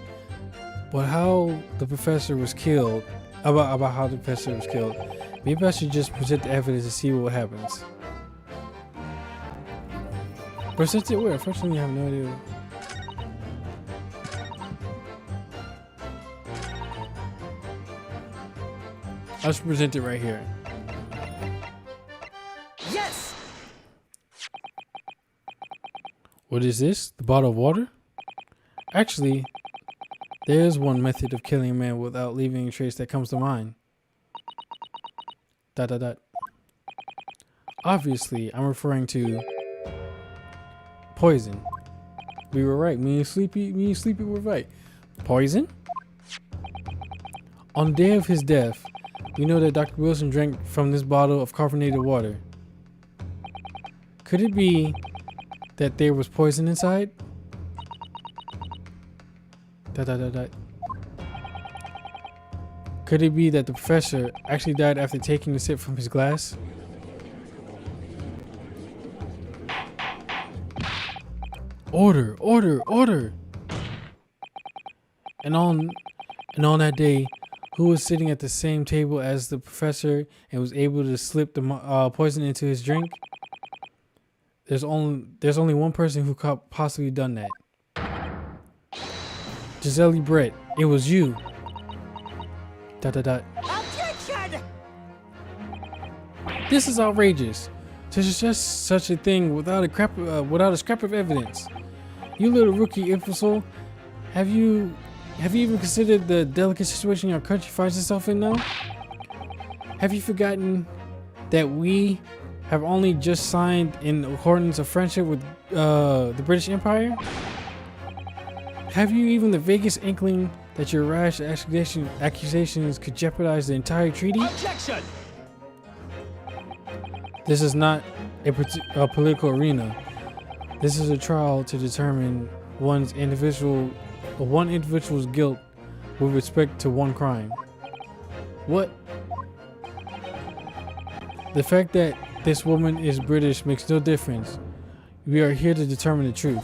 But how the professor was killed, about how the professor was killed, maybe I should just present the evidence and see what happens. Present it where? First thing, you have no idea. I should present it right here. Yes! What is this? The bottle of water? Actually, there is one method of killing a man without leaving a trace that comes to mind. ... Obviously, I'm referring to poison. We were right. Me and Sleepy were right. Poison? On the day of his death, we know that Dr. Wilson drank from this bottle of carbonated water. Could it be that there was poison inside? ... Could it be that the professor actually died after taking a sip from his glass? Order, order, order! And on that day, who was sitting at the same table as the professor and was able to slip the poison into his drink? There's only one person who could possibly done that. Giselle Brett, it was you. ... Objection! This is outrageous. There's just such a thing without a scrap of evidence. You little rookie imbecile. Have you even considered the delicate situation your country finds itself in now? Have you forgotten that we have only just signed in accordance of friendship with the British Empire? Have you even the vaguest inkling that your rash accusations could jeopardize the entire treaty? Objection! This is not a political arena. This is a trial to determine one individual's guilt with respect to one crime. What? The fact that this woman is British makes no difference. We are here to determine the truth.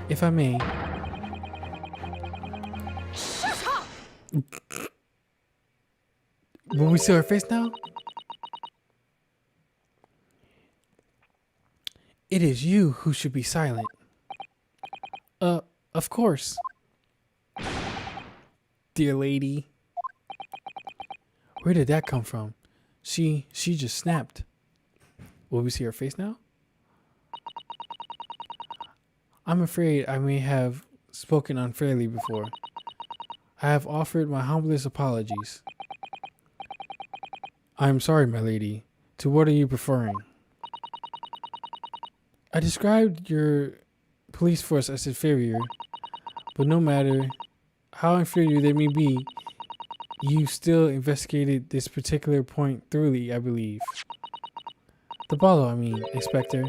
If I may. Shut up! Will we see her face now? It is you who should be silent. Of course. Dear lady. Where did that come from? She just snapped. Will we see her face now? I'm afraid I may have spoken unfairly before. I have offered my humblest apologies. I am sorry, my lady. To what are you preferring? I described your police force as inferior, but no matter how inferior they may be, you still investigated this particular point thoroughly, I believe. The bottle, I mean, Inspector,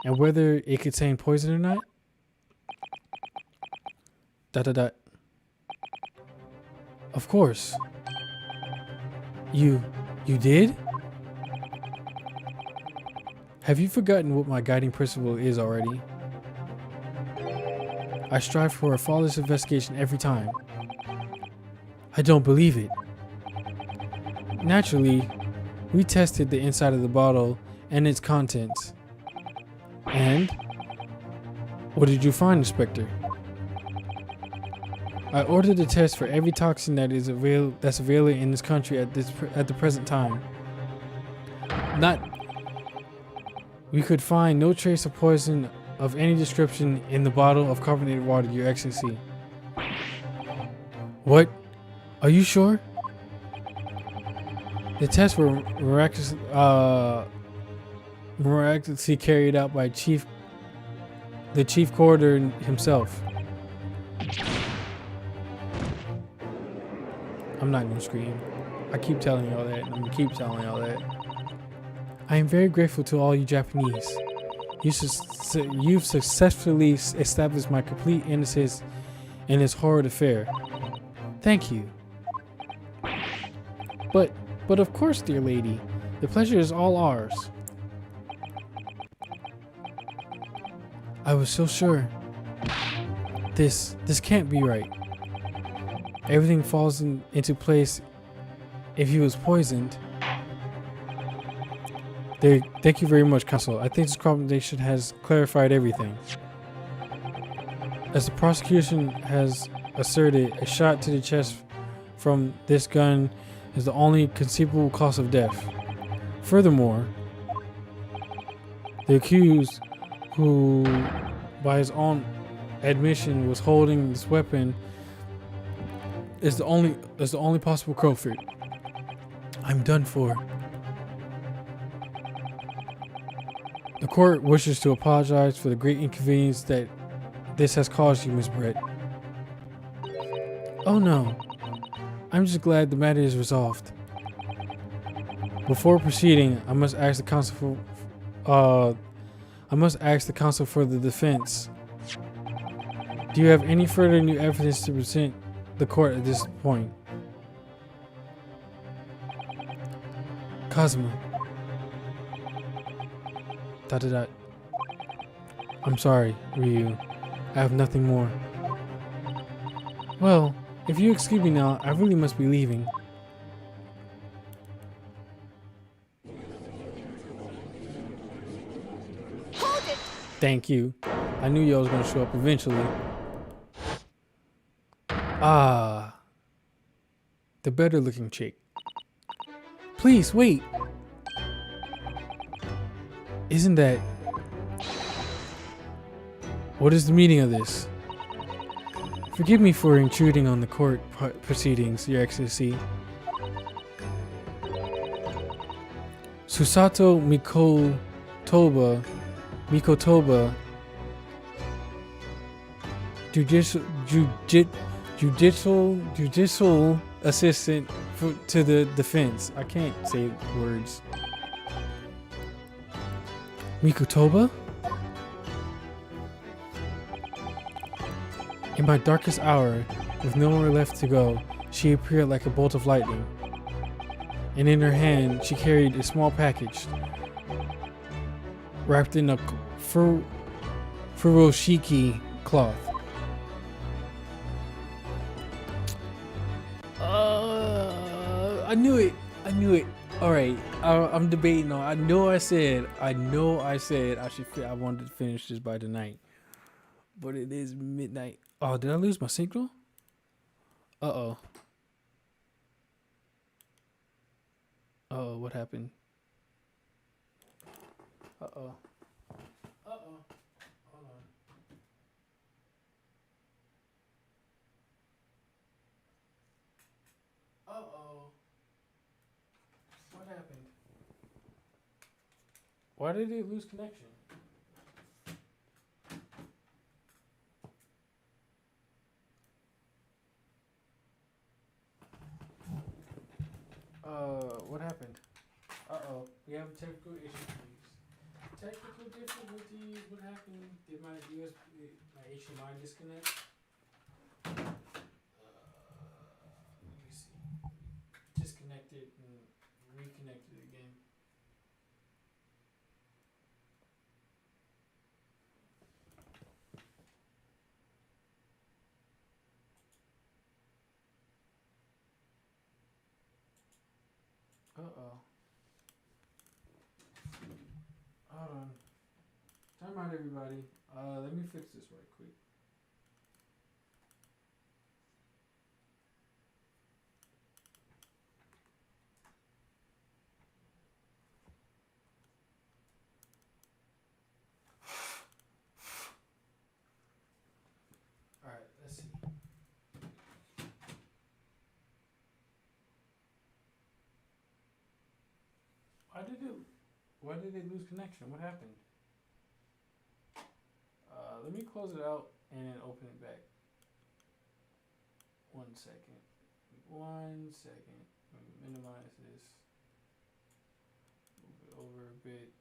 and whether it contained poison or not? ... Of course. You did? Have you forgotten what my guiding principle is already? I strive for a flawless investigation every time. I don't believe it. Naturally, we tested the inside of the bottle and its contents. And? What did you find, Inspector? I ordered a test for every toxin that's available in this country at the present time. We could find no trace of poison of any description in the bottle of carbonated water, Your Excellency. What? Are you sure? The tests were miraculously carried out by the chief coroner himself. I'm not gonna scream. I keep telling y'all that. I'm gonna keep telling y'all that. I am very grateful to all you Japanese. You've successfully established my complete innocence in this horrid affair. Thank you. But of course, dear lady, the pleasure is all ours. I was so sure. This can't be right. Everything falls into place if he was poisoned. Thank you very much, Counsel. I think this recommendation has clarified everything. As the prosecution has asserted, a shot to the chest from this gun is the only conceivable cause of death. Furthermore, the accused, who by his own admission was holding this weapon, is the only possible culprit. I'm done for. The court wishes to apologize for the great inconvenience that this has caused you, Miss Brett. Oh no, I'm just glad the matter is resolved. Before proceeding, I must ask the counsel for the defense. Do you have any further new evidence to present the court at this point? Kazuma. ... I'm sorry, Ryu. I have nothing more. Well, if you excuse me now, I really must be leaving. Hold it! Thank you. I knew y'all was gonna show up eventually. Ah. The better looking chick. Please, wait. Isn't that... What is the meaning of this? Forgive me for intruding on the court proceedings, Your Excellency. Susato Mikotoba, judicial assistant to the defense. I can't say words. Mikotoba? In my darkest hour, with nowhere left to go, she appeared like a bolt of lightning. and in her hand she carried a small package wrapped in a furoshiki cloth. I knew it. All right, I'm debating on. I know I said I wanted to finish this by tonight, but it is midnight. Oh, did I lose my signal? Uh-oh. Uh-oh, what happened? Uh-oh. Uh-oh. Hold on. Uh-oh. What happened? Why did it lose connection? What happened? Uh-oh. We have technical issues. Technical difficulties. What happened? Did my USB, my HDMI disconnect? Let me see. Disconnected and reconnected again. Uh-oh. Hold on. Time out, everybody. Let me fix this right quick. All right, let's see. Why did it lose connection? What happened? Let me close it out and then open it back. 1 second. 1 second. Let me minimize this. Move it over a bit.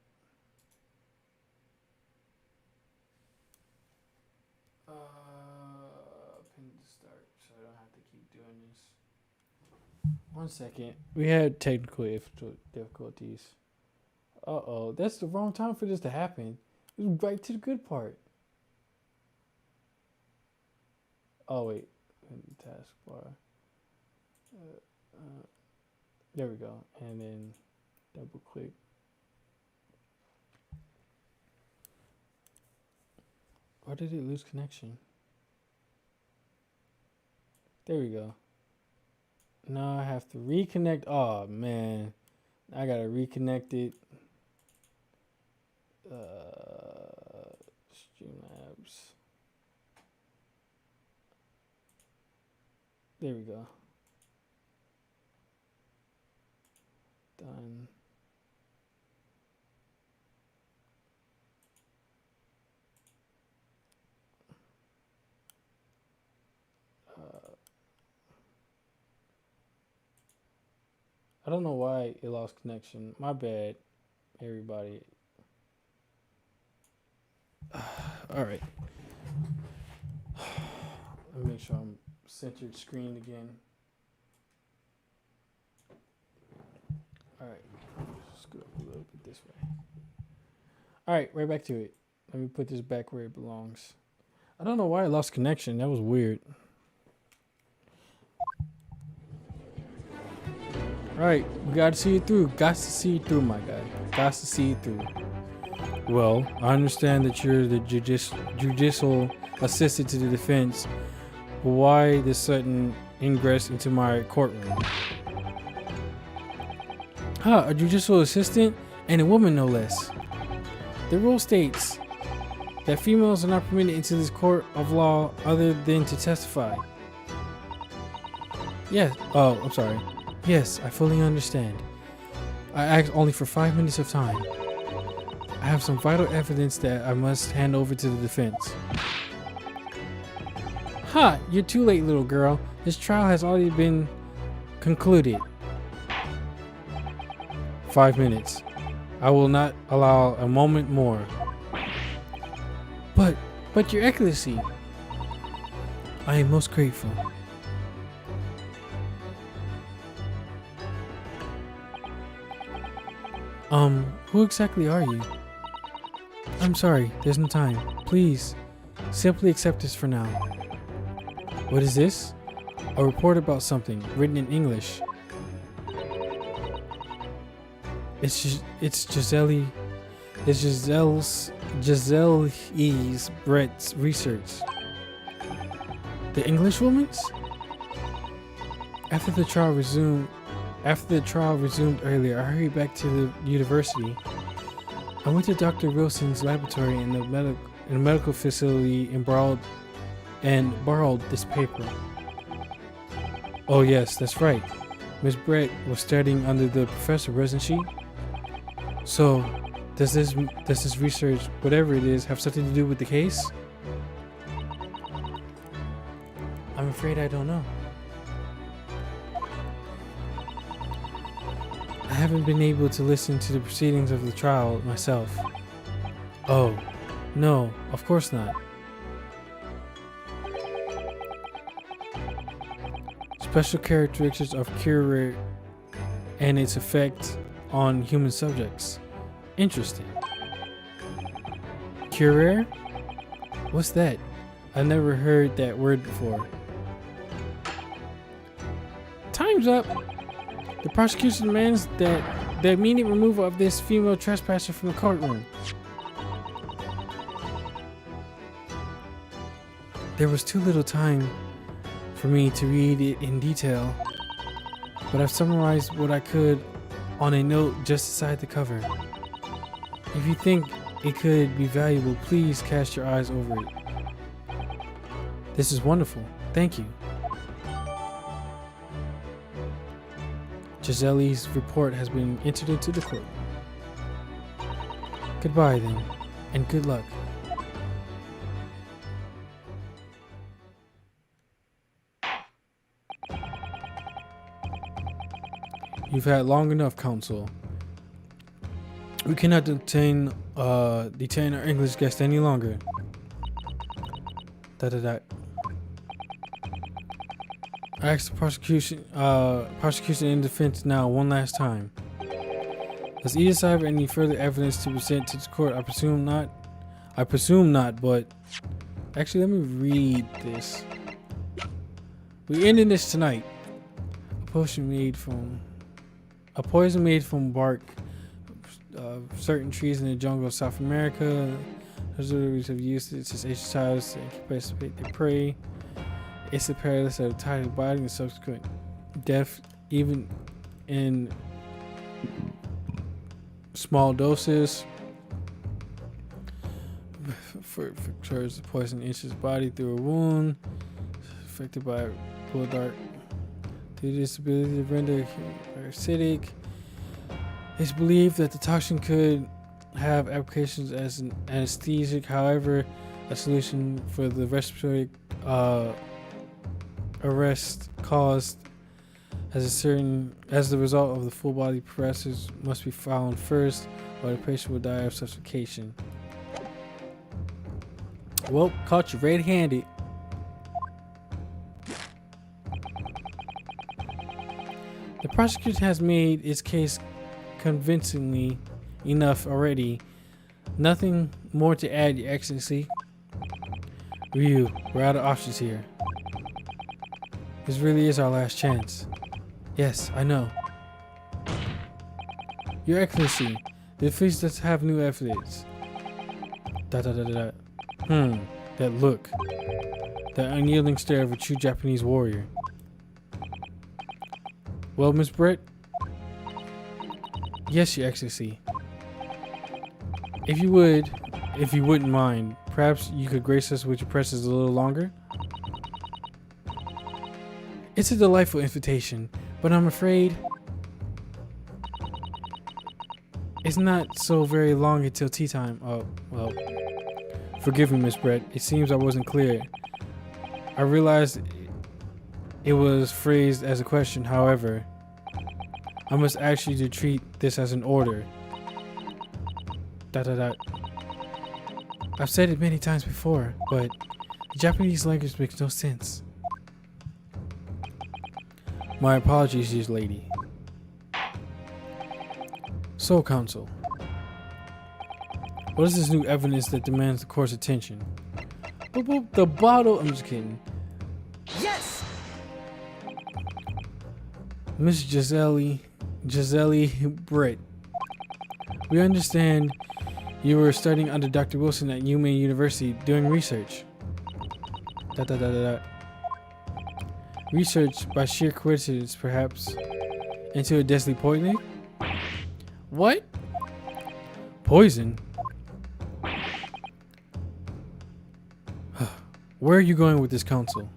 Pin to start so I don't have to keep doing this. 1 second. We had technical difficulties. Uh-oh. That's the wrong time for this to happen. It was right to the good part. Oh, wait. Taskbar. There we go. And then double click. Why did it lose connection? There we go. Now I have to reconnect. Oh, man. I got to reconnect it. Streamlabs. There we go. Done. I don't know why it lost connection. My bad, everybody. All right. Let me make sure I'm centered screen again. All right. Scoot up a little bit this way. All right, right back to it. Let me put this back where it belongs. I don't know why I lost connection. That was weird. All right, we got to see it through. Got to see it through, my guy. Got to see it through. Well, I understand that you're the judicial assistant to the defense, but why this sudden ingress into my courtroom? A judicial assistant and a woman, no less. The rule states that females are not permitted into this court of law other than to testify. Yes. Oh, I'm sorry. Yes, I fully understand. I asked only for 5 minutes of time. I have some vital evidence that I must hand over to the defense. Ha! You're too late, little girl. This trial has already been concluded. 5 minutes. I will not allow a moment more. But your excellency, I am most grateful. Who exactly are you? I'm sorry, there's no time. Please, simply accept this for now. What is this? A report about something, written in English. It's Giselle E. Brett's research. The English woman's? After the trial resumed earlier, I hurried back to the university. I went to Dr. Wilson's laboratory in the medical facility and borrowed this paper. Oh yes, that's right. Miss Brett was studying under the professor, wasn't she? So, does this research, whatever it is, have something to do with the case? I'm afraid I don't know. I haven't been able to listen to the proceedings of the trial myself. Oh, no, of course not. Special characteristics of Curare and its effect on human subjects. Interesting. Curare? What's that? I never heard that word before. Time's up. The prosecution demands that the immediate removal of this female trespasser from the courtroom. There was too little time for me to read it in detail, but I've summarized what I could on a note just beside the cover. If you think it could be valuable, please cast your eyes over it. This is wonderful. Thank you. Giselle's report has been entered into the court. Goodbye then, and good luck. You've had long enough, counsel. We cannot detain our English guest any longer. I ask the prosecution and defense now one last time. Does either side have any further evidence to present to the court? I presume not. But actually, let me read this. We ended this tonight. A poison made from bark of certain trees in the jungle of South America. Preservers have used it since ancient times to incubate their prey. It's a paralysis of the tired body and subsequent death, even in small doses. For the poison enters the body through a wound, affected by a bullet dart. Due to this ability to render acidic, it's believed that the toxin could have applications as an anesthetic. However, a solution for the respiratory arrest caused as the result of the full body paralysis must be found first, or the patient will die of suffocation. Well, caught you red-handed. The prosecution has made its case convincingly enough already. Nothing more to add, Your Excellency. Ryu, we're out of options here. This really is our last chance. Yes, I know. Your Excellency, the defense does have new evidence. That look. That unyielding stare of a true Japanese warrior. Well, Miss Brett? Yes, Your Excellency. If you wouldn't mind, perhaps you could grace us with your presence a little longer? It's a delightful invitation, but I'm afraid it's not so very long until tea time. Oh, well. Forgive me, Miss Brett. It seems I wasn't clear. I realized it was phrased as a question. However, I must ask you to treat this as an order. I've said it many times before, but the Japanese language makes no sense. My apologies, dear lady. So, Counsel, what is this new evidence that demands the court's attention? Boop, boop, the bottle. I'm just kidding. Yes! Miss Giselle Britt, we understand you were studying under Dr. Wilson at UMaine University doing research. Research by sheer coincidence, perhaps, into a deadly poison? What? Poison? Where are you going with this, Counsel?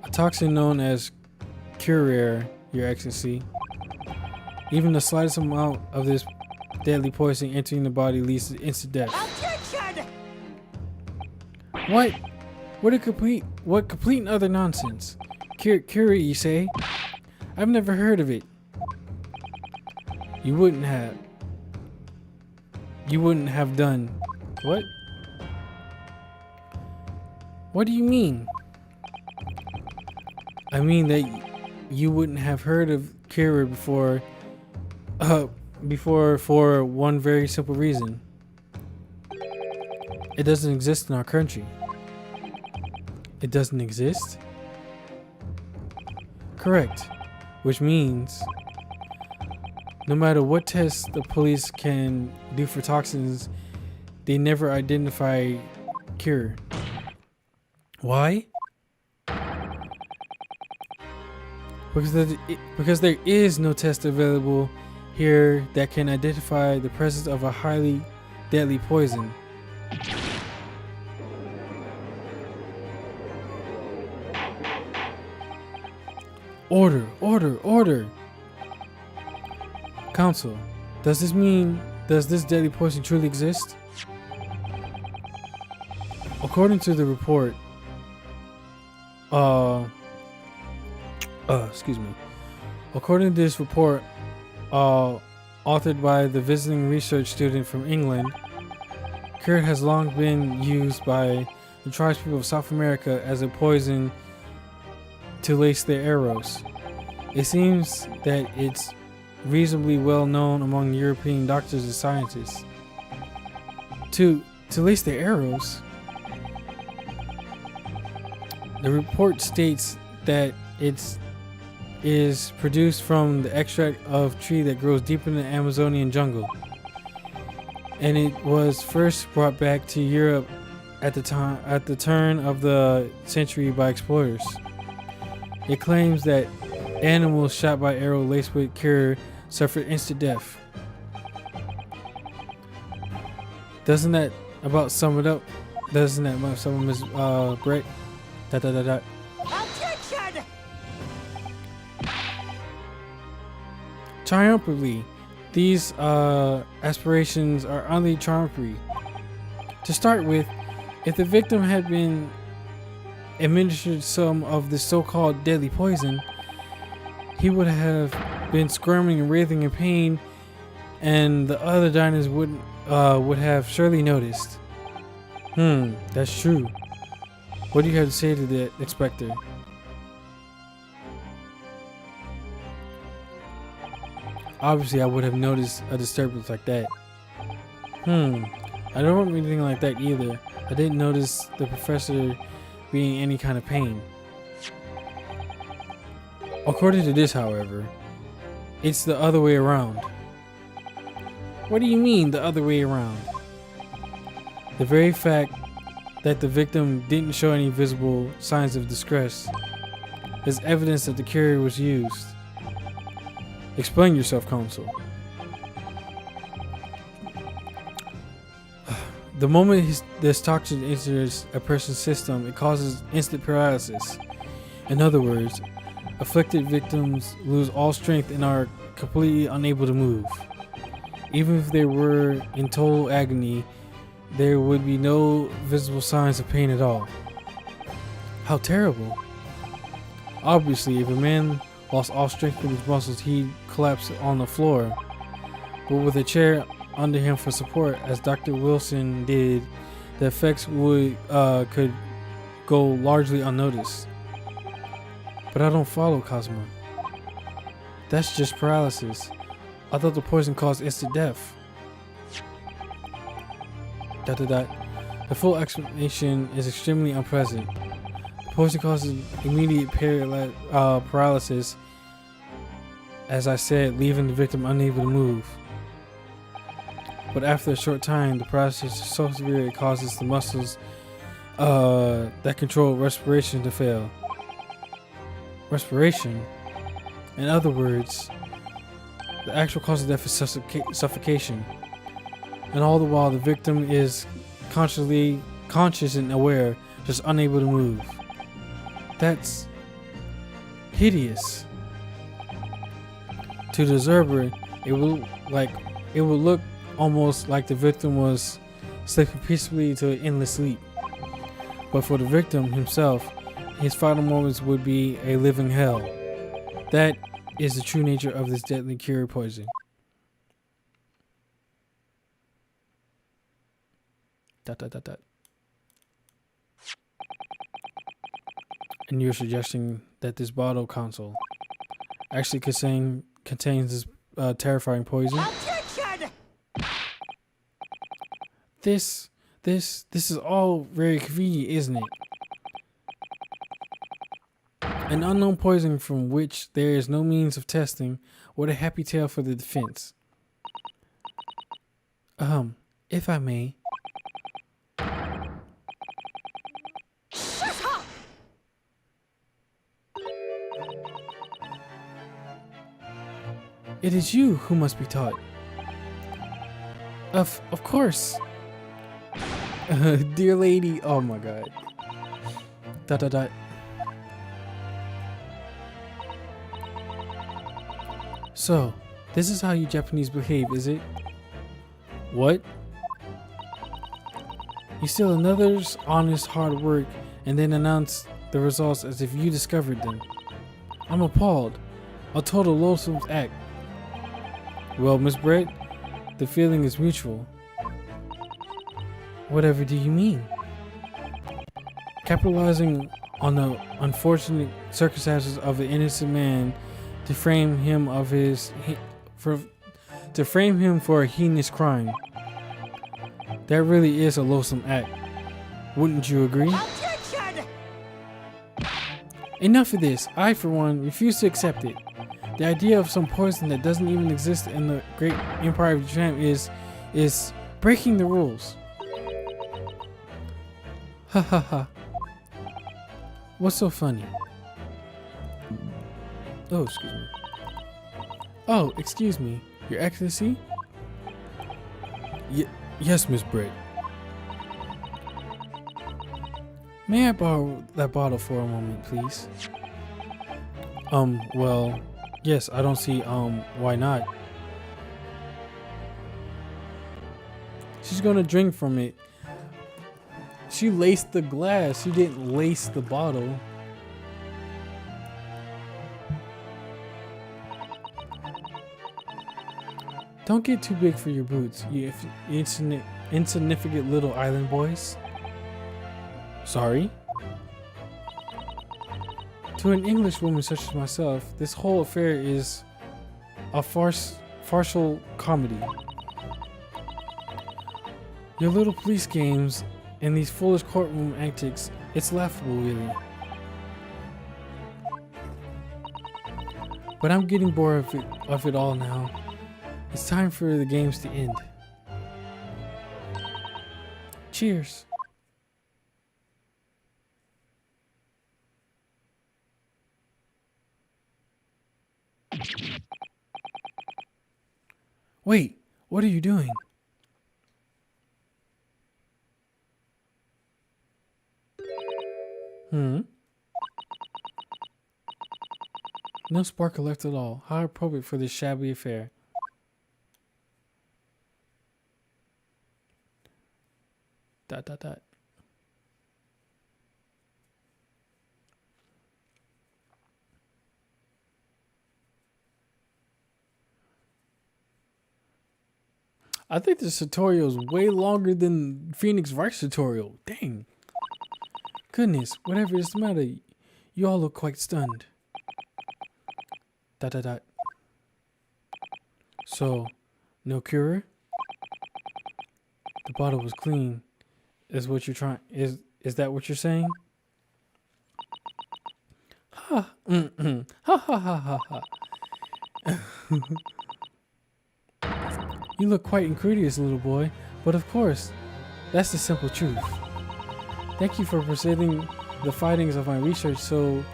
A toxin known as Curare, Your Excellency. Even the slightest amount of this deadly poison entering the body leads to instant death. Objection! What? What complete and other nonsense? Curare, you say? I've never heard of it. You wouldn't have done. What? What do you mean? I mean that you wouldn't have heard of Curare before for one very simple reason. It doesn't exist in our country. It doesn't exist? Correct. Which means no matter what tests the police can do for toxins, they never identify cure. Why? Because there is no test available here that can identify the presence of a highly deadly poison. Order, order, order! Counsel, does this deadly poison truly exist? According to the report, according to this report, authored by the visiting research student from England, curare has long been used by the tribes people of South America as a poison to lace their arrows. It seems that it's reasonably well known among European doctors and scientists. To lace their arrows? The report states that it is produced from the extract of tree that grows deep in the Amazonian jungle, and it was first brought back to Europe at the turn of the century by explorers. It claims that animals shot by arrow laced with curare suffered instant death. Doesn't that about sum it up? Doesn't that about sum Ms. Brett? Objection! Triumphantly, these aspirations are only triumphantly. To start with, if the victim had been administered some of the so-called deadly poison, he would have been squirming and writhing in pain, and the other diners would have surely noticed. That's true. What do you have to say to that, Inspector? Obviously, I would have noticed a disturbance like that. I don't remember anything like that either. I didn't notice the professor being in any kind of pain. According to this, however, it's the other way around. What do you mean, the other way around? The very fact that the victim didn't show any visible signs of distress is evidence that the curare was used. Explain yourself, Counsel. The moment this toxin enters a person's system, it causes instant paralysis. In other words, afflicted victims lose all strength and are completely unable to move. Even if they were in total agony, there would be no visible signs of pain at all. How terrible. Obviously, if a man lost all strength in his muscles, he'd collapse on the floor. But with a chair under him for support, as Dr. Wilson did, the effects could go largely unnoticed. But I don't follow, Cosmo. That's just paralysis. I thought the poison caused instant death. Dot dot dot. The full explanation is extremely unpleasant. The poison causes immediate paralysis, as I said, leaving the victim unable to move. But after a short time, the paralysis is so severe it causes the muscles that control respiration to fail. Respiration? In other words, the actual cause of death is suffocation. And all the while, the victim is conscious and aware, just unable to move. That's hideous. To the observer, it will look almost like the victim was sleeping peacefully to an endless sleep. But for the victim himself, his final moments would be a living hell. That is the true nature of this deadly cure poison. Dot dot dot dot. And you're suggesting that this bottle console actually contains this terrifying poison? Objection! This is all very convenient, isn't it? An unknown poison from which there is no means of testing. What a happy tale for the defense. If I may. Shut up! It is you who must be taught. Of course. Dear lady, oh my god. Dot dot dot. So, this is how you Japanese behave, is it? What? You steal another's honest hard work and then announce the results as if you discovered them. I'm appalled. A total loathsome act. Well, Miss Brett, the feeling is mutual. Whatever do you mean? Capitalizing on the unfortunate circumstances of an innocent man to frame him for a heinous crime. That really is a loathsome act. Wouldn't you agree? Objection! Enough of this. I, for one, refuse to accept it. The idea of some poison that doesn't even exist in the great empire of Japan is breaking the rules. Ha ha ha. What's so funny? Oh, excuse me. Oh, excuse me. Your Excellency? Yes, Miss Britt. May I borrow that bottle for a moment, please? Well, yes, I don't see, why not? She's gonna drink from it. She laced the glass. She didn't lace the bottle. Don't get too big for your boots, you insignificant little island boys. Sorry? To an English woman such as myself, this whole affair is a farcical comedy. Your little police games and these foolish courtroom antics, it's laughable, really. But I'm getting bored of it all now. It's time for the games to end. Cheers. Wait, what are you doing? No sparkle left at all. How appropriate for this shabby affair. Dot dot dot. I think this tutorial is way longer than Phoenix Wright's tutorial. Dang. Goodness, whatever is the matter, you all look quite stunned. Dot dot dot. So, no cure? The bottle was clean. Is what you're trying? Is that what you're saying? Ha! Ha ha ha ha ha! You look quite incredulous, little boy. But of course, that's the simple truth. Thank you for presenting the findings of my research so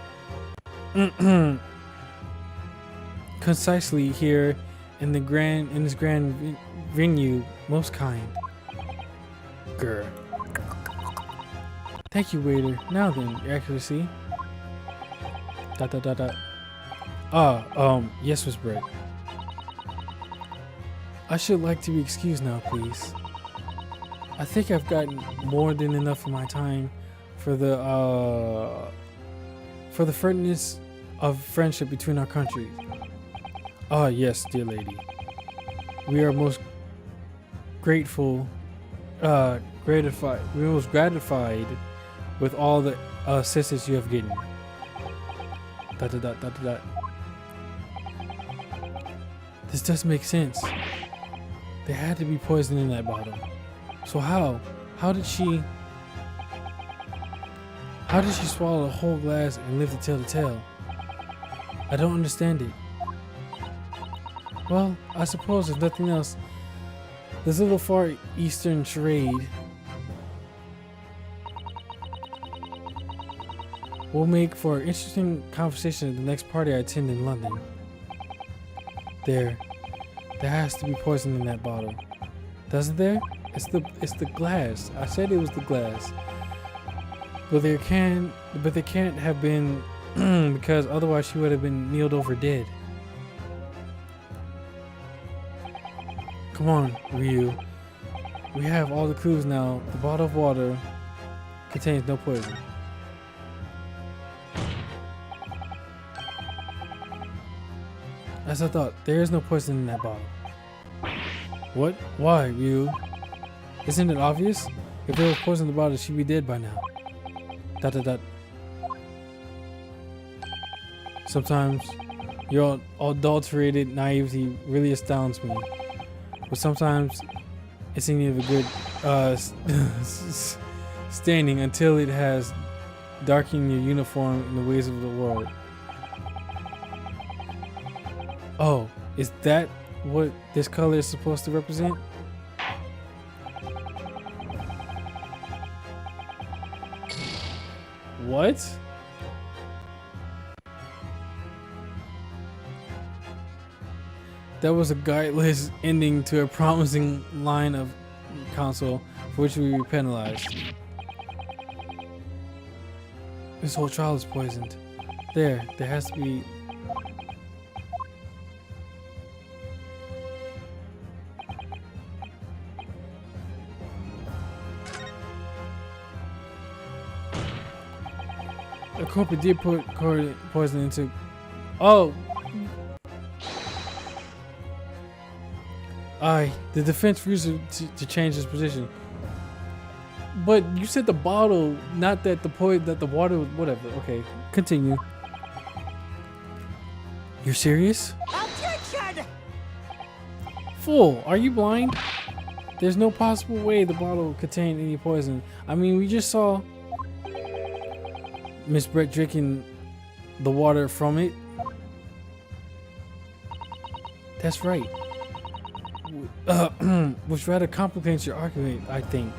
concisely here in this grand venue. Most kind. Grr. Thank you, waiter. Now then, Your Excellency. Dot dot dot dot. Yes, Miss Brett. I should like to be excused now, please. I think I've gotten more than enough of my time for the friendliness of friendship between our countries. Ah, yes, dear lady. We are most gratified. We are most gratified with all the assistance you have given. Dot dot dot dot dot. This does make sense. There had to be poison in that bottle. So how? How did she swallow the whole glass and live to tell the tale? I don't understand it. Well, I suppose if nothing else, this little Far Eastern charade will make for an interesting conversation at the next party I attend in London. There has to be poison in that bottle. Doesn't there? It's the glass. I said it was the glass. But they can't have been because otherwise she would have been kneeled over dead. Come on, Ryu. We have all the clues now. The bottle of water contains no poison. As I thought, there is no poison in that bottle. What? Why, Ryu? Isn't it obvious? If there was poison in the bottle, she'd be dead by now. Dot dot dot. Sometimes your adulterated naivety really astounds me. But sometimes it's in need of a good standing until it has darkened your uniform in the ways of the world. Oh, is that what this color is supposed to represent? What? That was a guideless ending to a promising line of counsel for which we were penalized. This whole trial is poisoned. There has to be. A corporate did put poison into. Oh! The defense refused to change his position. But you said the bottle, not that the water was whatever. Okay, continue. You're serious? Objection! Fool, are you blind? There's no possible way the bottle contained any poison. I mean, we just saw Miss Brett drinking the water from it. That's right. Which rather complicates your argument, I think.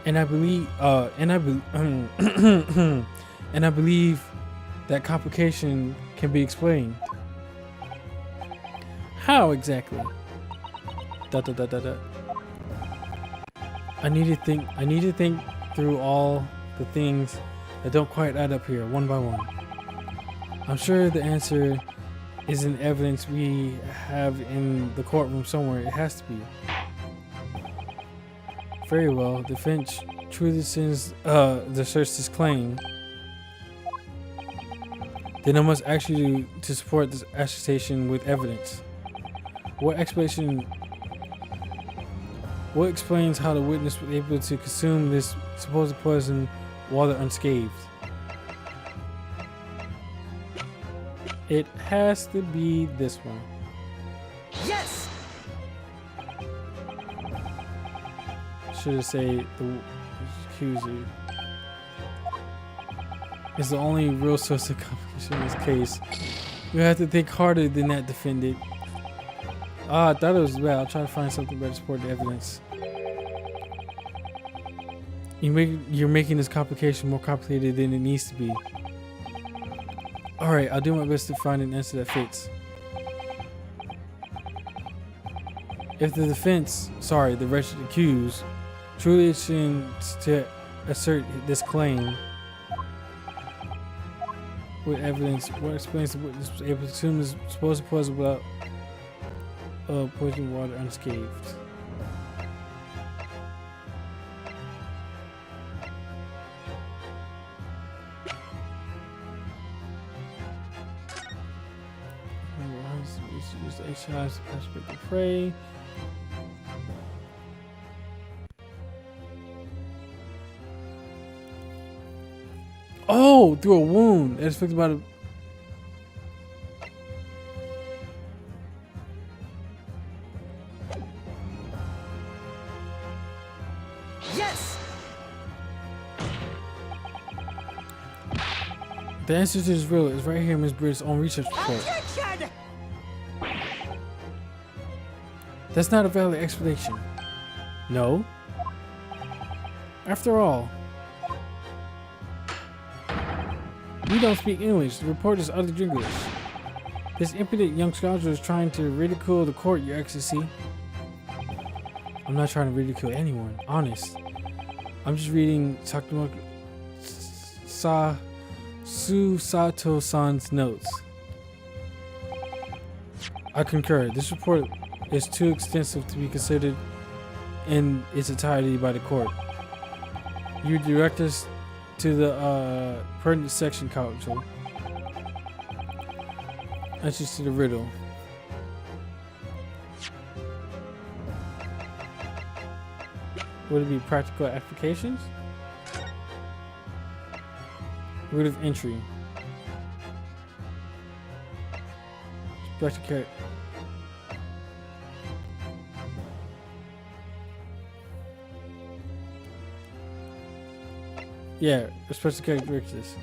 And I believe, and I believe that complication can be explained. How exactly? Dot dot dot dot dot. I need to think through all the things that don't quite add up here, one by one. I'm sure the answer is in evidence we have in the courtroom somewhere. It has to be. Very well. Defense truly sends the search this claim. Then I must ask you to support this accusation with evidence. What explains how the witness was able to consume this supposed poison while they're unscathed? It has to be this one. Yes! Should have say the accuser is the only real source of complication in this case. You have to think harder than that, defendant. I thought it was bad. I'll try to find something better to support the evidence. You're making this complication more complicated than it needs to be. Alright, I'll do my best to find an answer that fits. If the the wretched accused, truly intends to assert this claim with evidence, what explains the witness was able to consume his supposed poison without poisoning water unscathed? Use the HIs to aspect the prey. Oh, through a wound that's affected by the. Yes! The answer to this riddle is right here in Ms. Britt's own research report. Attention! That's not a valid explanation. No. After all, you don't speak English. The report is utterly English. This impudent young scoundrel is trying to ridicule the court, Your Excellency. I'm not trying to ridicule anyone, honest. I'm just reading Susato-san's notes. I concur. This report is too extensive to be considered in its entirety by the court. You direct us to the pertinent section, counsel. That's just to the riddle. Would it be practical applications? Root of entry. Special character. Yeah, special characteristics.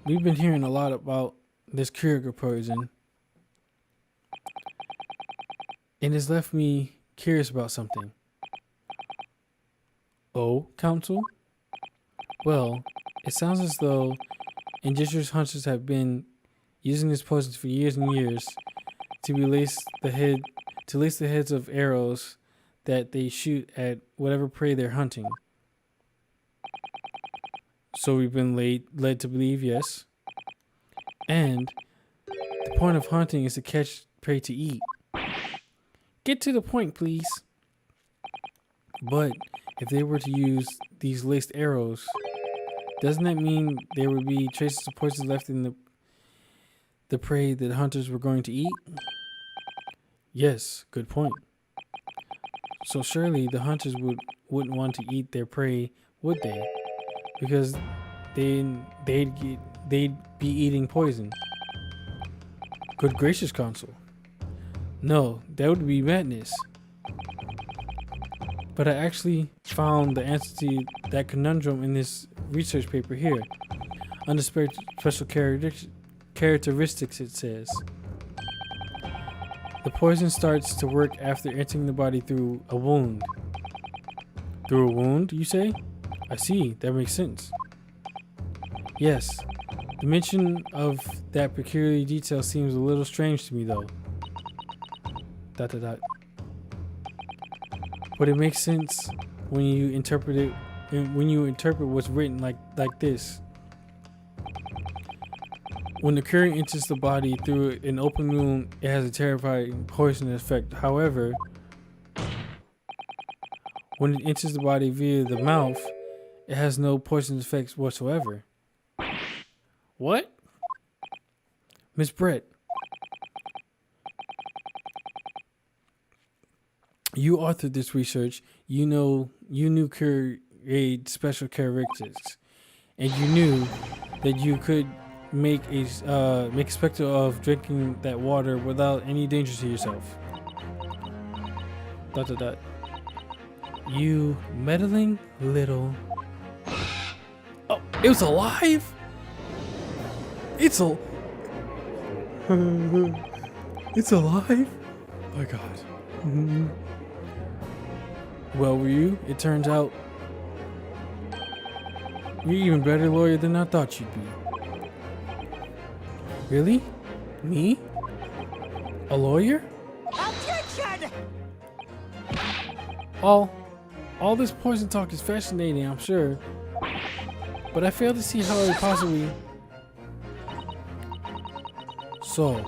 We've been hearing a lot about this Kruger poison, and it's left me curious about something. Oh, counsel? Well, it sounds as though indigenous hunters have been using this poison for years and years to lace the heads of arrows that they shoot at whatever prey they're hunting. So we've been led to believe, yes. And the point of hunting is to catch prey to eat. Get to the point, please. But if they were to use these laced arrows, doesn't that mean there would be traces of poison left in the prey that hunters were going to eat? Yes, good point. So surely the hunters wouldn't want to eat their prey, would they? Because they'd be eating poison. Good gracious, counsel. No, that would be madness. But I actually found the answer to that conundrum in this research paper here. Under special characteristics, it says. The poison starts to work after entering the body through a wound. Through a wound, you say? I see, that makes sense. Yes, the mention of that peculiar detail seems a little strange to me though. ... But it makes sense when you interpret it, when you interpret what's written like this. When the current enters the body through an open wound, it has a terrifying poisonous effect. However, when it enters the body via the mouth, it has no poisonous effects whatsoever. What? Miss Brett, you authored this research. You knew create special characteristics. and you knew that you could make a spectacle of drinking that water without any danger to yourself. ... You meddling little... Oh, it was alive? It's It's alive? Oh my god. Well, were you? It turns out you're even better lawyer than I thought you'd be. Really? Me? A lawyer? Objection! All this poison talk is fascinating, I'm sure. But I fail to see how it possibly... So,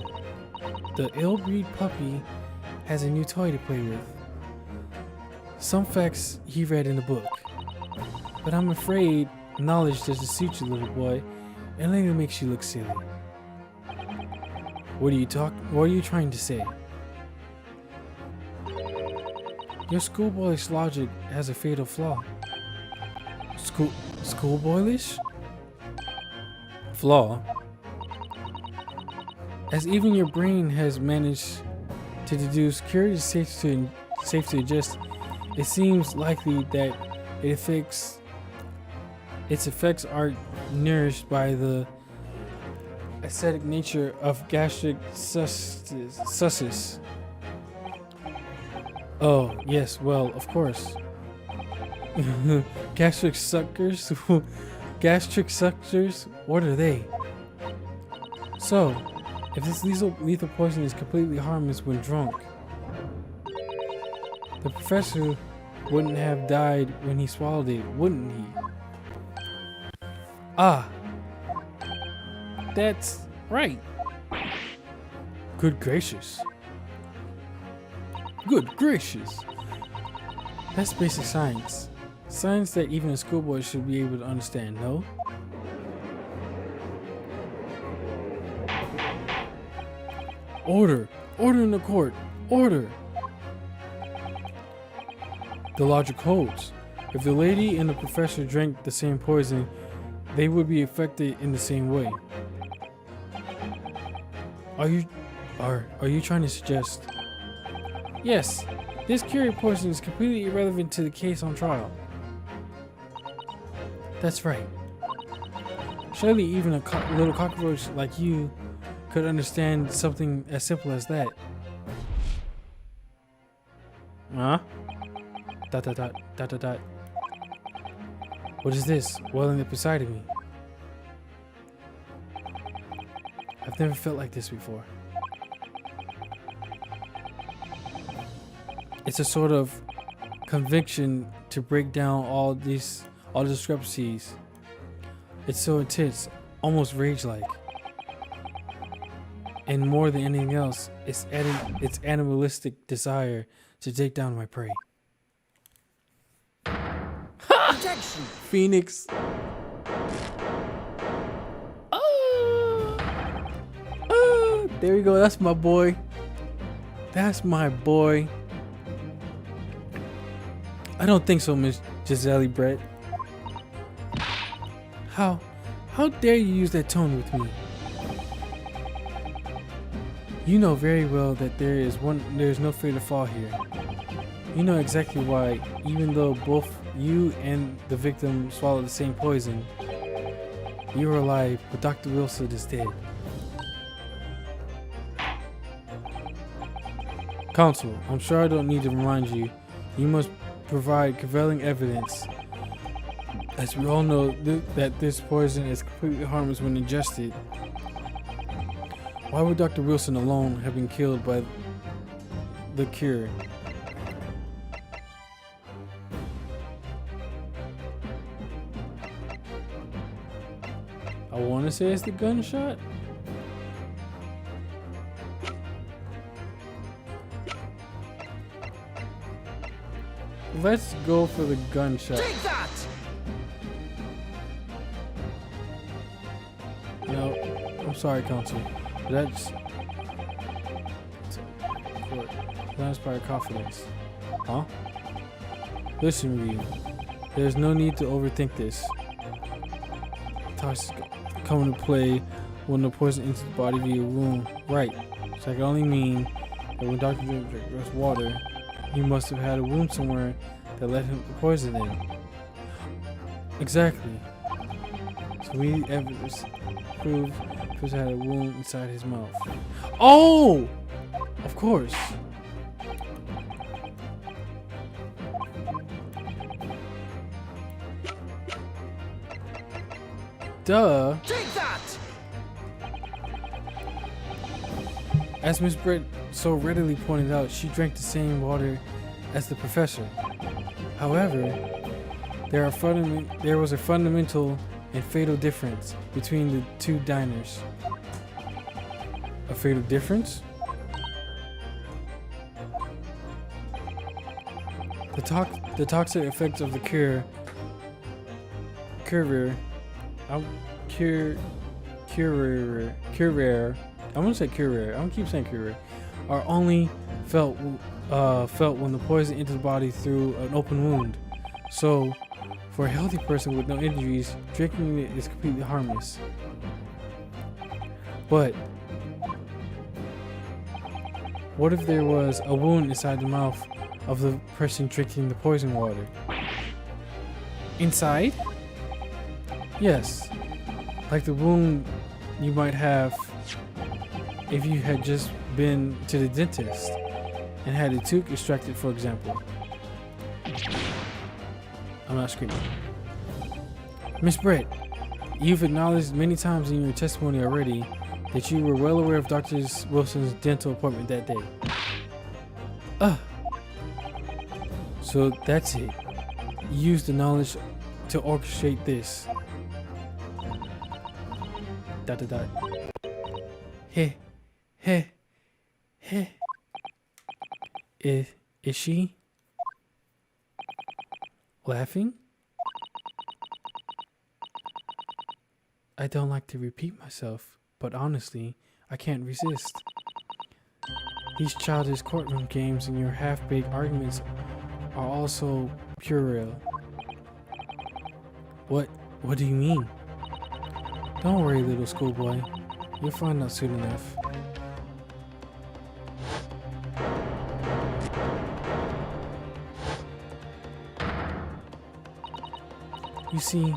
the ill-breed puppy has a new toy to play with. Some facts he read in the book. But I'm afraid knowledge doesn't suit you, little boy, and only makes you look silly. What are you trying to say? Your schoolboyish logic has a fatal flaw. Schoolboyish? Flaw? As even your brain has managed to deduce cure is safe to ingest, it seems likely that its effects are nourished by the acidic nature of gastric succus. Oh, yes, well, of course. Gastric suckers? Gastric suckers? What are they? So, if this lethal poison is completely harmless when drunk, the professor wouldn't have died when he swallowed it, wouldn't he? Ah, that's right. Good gracious. Good gracious. That's basic science. Science that even a schoolboy should be able to understand, no? Order! Order in the court! Order! The logic holds. If the lady and the professor drank the same poison, they would be affected in the same way. Are you trying to suggest? Yes, this curie poison is completely irrelevant to the case on trial. That's right. Surely even a little cockroach like you could understand something as simple as that. Huh? ... What is this welling up inside of me? I've never felt like this before. It's a sort of conviction to break down all discrepancies. It's so intense, almost rage-like. And more than anything else, it's animalistic desire to take down my prey. Objection! Phoenix. There we go. That's my boy. That's my boy. I don't think so, Miss Giselle Brett. How dare you use that tone with me? You know very well that there is no fatal flaw here. You know exactly why, even though both you and the victim swallowed the same poison, you are alive, but Dr. Wilson is dead. Counsel, I'm sure I don't need to remind you, you must provide compelling evidence. As we all know that this poison is completely harmless when ingested. Why would Dr. Wilson alone have been killed by the cure? I want to say it's the gunshot. Let's go for the gunshot. Take that! No, I'm sorry, counsel. That's by confidence. Huh? Listen, Ryu. There's no need to overthink this. toxins come into play when the poison enters the body via wound. Right. So that can only mean that when Dr. drank this water, he must have had a wound somewhere that let him the poison in. Exactly. So we evidence prove Chris had a wound inside his mouth. Oh! Of course. Duh. Take that! As Miss Britt so readily pointed out, she drank the same water as the professor. However, there was a fundamental and fatal difference between the two diners. A fatal difference? The toxic effects of the curer. I'm gonna say curer. I'm gonna keep saying curer. Are only felt when the poison enters the body through an open wound. So, for a healthy person with no injuries, drinking it is completely harmless. But what if there was a wound inside the mouth of the person drinking the poison water? Inside? Yes, like the wound you might have if you had just been to the dentist and had a tooth extracted, for example. I'm not screaming. Miss Britt, you've acknowledged many times in your testimony already that you were well aware of Dr. Wilson's dental appointment that day. So that's it. You used the knowledge to orchestrate this. ... Heh. Is she laughing? I don't like to repeat myself, but honestly, I can't resist. These childish courtroom games and your half-baked arguments are also puerile. What do you mean? Don't worry, little schoolboy. You'll find out soon enough. You see,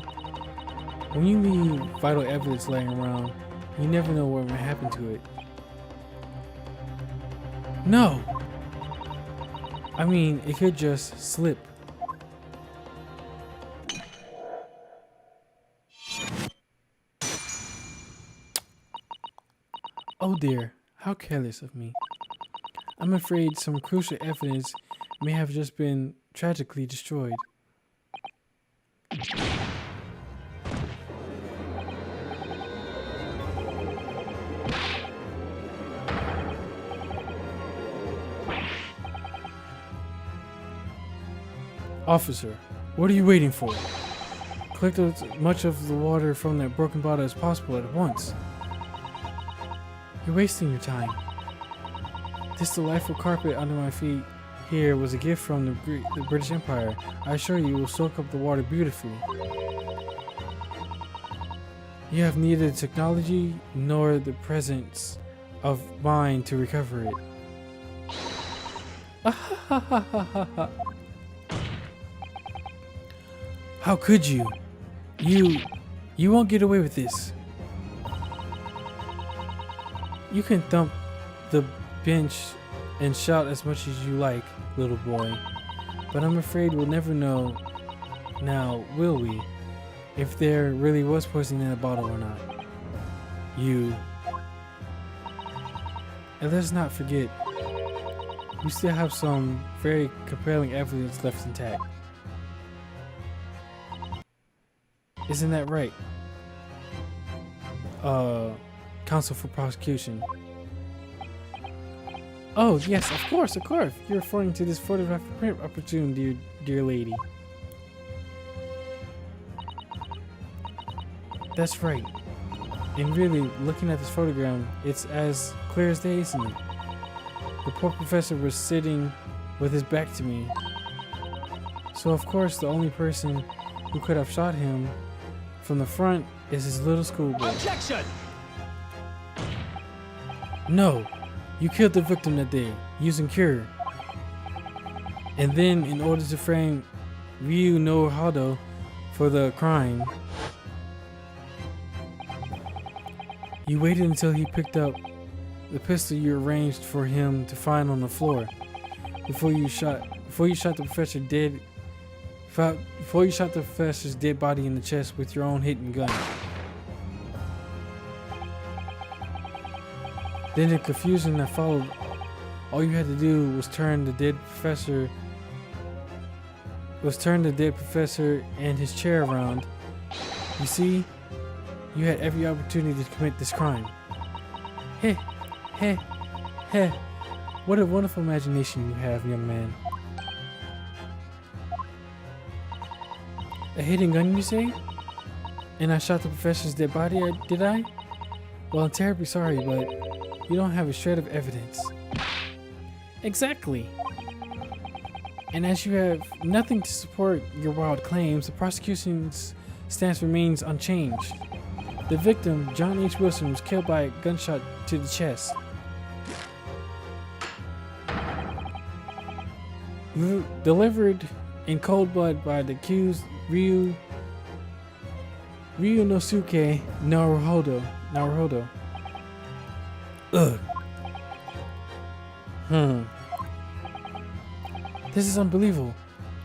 when you leave vital evidence laying around, you never know what might happen to it. No! I mean, it could just slip. Oh dear, how careless of me. I'm afraid some crucial evidence may have just been tragically destroyed. Officer, what are you waiting for? Collect as much of the water from that broken bottle as possible at once. You're wasting your time. This delightful carpet under my feet here was a gift from the British Empire. I assure you it will soak up the water beautifully. You have neither the technology nor the presence of mind to recover it. How could you? You won't get away with this. You can thump the bench and shout as much as you like, little boy, but I'm afraid we'll never know now, will we, if there really was poison in the bottle or not. And let's not forget, we still have some very compelling evidence left intact. Isn't that right? Counsel for prosecution. Oh, yes, of course. You're referring to this photographic print opportunity, dear lady. That's right. And really, looking at this photograph, it's as clear as day, isn't it? The poor professor was sitting with his back to me. So, of course, the only person who could have shot him From the front is his little schoolboy. Objection! No, you killed the victim that day using cure. And then, in order to frame Ryu Nohado for the crime, you waited until he picked up the pistol you arranged for him to find on the floor before you shot the professor's dead body in the chest with your own hidden gun. Then the confusion that followed, all you had to do was turn the dead professor and his chair around. You see, you had every opportunity to commit this crime. Heh, heh, heh. What a wonderful imagination you have, young man. A hidden gun, you say? And I shot the professor's dead body, did I? Well, I'm terribly sorry, but you don't have a shred of evidence. Exactly. And as you have nothing to support your wild claims, the prosecution's stance remains unchanged. The victim, John H. Wilson, was killed by a gunshot to the chest. Delivered in cold blood by the accused Ryu Nosuke Naruhodo. Ugh. This is unbelievable.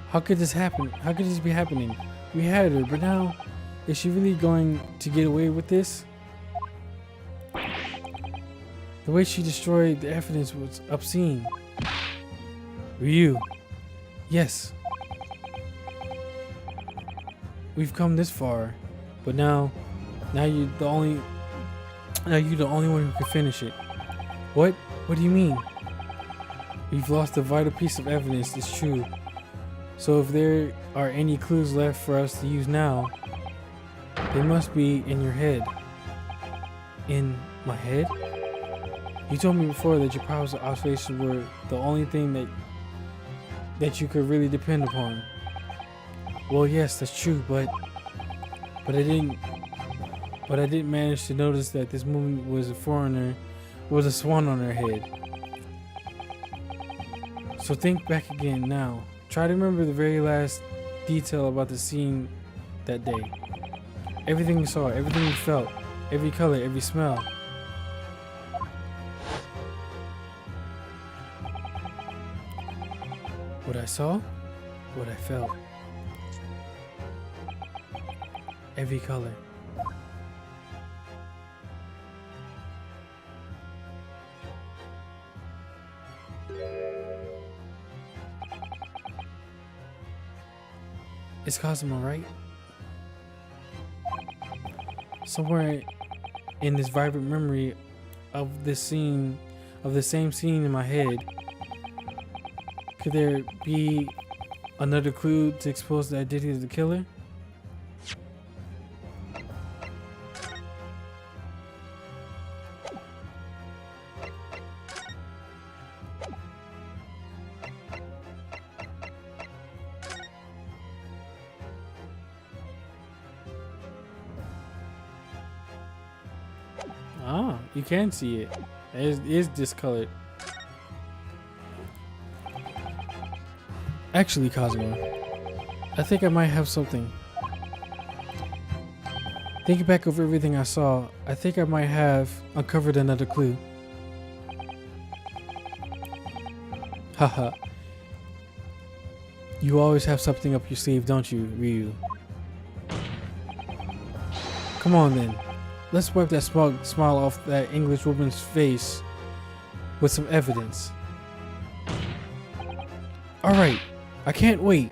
How could this happen? How could this be happening? We had her, but now, is she really going to get away with this? The way she destroyed the evidence was obscene. Ryu. Yes. We've come this far, but now you're the only one who can finish it. What? What do you mean? We've lost a vital piece of evidence, it's true. So if there are any clues left for us to use now, they must be in your head. In my head? You told me before that your powers of observation were the only thing that you could really depend upon. Well, yes, that's true, but I didn't manage to notice that this woman was a foreigner, was a swan on her head. So think back again now. Try to remember the very last detail about the scene that day. Everything you saw, everything you felt, every color, every smell. What I saw, what I felt. Every color. It's Cosmo, right? Somewhere in this vibrant memory of this scene, of the same scene in my head, could there be another clue to expose the identity of the killer? Ah, you can see it. It is discolored. Actually, Cosmo, I think I might have something. Thinking back over everything I saw, I think I might have uncovered another clue. Haha. You always have something up your sleeve, don't you, Ryu? Come on then. Let's wipe that smile off that English woman's face with some evidence. Alright, I can't wait.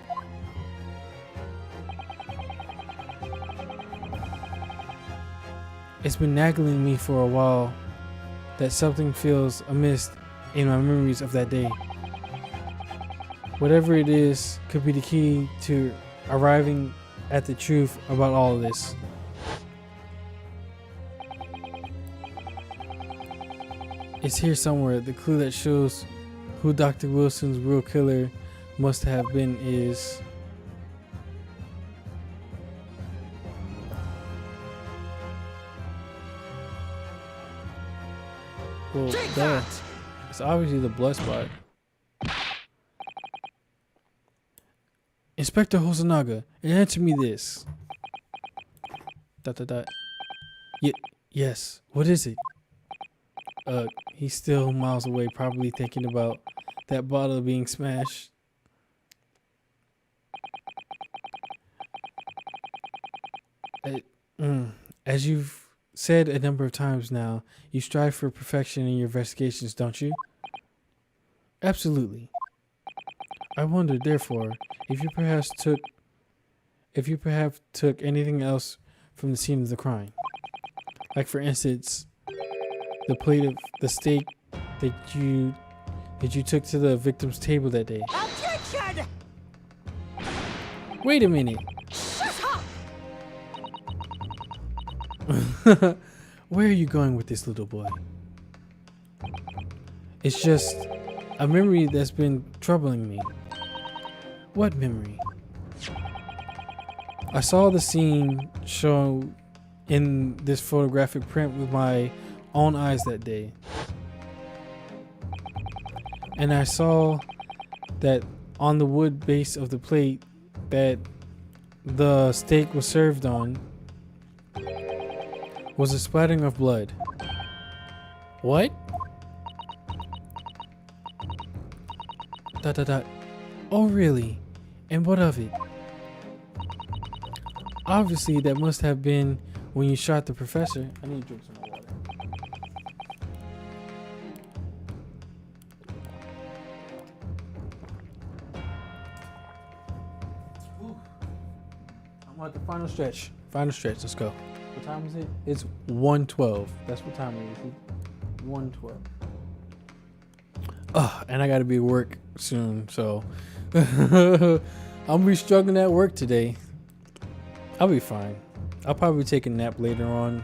It's been nagging me for a while that something feels amiss in my memories of that day. Whatever it is could be the key to arriving at the truth about all of this. It's here somewhere. The clue that shows who Dr. Wilson's real killer must have been is... Well, Take duh. that! It's obviously the blood spot. Inspector Hosonaga, answer me this. Dot dot dot. Yes. What is it? He's still miles away, probably thinking about that bottle being smashed. As you've said a number of times now, you strive for perfection in your investigations, don't you? Absolutely. I wonder, therefore, if you perhaps took anything else from the scene of the crime. Like, for instance, the plate of the steak that you took to the victim's table that day. Objection! Wait a minute. Shut up! Where are you going with this, little boy? It's just a memory that's been troubling me. What memory? I saw the scene shown in this photographic print with my own eyes that day. And I saw that on the wood base of the plate that the steak was served on was a splattering of blood. What? Dot dot dot. Oh really? And what of it? Obviously that must have been when you shot the professor. I need to drink some more water. I'm at the final stretch. Final stretch. Let's go. What time is it? It's 1:12. That's what time it is. 1:12. And I gotta be at work soon, so I'll be struggling at work today. I'll be fine. I'll probably take a nap later on.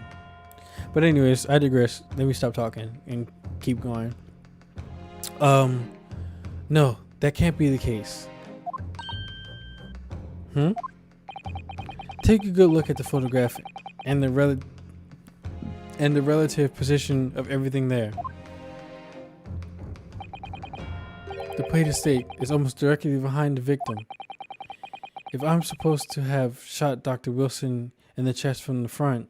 But anyways, I digress. Let me stop talking and keep going. No, that can't be the case. Take a good look at the photograph and the relative position of everything there. The plate of steak is almost directly behind the victim. If I'm supposed to have shot Dr. Wilson in the chest from the front,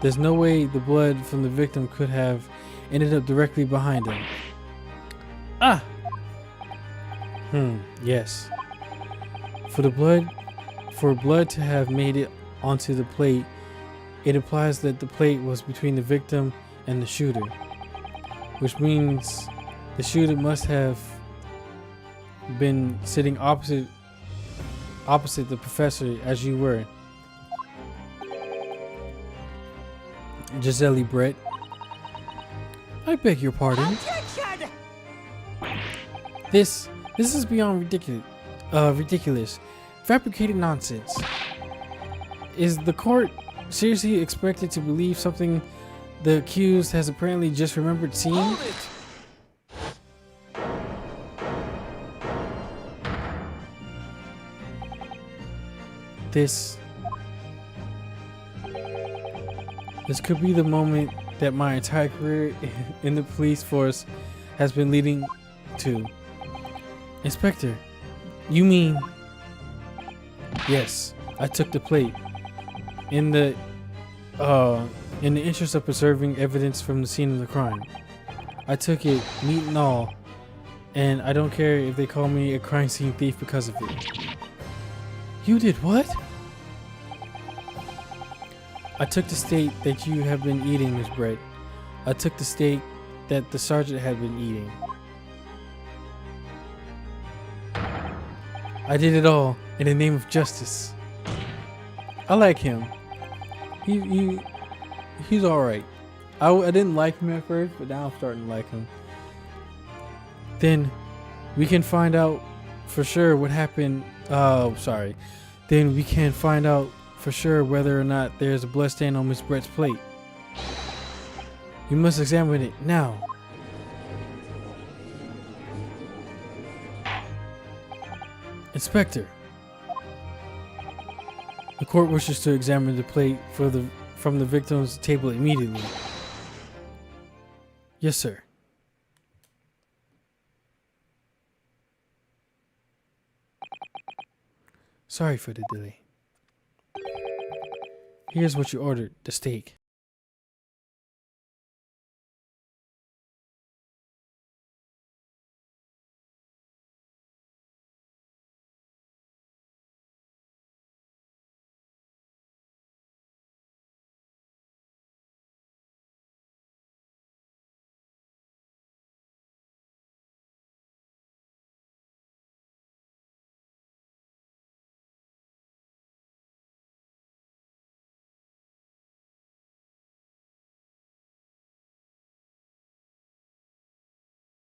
there's no way the blood from the victim could have ended up directly behind him. Yes. For blood to have made it onto the plate, it implies that the plate was between the victim and the shooter, which means the shooter must have been sitting opposite the professor as you were. Giselle Brett. I beg your pardon. Objection! This is beyond ridiculous. Fabricated nonsense. Is the court seriously expected to believe something the accused has apparently just remembered seeing? Hold it! This could be the moment that my entire career in the police force has been leading to. Inspector, you mean... Yes, I took the plate. In the interest of preserving evidence from the scene of the crime. I took it, meat and all, and I don't care if they call me a crime scene thief because of it. You did what? I took the steak that you have been eating, Miss Brett. I took the steak that the sergeant had been eating. I did it all in the name of justice. I like him. He's all right. I didn't like him at first, but now I'm starting to like him. Then we can find out for sure what happened. Then we can find out for sure whether or not there's a bloodstain on Miss Brett's plate. You must examine it now. Inspector, the court wishes to examine the plate from the victim's table immediately. Yes, sir. Sorry for the delay. Here's what you ordered, the steak.